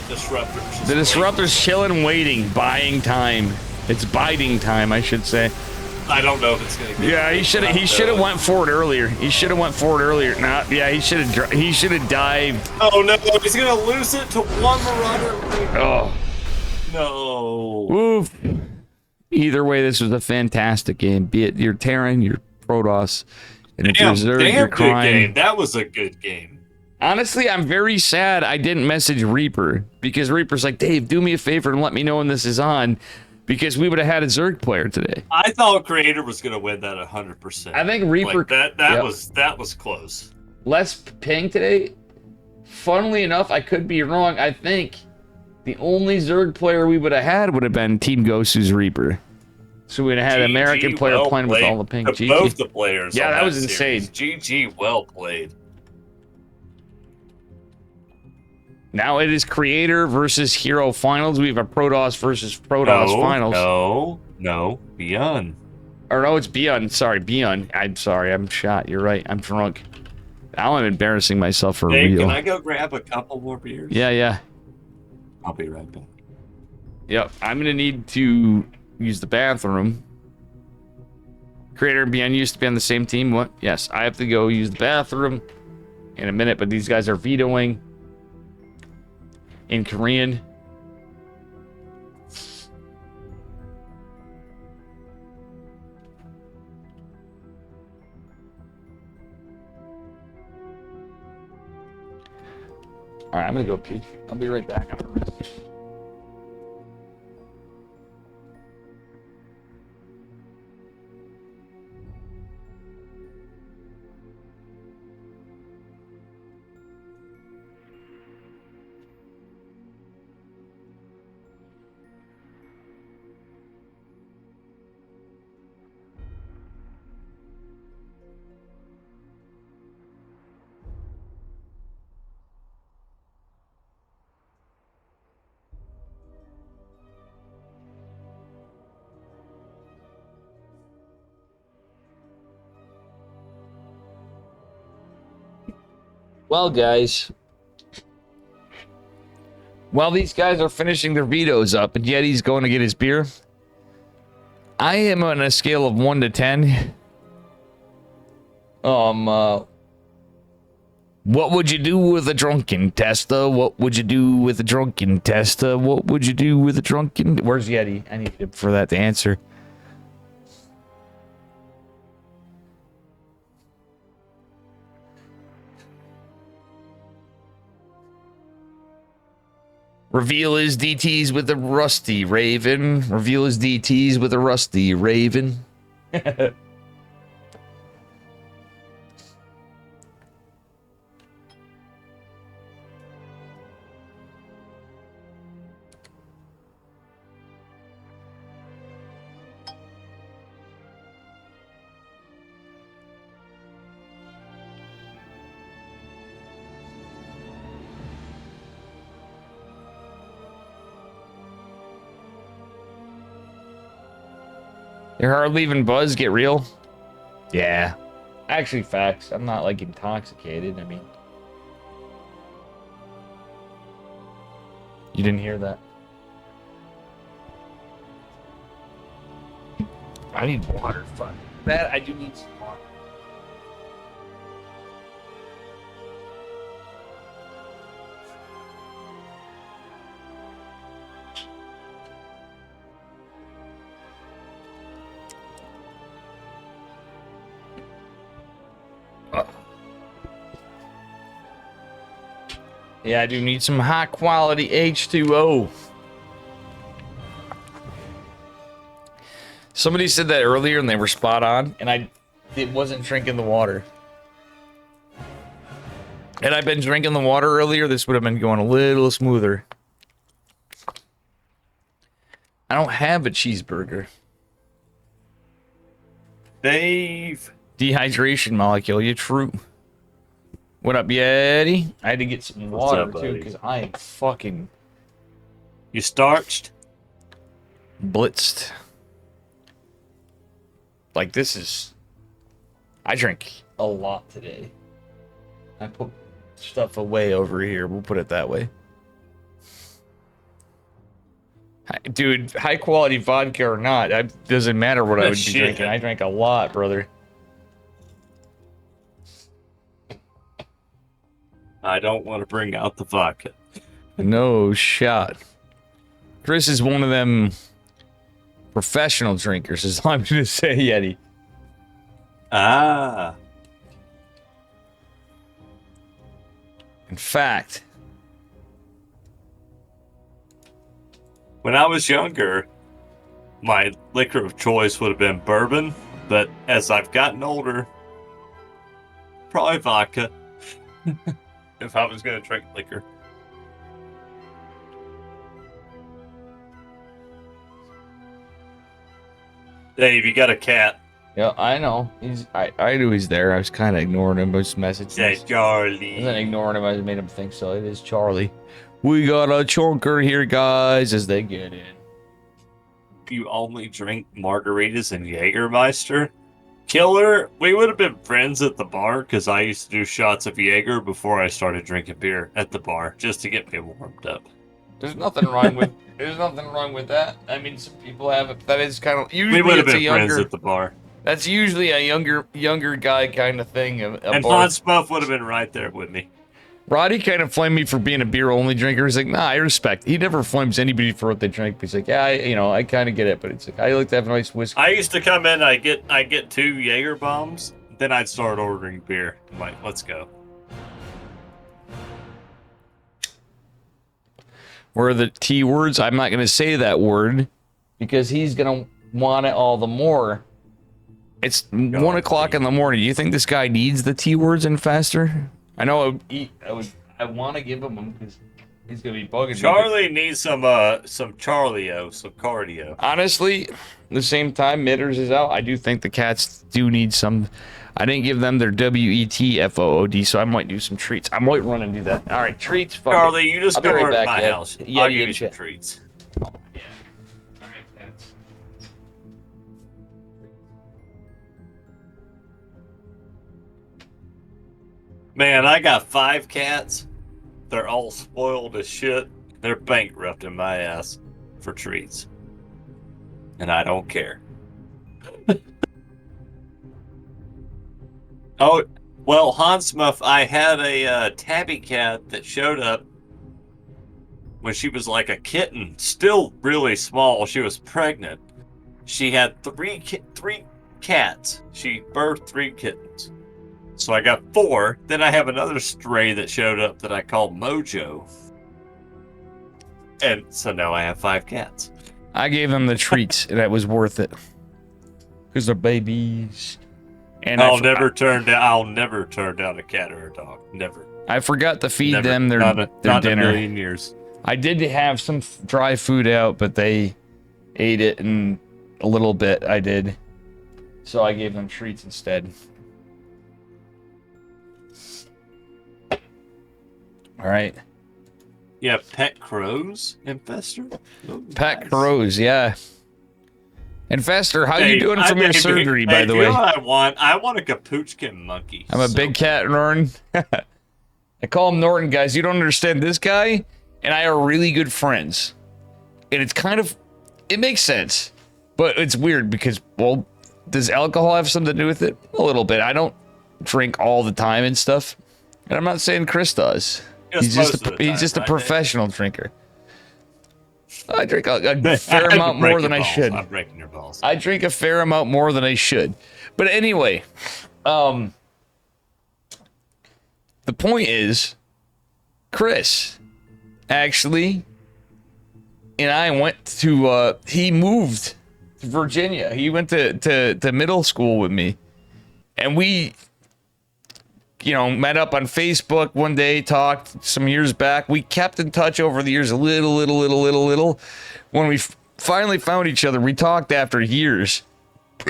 Disruptors. The disruptor's chilling, waiting, buying time. It's biding time, I should say. I don't know if it's gonna. Get Yeah, he should have went for it earlier. He should have went for it earlier. Nah, yeah, he should have dived. Oh no, he's gonna lose it to one Marauder. Oh, No. woof. Either way, this was a fantastic game. Be it your Terran, your Protoss, and if you're Zerg, Damn your good Crime. game. That was a good game. Honestly, I'm very sad I didn't message Reaper, because Reaper's like, Dave, do me a favor and let me know when this is on, because we would have had a Zerg player today. I thought Creator was gonna win that 100%. I think Reaper that yep. was close. Less ping today. Funnily enough, I could be wrong. I think the only Zerg player we would have had would have been Team Gosu's Reaper. So we'd have had an American player well playing with played all the ping. to GG. both the players. Yeah, on that was series. insane. GG, well played. Now it is Creator versus Hero Finals. We have a Protoss versus Protoss Finals. No, Beyond. Or no, it's Beyond. Sorry, Beyond. I'm sorry, I'm shot. You're right. I'm drunk. Now I'm embarrassing myself for Hey, real. can I go grab a couple more beers? Yeah. I'll be right back. Yep. I'm gonna need to use the bathroom. Creator and Beyond used to be on the same team. What? Yes, I have to go use the bathroom in a minute, but these guys are vetoing in Korean. All All right, I'm gonna go pee. I'll be right back. Well, guys, while these guys are finishing their vetoes up and Yeti's going to get his beer, I am on a scale of 1 to 10. What would you do with a drunken tester? What would you do with a drunken tester? What would you do with a drunken... Where's Yeti? I need him for that to answer. Reveal his DTs with a rusty raven. Reveal his DTs with a rusty raven. You're hardly even buzzed, get real? Yeah. Actually, facts. I'm not, like, intoxicated. I mean... You didn't hear that? I need water. Fuck. That, I do need some water. Yeah, I do need some high quality H2O. Somebody said that earlier and they were spot on, and it wasn't drinking the water. Had I been drinking the water earlier, this would have been going a little smoother. I don't have a cheeseburger. Dave. Dehydration molecule, you're true. What up, Yeti? I had to get some water, up, too, buddy? because I am fucking You starched? blitzed. Like, this is... I drank a lot today. I put stuff away over here, we'll put it that way. Dude, high quality vodka or not, it doesn't matter what I would be Shit. drinking. I drank a lot, brother. I don't want to bring out the vodka. No shot. Chris is one of them professional drinkers, is all I'm going to say, Yeti. Ah. In fact, When I was younger, my liquor of choice would have been bourbon, but as I've gotten older, probably vodka. If I was going to drink liquor. Dave, you got a cat. yeah, I know. I knew he's there. I was kind of ignoring him. His messages. Yeah, I wasn't Charlie. ignoring him. I made him think so. It is Charlie. We got a chunker here, guys, as they get in. You only drink margaritas and Jägermeister? Killer, we would have been friends at the bar because I used to do shots of Jaeger before I started drinking beer at the bar just to get me warmed up. There's nothing wrong with that. I mean, some people have it. That is kind of We usually would have it's a been friends younger. at the bar. That's usually a younger guy kind of thing. And Von Spuff would have been right there with me. Roddy kind of flamed me for being a beer only drinker. He's like, nah, I respect. He never flames anybody for what they drink. But he's like, yeah, I kind of get it. But it's like, I like to have a nice whiskey. I used to come in, I get 2 Jaeger bombs, then I'd start ordering beer. I'm like, let's go. Where are the T words? I'm not going to say that word because he's going to want it all the more. It's 1 o'clock in the morning. Do you think this guy needs the T words and faster? I know I want to give him them because he's going to be bugging me. Charlie needs some Charlio, some cardio. Honestly, at the same time, Mitters is out. I do think the cats do need some. I didn't give them their WETFOOD, so I might do some treats. I might run and do that. All right, treats. Charlie, you just I'll be go right over to back, my yeah. house. Yeah, I'll you give you get some shit. treats. Oh, yeah. All right, cats. Man, I got 5 cats. They're all spoiled as shit. They're bankrupting my ass for treats. And I don't care. Oh, well, Hansmuff, I had a tabby cat that showed up when she was like a kitten, still really small. She was pregnant. She had three cats. She birthed 3 kittens. So I got 4. Then I have another stray that showed up that I call Mojo. And so now I have 5 cats. I gave them the treats, and that was worth it. Because they're babies. And I'll never turn down a cat or a dog. Never. I forgot to feed Never. them their Not in a dinner. million years. I did have some dry food out, but they ate it in a little bit. I did. So I gave them treats instead. All right. Yeah, pet crows, Infestor? Oh, Pet nice. crows, yeah. Infestor, how you doing from your surgery, by the you way? know what I want? I want a capuchin monkey. I'm a big cat, Norton. I call him Norton, guys. You don't understand. This guy and I are really good friends. And it's kind of... It makes sense. But it's weird because, well, does alcohol have something to do with it? A little bit. I don't drink all the time and stuff. And I'm not saying Chris does. He's just a professional drinker. I drink a fair amount more than I should. I'm breaking your balls. I drink a fair amount more than I should. But anyway, the point is, Chris, actually, and I went to, he moved to Virginia. He went to middle school with me. And we, you know, met up on Facebook one day, talked some years back. We kept in touch over the years a little. When we finally found each other, we talked after years.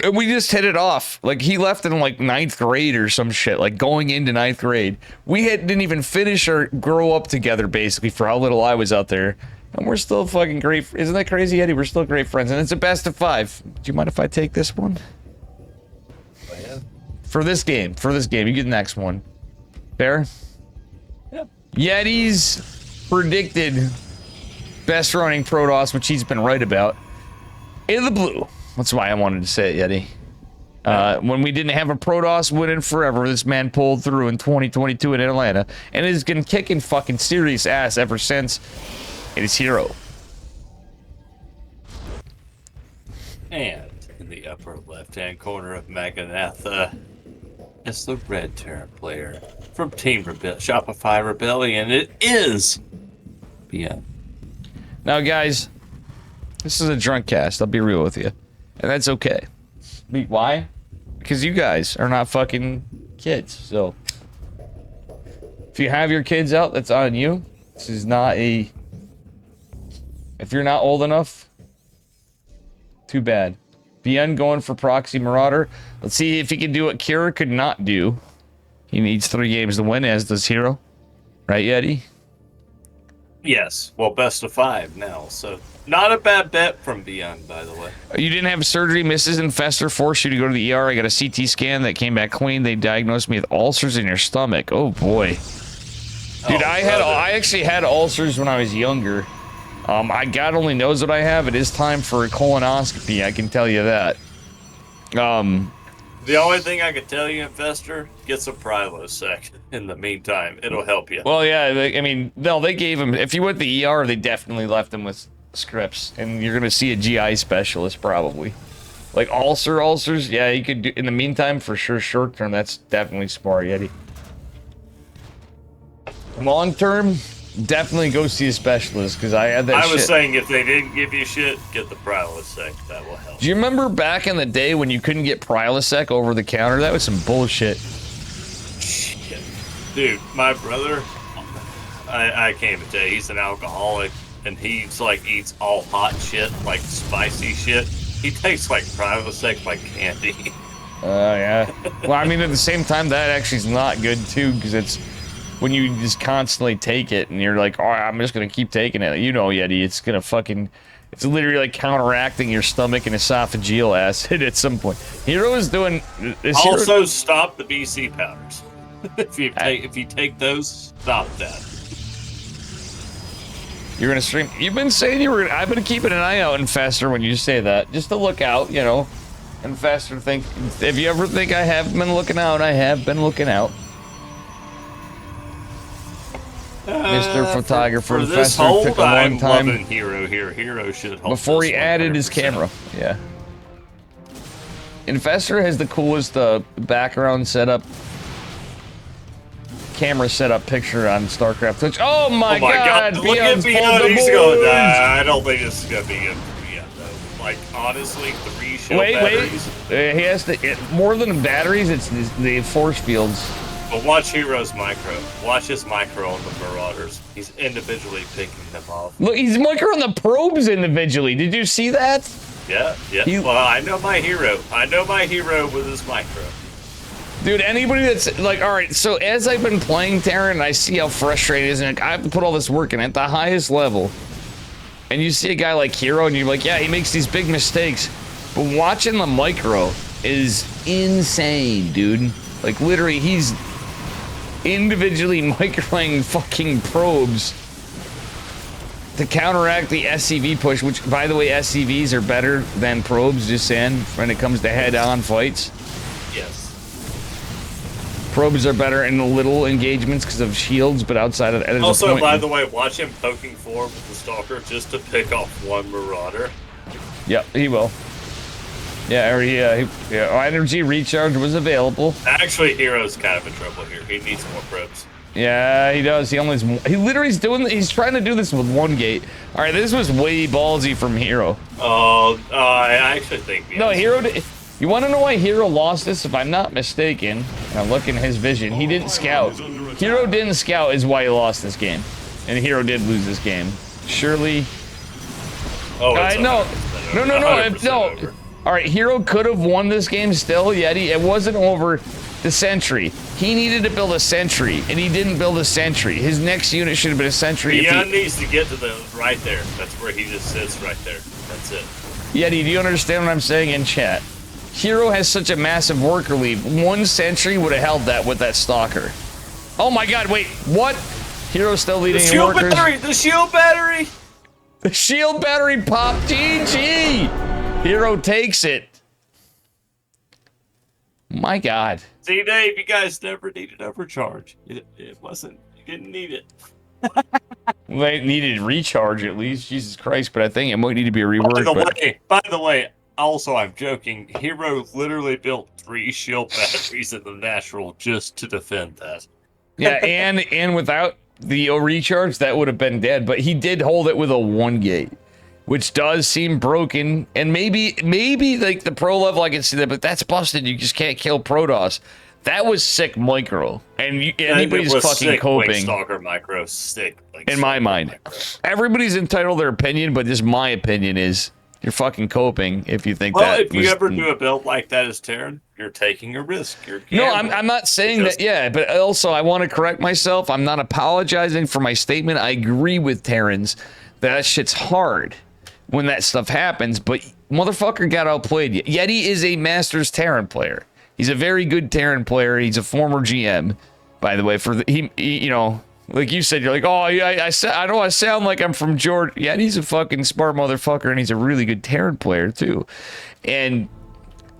And we just hit it off. Like, he left in, like, 9th grade or some shit. Like, going into 9th grade. We didn't even finish or grow up together, basically, for how little I was out there. And we're still fucking great. Isn't that crazy, Eddie? We're still great friends. And it's a best of 5. Do you mind if I take this one? For this game, you get the next one. Fair? Yeah. Yeti's predicted best running Protoss, which he's been right about. In the blue. That's why I wanted to say it, Yeti. When we didn't have a Protoss winning forever, this man pulled through in 2022 in Atlanta, and has been kicking fucking serious ass ever since. It is Hero. And in the upper left-hand corner of Maganatha is the red Terran player from Team Shopify Rebellion. It is BM. Now, guys, this is a drunk cast. I'll be real with you. And that's okay. Why? Because you guys are not fucking kids. So, if you have your kids out, that's on you. This is not a... If you're not old enough, too bad. BN going for Proxy Marauder. Let's see if he can do what Kira could not do. He needs 3 games to win, as does Hero. Right, Yeti? Yes. Well, best of 5 now. So, not a bad bet from Beyond, by the way. You didn't have surgery. Mrs. Infestor forced you to go to the ER. I got a CT scan that came back clean. They diagnosed me with ulcers in your stomach. Oh, boy. Dude, I actually had ulcers when I was younger. God only knows what I have. It is time for a colonoscopy, I can tell you that. The only thing I can tell you, Infestor, get some Prilosec in the meantime. It'll help you. Well, yeah, they gave him... If you went to the ER, they definitely left him with scripts. And you're going to see a GI specialist, probably. Like, ulcers, yeah, you could do... In the meantime, for sure, short term, that's definitely smart, Yeti. Long term, definitely go see a specialist because I had that I shit. was saying if they didn't give you shit, get the Prilosec. That will help. Do you remember back in the day when you couldn't get Prilosec over the counter? That was some bullshit. Shit. Dude, my brother, I can't even tell you, he's an alcoholic, and he's like eats all hot shit, like spicy shit. He takes like Prilosec like candy. Yeah. Well, I mean, at the same time, that actually is not good too, because it's when you just constantly take it and you're like, oh, I'm just gonna keep taking it. You know, Yeti, it's gonna fucking, it's literally like counteracting your stomach and esophageal acid at some point. Hero is doing. Also, stop the BC powders. if you take those, stop that. You're gonna stream. You've been saying you were. I've been keeping an eye out in Fester when you say that, just to look out, you know. And Fester think. If you ever think I have been looking out, I have been looking out. Mr. Photographer, for this Fester hold, took a long I'm time loving Hero here. Hero should hold before he this added his 100%. camera. Yeah. And Fester has the coolest background setup, camera setup picture on Starcraft Twitch. Oh my god! Look at Beyond's pulled Beyond. the He's going. boards! I don't think this is gonna be good for Beyond though. Like honestly, 3 shield batteries. He has to. More than batteries, it's the force fields. But watch Hero's micro. Watch his micro on the Marauders. He's individually picking them off. Look, he's microing the probes individually. Did you see that? Yeah. Well, I know my Hero. I know my Hero with his micro. Dude, anybody that's like, all right, so as I've been playing Terran, I see how frustrating it is, and like, I have to put all this work in at the highest level. And you see a guy like Hero, and you're like, yeah, he makes these big mistakes. But watching the micro is insane, dude. Like, literally, he's individually microing fucking probes to counteract the SCV push, which, by the way, SCVs are better than probes, just saying, when it comes to head-on fights. Yes. Probes are better in the little engagements because of shields, but outside of that, Also, by the way, watch him poking forward with the Stalker just to pick off one Marauder. Yep, he will. Yeah, energy recharge was available. Actually, Hero's kind of in trouble here. He needs more probes. Yeah, he does. He literally is doing. He's trying to do this with one gate. All right, this was way ballsy from Hero. Oh, I actually think. No, Hero. You want to know why Hero lost this? If I'm not mistaken, and I'm looking at his vision. He didn't scout. Hero didn't scout is why he lost this game, and Hero did lose this game. Surely. Oh, no. Over. All right, Hero could have won this game still, Yeti. It wasn't over the sentry. He needed to build a sentry, and he didn't build a sentry. His next unit should have been a sentry. Beyond needs to get to the right there. That's where he just sits right there. That's it. Yeti, do you understand what I'm saying in chat? Hero has such a massive worker lead. One sentry would have held that with that stalker. Oh my god, wait, what? Hero's still leading in workers. The shield battery! The shield battery popped. GG! Hero takes it. My god. See, Dave, you guys never needed overcharge. It wasn't, you didn't need it. They needed recharge at least, Jesus Christ, but I think it might need to be reworked. By the way, also, I'm joking. Hero literally built 3 shield batteries in the natural just to defend that. Yeah, and without the recharge, that would have been dead. But he did hold it with a 1 gate, which does seem broken. And maybe like the pro level, I can see that, but that's busted. You just can't kill Protoss. That was sick micro, and anybody's fucking coping. Stalker micro sick. In my mind, everybody's entitled to their opinion, but just my opinion is. You're fucking coping if you think that. Well, if you ever do a build like that as Terran, you're taking a risk. No, I'm not saying that. Yeah, but also I want to correct myself. I'm not apologizing for my statement. I agree with Terrans that shit's hard when that stuff happens. But motherfucker got outplayed. Yeti is a Masters Terran player. He's a very good Terran player. He's a former GM, by the way. You know. Like you said, you're like, oh, yeah, I know I sound like I'm from Georgia. Yeah, and he's a fucking smart motherfucker, and he's a really good Terran player, too. And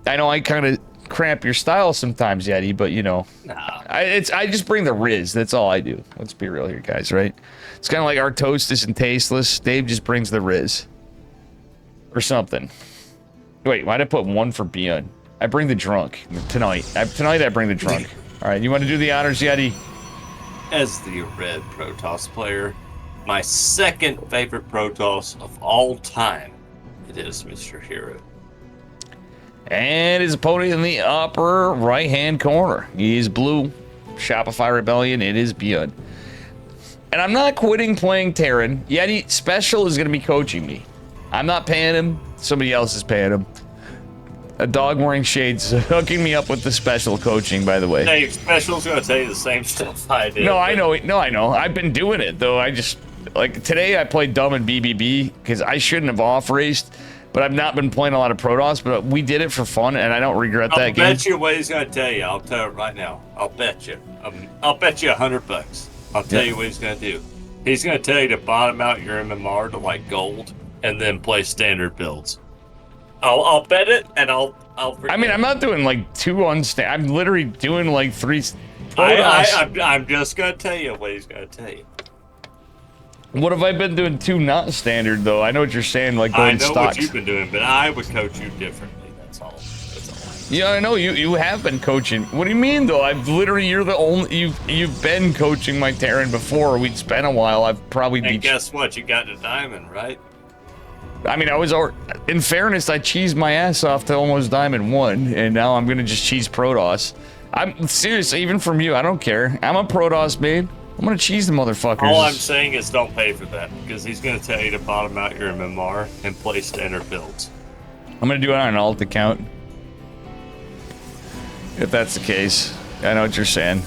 I know I kind of cramp your style sometimes, Yeti, but, you know. Nah. I just bring the Riz. That's all I do. Let's be real here, guys, right? It's kind of like our Toastless and Tasteless. Dave just brings the Riz. Or something. Wait, why'd I put 1 for Beyond? I bring the drunk tonight. Tonight I bring the drunk. All right, you want to do the honors, Yeti? as the red Protoss player, my second favorite Protoss of all time, it is Mr. Hero. And his opponent in the upper right-hand corner. He is blue. Shopify Rebellion, it is Beyond. And I'm not quitting playing Terran. Yeti Special is going to be coaching me. I'm not paying him. Somebody else is paying him. A dog wearing shades hooking me up with the special coaching, by the way. Dave, Special's going to tell you the same stuff I did. No, I know. No, I know. I've been doing it, though. I just... Like, today I played dumb in BBB because I shouldn't have off-raced, but I've not been playing a lot of Protoss, but we did it for fun, and I don't regret that game. I'll bet you what he's going to tell you. I'll tell you right now. I'll bet you. I'll bet you $100. I'll tell you what he's going to do. He's going to tell you to bottom out your MMR to, like, gold, and then play standard builds. I'll bet it, and I'll I mean, I'm not doing, like, 2 unstand. I'm literally doing, like, 3 Protoss. I'm just going to tell you what he's going to tell you. What have I been doing 2 not standard, though? I know what you're saying, like going stocks. I know what you've been doing, but I would coach you differently. That's all. Yeah, I know you have been coaching. What do you mean, though? I've literally, you're the only, you've been coaching my Terran before. It's been a while. I've probably... And guess what? You got a diamond, right? I mean, in fairness, I cheesed my ass off to almost Diamond 1, and now I'm gonna just cheese Protoss. I'm serious, even from you, I don't care. I'm a Protoss main. I'm gonna cheese the motherfuckers. All I'm saying is don't pay for that, because he's gonna tell you to bottom out your MMR and play standard builds. I'm gonna do it on an alt account. If that's the case. I know what you're saying.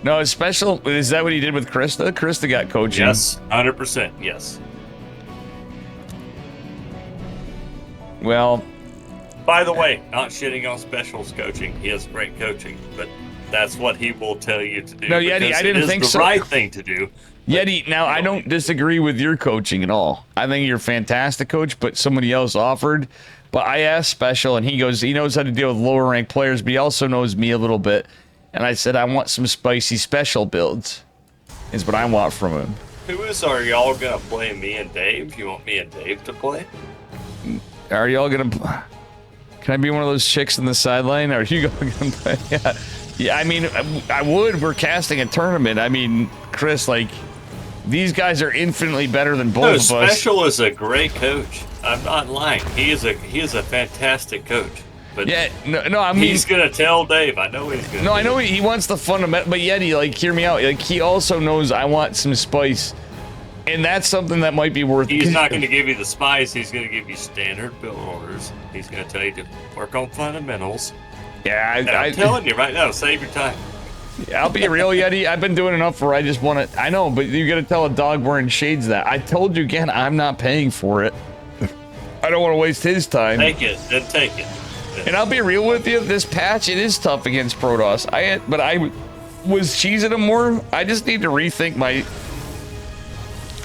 No, it's special. Is that what he did with Krista? Krista got coaching. Yes, 100%, yes. Well... By the way, not shitting on Special's coaching. He has great coaching, but that's what he will tell you to do. No, Yeti, I didn't think so. It's the right thing to do. Yeti, now I don't disagree with your coaching at all. I think you're a fantastic coach, but somebody else offered. But I asked Special, and he goes, he knows how to deal with lower ranked players, but he also knows me a little bit. And I said, I want some spicy Special builds, is what I want from him. Are y'all gonna play me and Dave? You want me and Dave to play? Are y'all gonna... Can I be one of those chicks in the sideline? Are you gonna play? Yeah. Yeah, I mean, I would. We're casting a tournament. I mean, Chris, like, these guys are infinitely better than both of us. Special is a great coach. I'm not lying. He is a fantastic coach. But yeah, no, I mean, he's gonna tell Dave. I know he's gonna. No, I know he wants the fundamental, but Yeti, like, hear me out. Like, he also knows I want some spice, and that's something that might be worth. He's not going to give you the spice. He's going to give you standard build orders. He's going to tell you to work on fundamentals. Yeah, I'm telling you right now, save your time. I'll be real, Yeti. I've been doing enough where I just want to. I know, but you got to tell a dog wearing shades that. I told you again, I'm not paying for it. I don't want to waste his time. Take it, then take it. And I'll be real with you, this patch, it is tough against Protoss. But I was cheesing him more. I just need to rethink my...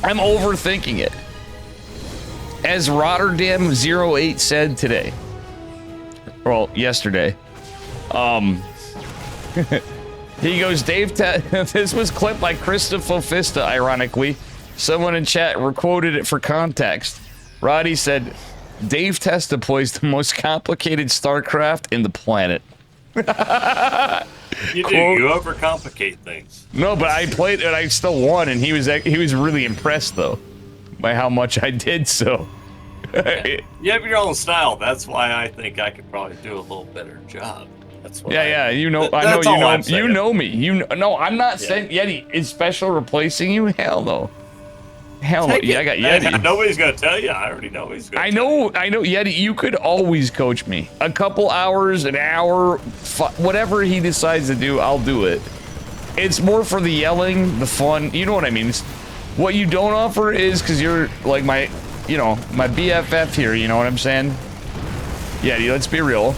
I'm overthinking it. As Rotterdam08 said today. Well, yesterday. He goes, Dave, this was clipped by Krista Fofista, ironically. Someone in chat quoted it for context. Roddy said, Dave Testa plays the most complicated Starcraft in the planet. You overcomplicate things. No, but I played and I still won, and he was really impressed though by how much I did. So you have your own style. That's why I think I could probably do a little better job. That's what yeah. You know, I know you know. You know me. No, I'm not saying Yeti is Special replacing you. Hell no. Hell no. Yeah, I got Yeti. Nobody's gonna tell you. I already know he's gonna. I know, Yeti. You could always coach me. A couple hours, an hour, whatever he decides to do, I'll do it. It's more for the yelling, the fun. You know what I mean? What you don't offer is because you're like my, my BFF here. You know what I'm saying? Yeti, let's be real.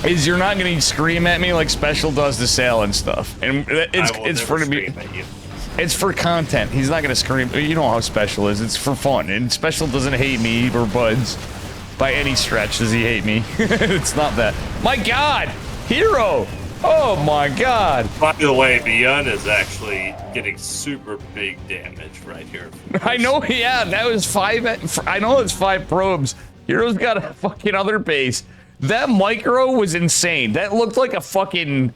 Is you're not gonna scream at me like Special does to Sale and stuff, and it's for to be. It's for content. He's not gonna scream. You know how Special is. It's for fun. And Special doesn't hate me or Buds by any stretch. Does he hate me? It's not that. My God, Hero. Oh my God. By the way, Beyond is actually getting super big damage right here. I know. Yeah, that was 5. I know it's 5 probes. Hero's got a fucking other base. That micro was insane. That looked like a fucking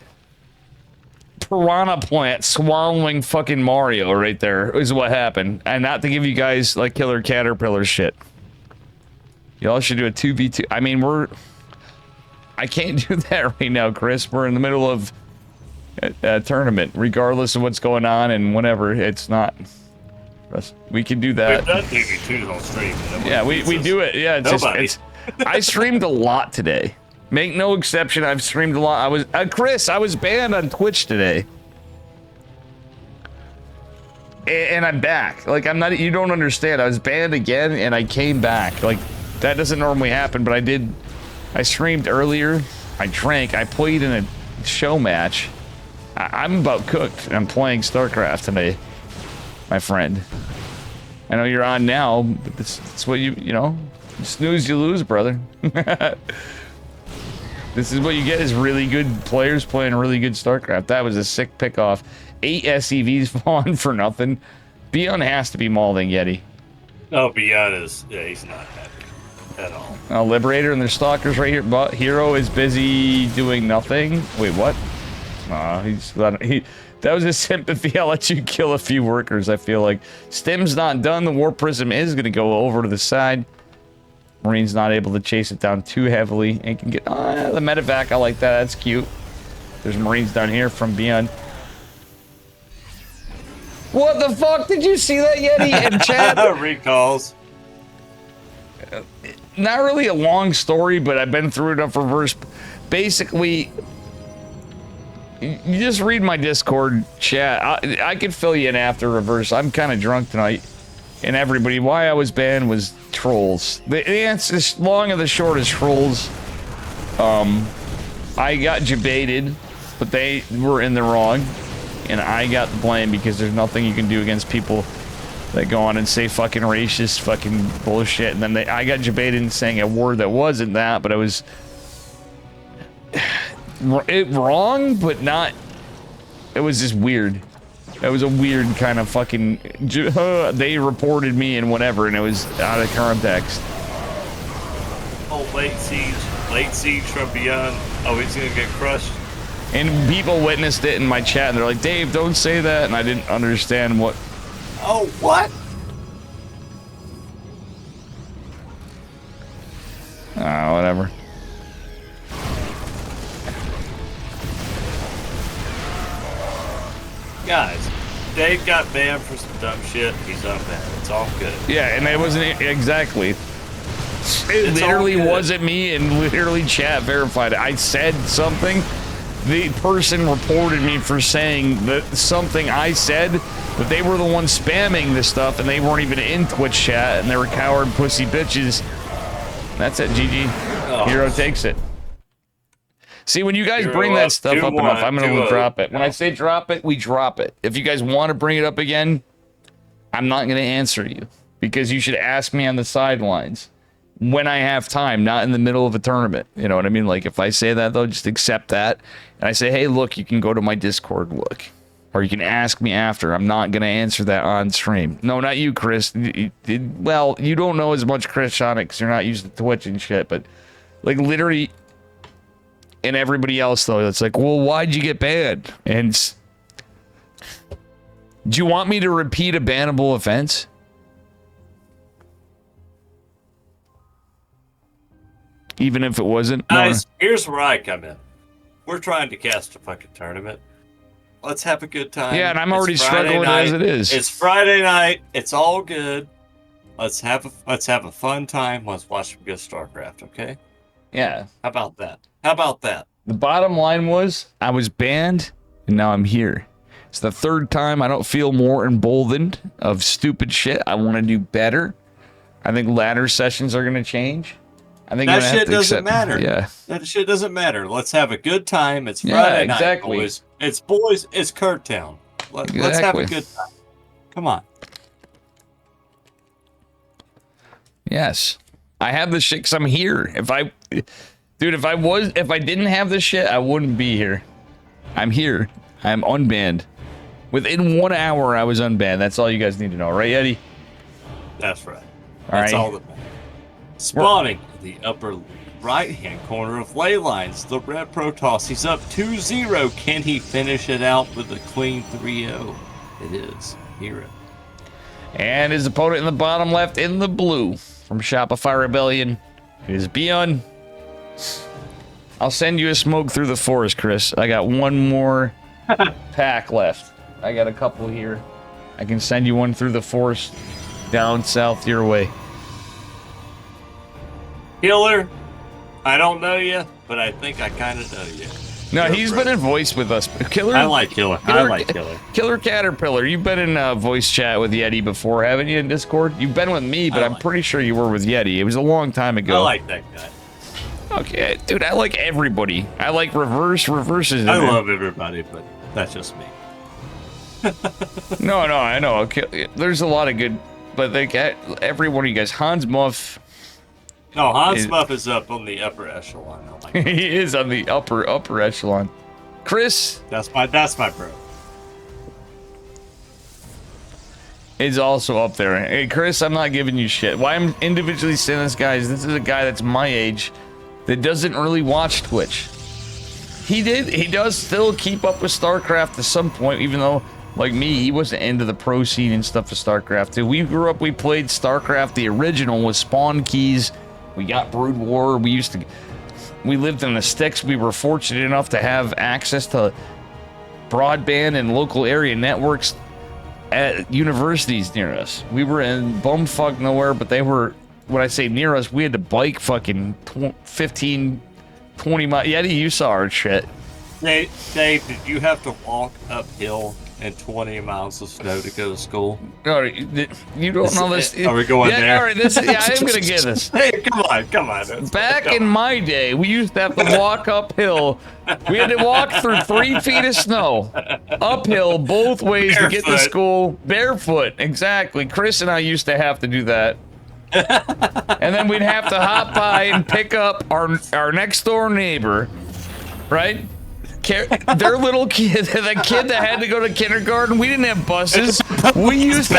piranha plant swallowing fucking Mario right there is what happened. And not to give you guys like killer caterpillar shit. Y'all should do a 2v2. I mean, I can't do that right now, Chris. We're in the middle of a tournament, regardless of what's going on and whatever. It's not. We can do that. We've done 2v2s on stream. Yeah, we do it. Yeah, it's I streamed a lot today. Make no exception, I've streamed a lot. I was Chris, I was banned on Twitch today. And I'm back. Like, I'm not, you don't understand. I was banned again and I came back. Like, that doesn't normally happen, but I streamed earlier. I drank. I played in a show match. I'm about cooked. I'm playing Starcraft today, my friend. I know you're on now, but that's what you know, you snooze, you lose, brother. This is what you get, is really good players playing really good Starcraft. That was a sick pick-off. 8 SCVs falling for nothing. Beyond has to be mauling Yeti. No, Beyond is, yeah, he's not happy at all. Liberator and their stalkers right here. But Hero is busy doing nothing. Wait, what? That was his sympathy. I'll let you kill a few workers, I feel like. Stim's not done. The Warp Prism is going to go over to the side. Marine's not able to chase it down too heavily. And can get the medevac. I like that. That's cute. There's Marines down here from Beyond. What the fuck? Did you see that, Yeti? In chat? Recalls. Not really a long story, but I've been through enough reverse. Basically, you just read my Discord chat. I could fill you in after reverse. I'm kind of drunk tonight. And everybody, why I was banned was trolls. The answer, long and the short, is trolls. I got debated, but they were in the wrong. And I got the blame because there's nothing you can do against people that go on and say fucking racist fucking bullshit. And then I got debated in saying a word that wasn't that, but it was wrong, but not. It was just weird. It was a weird kind of fucking. They reported me and whatever, and it was out of context. Oh, late siege from Beyond. Oh, he's gonna get crushed. And people witnessed it in my chat, and they're like, "Dave, don't say that," and I didn't understand what. Oh, what? Whatever. Guys, Dave got banned for some dumb shit. He's unbanned. It's all good. Yeah, and it wasn't exactly. It It's literally all good. wasn't me, and literally chat verified it. I said something. The person reported me for saying that something I said, but they were the ones spamming this stuff, and they weren't even in Twitch chat, and they were coward pussy bitches. That's it, GG. Oh. Hero takes it. See, when you guys Hero bring that up, stuff up 2-1, enough, I'm going to 2-0. drop it. When I say drop it, we drop it. If you guys want to bring it up again, I'm not going to answer you, because you should ask me on the sidelines when I have time, not in the middle of a tournament. You know what I mean? Like, if I say that, though, just accept that. And I say, hey, look, you can go to my Discord, look. Or you can ask me after. I'm not going to answer that on stream. No, not you, Chris. Well, you don't know as much Chris on it because you're not used to Twitch and shit, but, like, literally, and everybody else, though, it's like, well, why'd you get banned? And do you want me to repeat a bannable offense? Even if it wasn't? Guys, here's where I come in. We're trying to cast a fucking tournament. Let's have a good time. Yeah, and I'm It's already Friday struggling night. as it is. It's Friday night. It's all good. Let's have a fun time. Let's watch some good StarCraft, okay? Yeah. How about that? How about that? The bottom line was, I was banned, and now I'm here. It's the third time. I don't feel more emboldened of stupid shit. I want to do better. I think ladder sessions are going to change. I think I'm That gonna have shit to doesn't accept- matter. Yeah. That shit doesn't matter. Let's have a good time. It's Yeah, Friday exactly. night, boys. It's boys. It's Kurttown. Let's have a Exactly. good time. Come on. Yes. I have this shit because I'm here. If I didn't have this shit, I wouldn't be here. I'm here. I'm unbanned. Within 1 hour, I was unbanned. That's all you guys need to know, right, Eddie? That's right. All That's right. all that matters. Spawning in the upper right-hand corner of ley lines. The red Protoss, he's up 2-0. Can he finish it out with a clean 3-0? It is Hero. And his opponent in the bottom left in the blue from Shopify Rebellion is Beyond. I'll send you a smoke through the forest, Chris. I got one more pack left. I got a couple here. I can send you one through the forest down south your way. Killer, I don't know you, but I think I kind of know you. No, he's been in voice with us. Killer. I like Killer. I like Killer. Killer Caterpillar, you've been in voice chat with Yeti before, haven't you, in Discord? You've been with me, but I'm pretty sure you were with Yeti. It was a long time ago. I like that guy. Okay, dude, I like everybody. I like reverses. I love everybody, but that's just me. No, I know. Okay, there's a lot of good, but like every one of you guys, Hans Muff. No, Hans Muff is up on the upper echelon. Oh my God. He is on the upper echelon. Chris, That's my bro. is also up there. Hey, Chris, I'm not giving you shit. Why I'm individually saying this, guys, this is a guy that's my age that doesn't really watch Twitch. He does still keep up with Starcraft to some point, even though, like me, he wasn't into the pro scene and stuff of Starcraft too. We grew up, we played Starcraft, the original, with spawn keys. We got Brood War. We lived in the sticks. We were fortunate enough to have access to broadband and local area networks at universities near us. We were in bumfuck nowhere, but they were, when I say near us, we had to bike fucking 15, 20 miles. Yeti, you saw our shit. Dave, did you have to walk uphill and 20 miles of snow to go to school? All right, you don't know this. Are we going there? All right, I am gonna get this. Hey, come on. Back in my day, we used to have to walk uphill. We had to walk through 3 feet of snow, uphill both ways to get to school, barefoot. Exactly. Chris and I used to have to do that. And then we'd have to hop by and pick up our next door neighbor, right? Their little kid, the kid that had to go to kindergarten. We didn't have buses. We just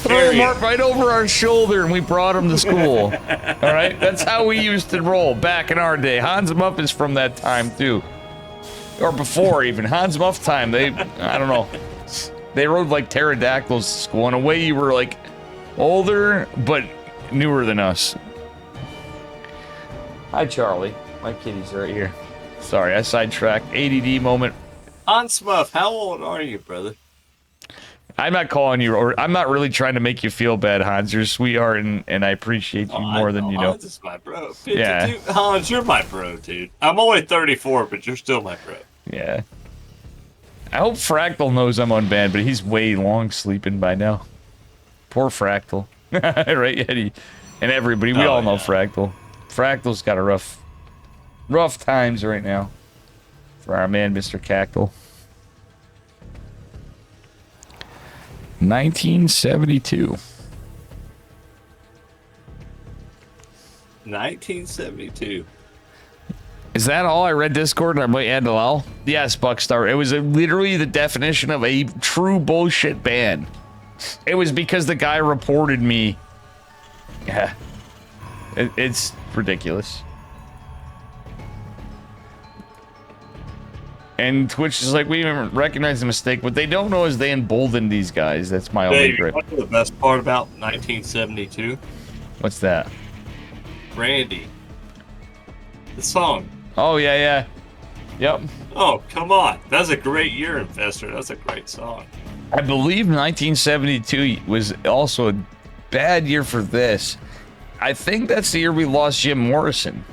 throw him up right over our shoulder and we brought him to school. All right, that's how we used to roll back in our day. Hans Muff is from that time too, or before even Hans Muff time. I don't know. They rode like pterodactyls to school. In a way, you were like older but newer than us. Hi, Charlie. My kitty's right here. Sorry, I sidetracked. ADD moment. Hans Muff, how old are you, brother? I'm not calling you, or I'm not really trying to make you feel bad, Hans. You're a sweetheart, and I appreciate you more than you know. Hans is my bro. 52. Yeah. Hans, you're my bro, dude. I'm only 34, but you're still my bro. Yeah. I hope Fractal knows I'm unbanned, but he's way long sleeping by now. Poor Fractal. Right, Eddie? And everybody, we all know Fractal. Fractal's got a rough times right now for our man, Mr. Cackle. 1972. 1972. Is that all? I read Discord and I might add lol. Yes, Buckstar. It was literally the definition of a true bullshit ban. It was because the guy reported me. Yeah. It's ridiculous. And Twitch is like, we even recognize the mistake. What they don't know is they emboldened these guys. That's my only Dave, grip. what's the best part about 1972? What's that? Randy. The song. Oh, yeah. Yep. Oh, come on. That's a great year, Infestor. That's a great song. I believe 1972 was also a bad year for this. I think that's the year we lost Jim Morrison.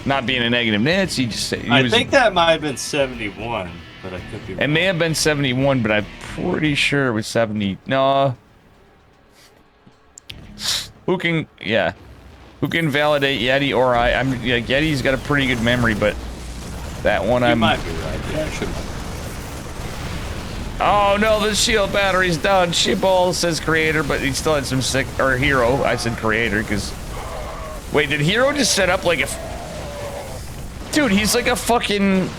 Not being a negative Nancy, just say I think that might have been 71, but I could be wrong. It may have been 71, but I'm pretty sure it was 70. No. Who can validate Yeti or I? Yeti's got a pretty good memory, but that one You might be right. Yeah, sure. Oh no, the shield battery's done. Shitball says creator, but he still had some sick or hero. I said creator because. Wait, did hero just set up like a? Dude, he's like a fucking.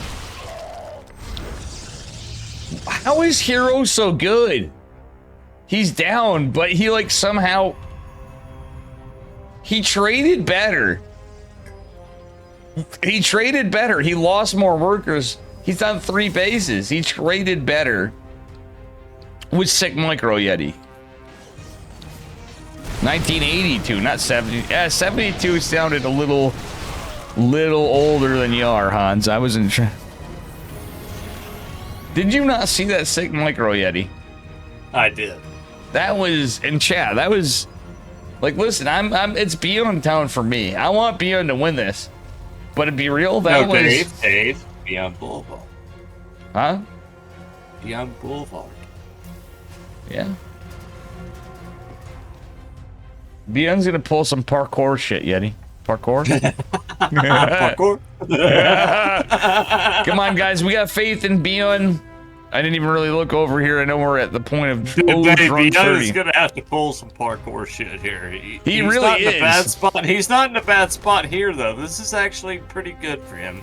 How is hero so good? He's down, but he like somehow. He traded better. He traded better. He lost more workers. He's on 3 bases. He traded better with Sick Micro Yeti. 1982, not 70. Yeah, 72 sounded a little older than you are, Hans. I wasn't sure. Did you not see that Sick Micro Yeti? I did. That was in chat. That was like, listen, it's Beyond Town for me. I want Beyond to win this, but to be real, that was Dave, Beyond Boulevard. Huh? Beyond Boulevard. Yeah. Beyond's gonna pull some parkour shit, Yeti. Parkour? Parkour. Come on, guys. We got faith in Beyond. I didn't even really look over here. I know we're at the point of Beyond's gonna have to pull some parkour shit here. He's really not in is. a bad spot. He's not in a bad spot here, though. This is actually pretty good for him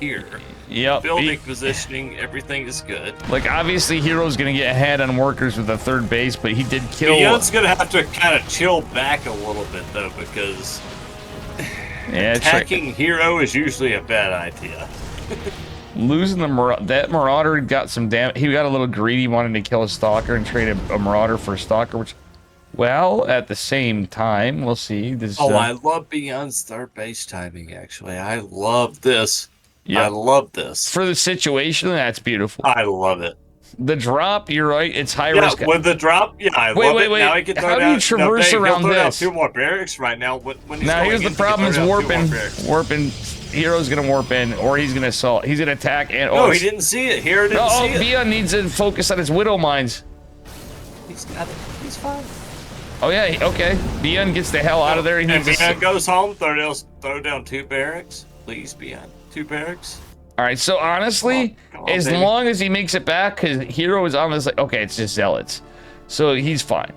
here. Yep. Building, positioning, everything is good. Like, obviously, Hero's gonna get ahead on workers with the 3rd base, but he did kill. Beyond's gonna have to kind of chill back a little bit, though, because attacking Hero is usually a bad idea. Losing that Marauder got some damage. He got a little greedy, wanting to kill a Stalker and trade a Marauder for a Stalker, which, well, at the same time, we'll see. This, I love Beyond's 3rd base timing, actually. I love this. Yep. I love this. For the situation, that's beautiful. I love it. The drop, you're right. It's high Yeah, risk. with the drop, I love it. Now he can throw How do down, you traverse around he'll throw this? Down 2 more barracks right now. When he's Now going here's the in, he can problem: throw is down 2 more warping. barracks. Warping. Hero's gonna warp in, or he's gonna assault. He's gonna attack, and No, he didn't see it. Hero didn't see it. Beyond needs to focus on his Widow Mines. He's got it. He's fine. Oh yeah, okay. Beyond gets the hell out of there. He And needs to Beyond goes home. Throw down 2 barracks, please. Beyond 2 barracks. All right, so honestly, Come on, as baby. long as he makes it back, because Hero is on this, like, okay, it's just Zealots. So he's fine.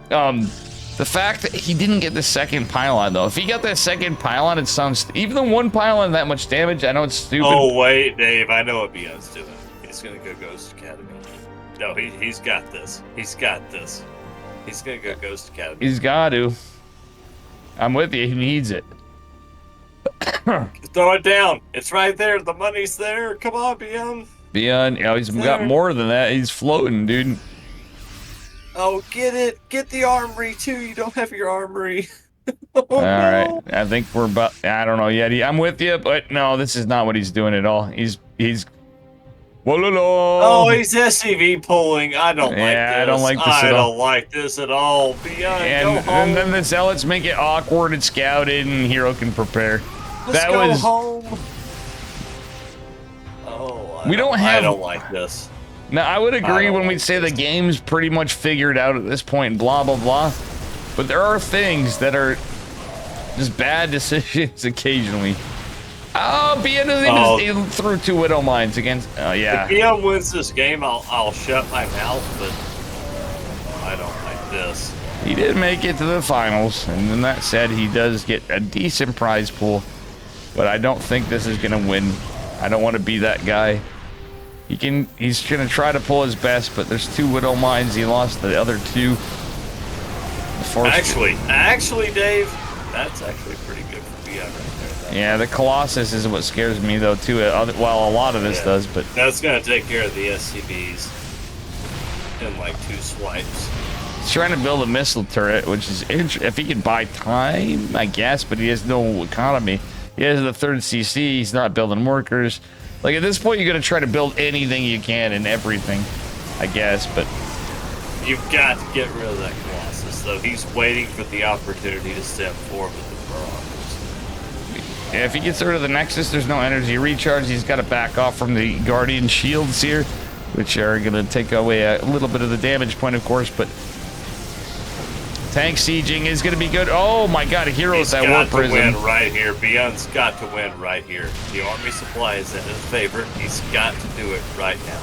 The fact that he didn't get the 2nd pylon, though. If he got that 2nd pylon, it sounds... Even the 1 pylon that much damage, I know it's stupid. Oh, wait, Dave. I know what Beyond's doing. He's going to go Ghost Academy. No, he's got this. He's got this. He's going to go Ghost Academy. He's got to. I'm with you. He needs it. Throw it down. It's right there. The money's there. Come on, Beyond. Beyond, he's got more than that. He's floating, dude. Oh, get it. Get the armory, too. You don't have your armory. All right. I think we're about... I don't know yet. I'm with you, but no, this is not what he's doing at all. He's... Oh, he's SCV pulling. I don't like this. I don't like this at all. I don't like this at all. Beyond, go home. And then the Zealots make it awkward and scouted, and Hero can prepare. Let's go home. Oh, I don't like this. Now, I would agree when we say the game's pretty much figured out at this point, blah, blah, blah. But there are things that are just bad decisions occasionally. Oh, Beyond he threw 2 Widow Mines against... Oh, yeah. If Beyond wins this game, I'll shut my mouth, but I don't like this. He did make it to the finals, and then that said, he does get a decent prize pool. But I don't think this is going to win. I don't want to be that guy. He's going to try to pull his best, but there's 2 Widow Mines. He lost the other 2. Actually, Dave, that's actually pretty good for Beyond right there. Yeah, the Colossus is what scares me, though, too. Well, a lot of this does, but... That's going to take care of the SCVs in, like, 2 swipes. He's trying to build a missile turret, which is interesting. If he can buy time, I guess, but he has no economy. He has the 3rd CC. He's not building workers. Like, at this point, you're going to try to build anything you can and everything, I guess, but... You've got to get rid of that Colossus, though. He's waiting for the opportunity to step forward with the Marauders. Yeah, if he gets rid of the Nexus, there's no energy recharge. He's got to back off from the Guardian shields here, which are going to take away a little bit of the damage point, of course, but... Tank sieging is going to be good. Oh my god, Hero's at War Prison. He's got to win right here. Beyond's got to win right here. The army supply is in his favor. He's got to do it right now.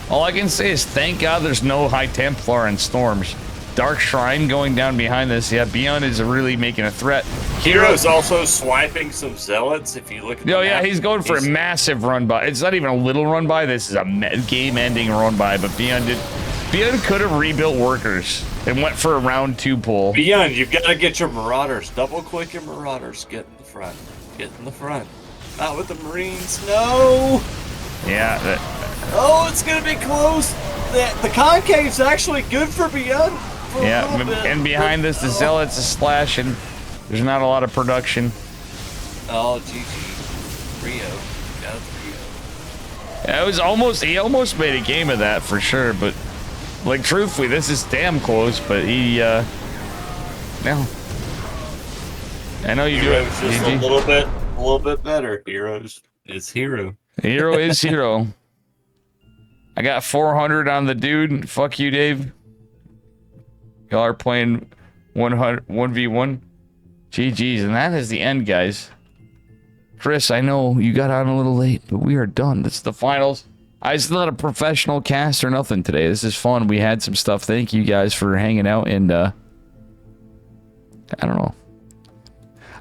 All I can say is thank God there's no High Templar and Storms. Dark Shrine going down behind this. Yeah, Beyond is really making a threat. Hero's also swiping some Zealots, if you look at the map. He's going for a massive run by. It's not even a little run by. This is a game-ending run by, but Beyond did... Beyond could have rebuilt workers and went for a round 2 pull. Beyond, you've got to get your Marauders. Double click your Marauders. Get in the front. Get in the front. Not with the Marines. No! Yeah. Oh, it's going to be close. The Concave's actually good for Beyond. For a Yeah, little bit. and behind this, the Zealots is slashing. There's not a lot of production. Oh, GG. Rio. Got Rio. It was almost, he almost made a game of that for sure, but like truthfully, this is damn close, but he, no. I know you do it, Hero's just GG. a little bit better. Heroes is hero. Hero is hero. I got 400 on the dude. Fuck you, Dave. Y'all are playing 1v1. GG's, and that is the end, guys. Chris, I know you got on a little late, but we are done. This is the finals. It's not a professional cast or nothing today. This is fun. We had some stuff. Thank you guys for hanging out, and I don't know.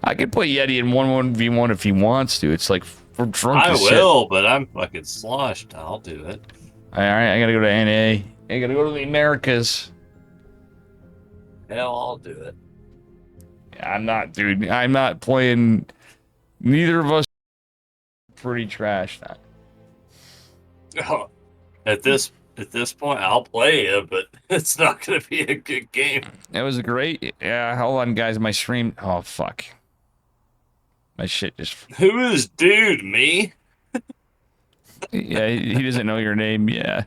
I could play Yeti in 1v1 if he wants to. It's like for drunk I as will, shit. but I'm fucking sloshed. I'll do it. All right, I gotta go to NA. I gotta go to the Americas. Hell, I'll do it. I'm not, dude. I'm not playing. Neither of us. Pretty trash. Oh, at this point, I'll play it, but it's not gonna be a good game. It was great. Yeah, hold on, guys. My stream. Oh fuck. My shit just. Who is dude? Me? Yeah, he doesn't know your name. Yeah.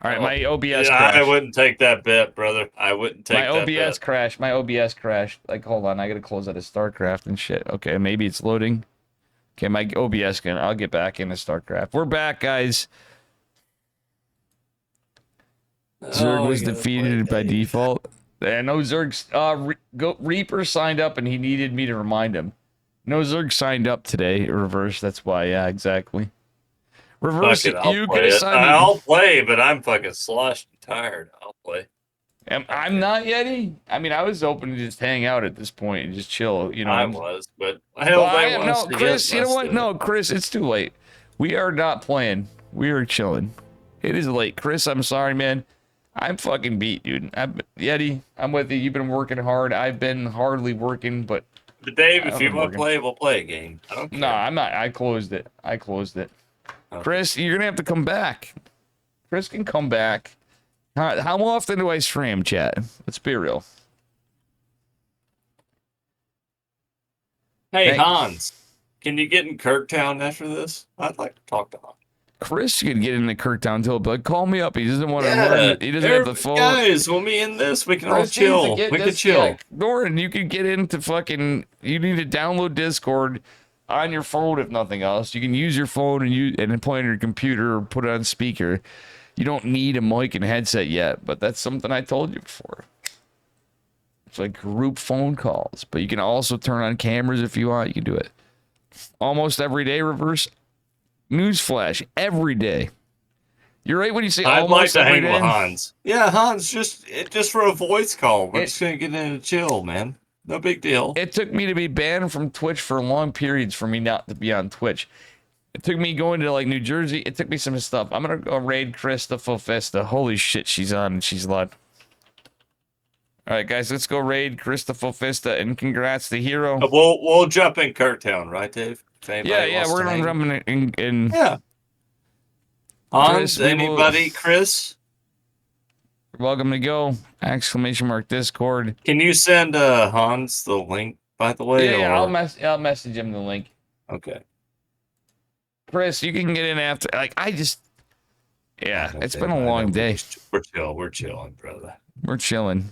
All right, my OBS Yeah, crashed. I wouldn't take that bet, brother. I wouldn't take My that OBS bet. crashed. My OBS crashed. Like, hold on. I gotta close out of Starcraft and shit. Okay, maybe it's loading. Okay, my OBS can. I'll get back into Starcraft. We're back, guys. Zerg was you gotta defeated play by Dave. default. I know Zerg's Reaper signed up and he needed me to remind him. No, Zerg signed up today. Reverse. That's why. Yeah, exactly. Reverse. Fuck it, I'll You play could have it. signed. I'll play, but I'm fucking sloshed and tired. I'll play. I'm not Yeti. I mean, I was open to just hang out at this point and just chill. You know. I was, but hell, Well, they want us no, to Chris. get You know us what? to- No, Chris. It's too late. We are not playing. We are chilling. It is late, Chris. I'm sorry, man. I'm fucking beat, dude. Yeti, I'm with you. You've been working hard. I've been hardly working, but But Dave, if I've you been want working. to play, we'll play a game. I don't care. no, I'm not. I closed it. I closed it. Okay. Chris, you're gonna have to come back. Chris can come back. How often do I stream, chat? Let's be real. Hey, Thanks. Hans, can you get in Kirktown after this? I'd like to talk to Hans. Chris could get into Kirktown too, but call me up. He doesn't want to. He doesn't have the phone. Guys, when we end this, we can all Chris needs to chill. get We can this- chill. yeah, Doran, you can get into fucking. You need to download Discord on your phone, if nothing else. You can use your phone and play on your computer or put it on speaker. You don't need a mic and headset yet, but that's something I told you before. It's like group phone calls, but you can also turn on cameras if you want. You can do it almost every day. Reverse newsflash every day. You're right when you say I'd like almost to every hang day. with Hans. Yeah, Hans, just for a voice call. We're It- just gonna get in and chill, man. No big deal. It took me to be banned from Twitch for long periods for me not to be on Twitch. It took me going to like New Jersey. It took me some stuff. I'm gonna go raid Krista Fofesta. Holy shit, she's on and she's live. All right, guys, let's go raid Krista Fofesta and congrats to Hero. We'll jump in Kirktown, right, Dave? If anybody Yeah, wants we're to gonna hang. jump in. Yeah. Hans, Chris, we will- anybody? Chris, Welcome to go! Exclamation mark Discord. can you send Hans the link, by the way? Yeah, or... I'll message him the link. Okay. Chris, you can get in after. Like yeah, it's Okay, been a I long know. day. We're chilling, brother. We're chilling.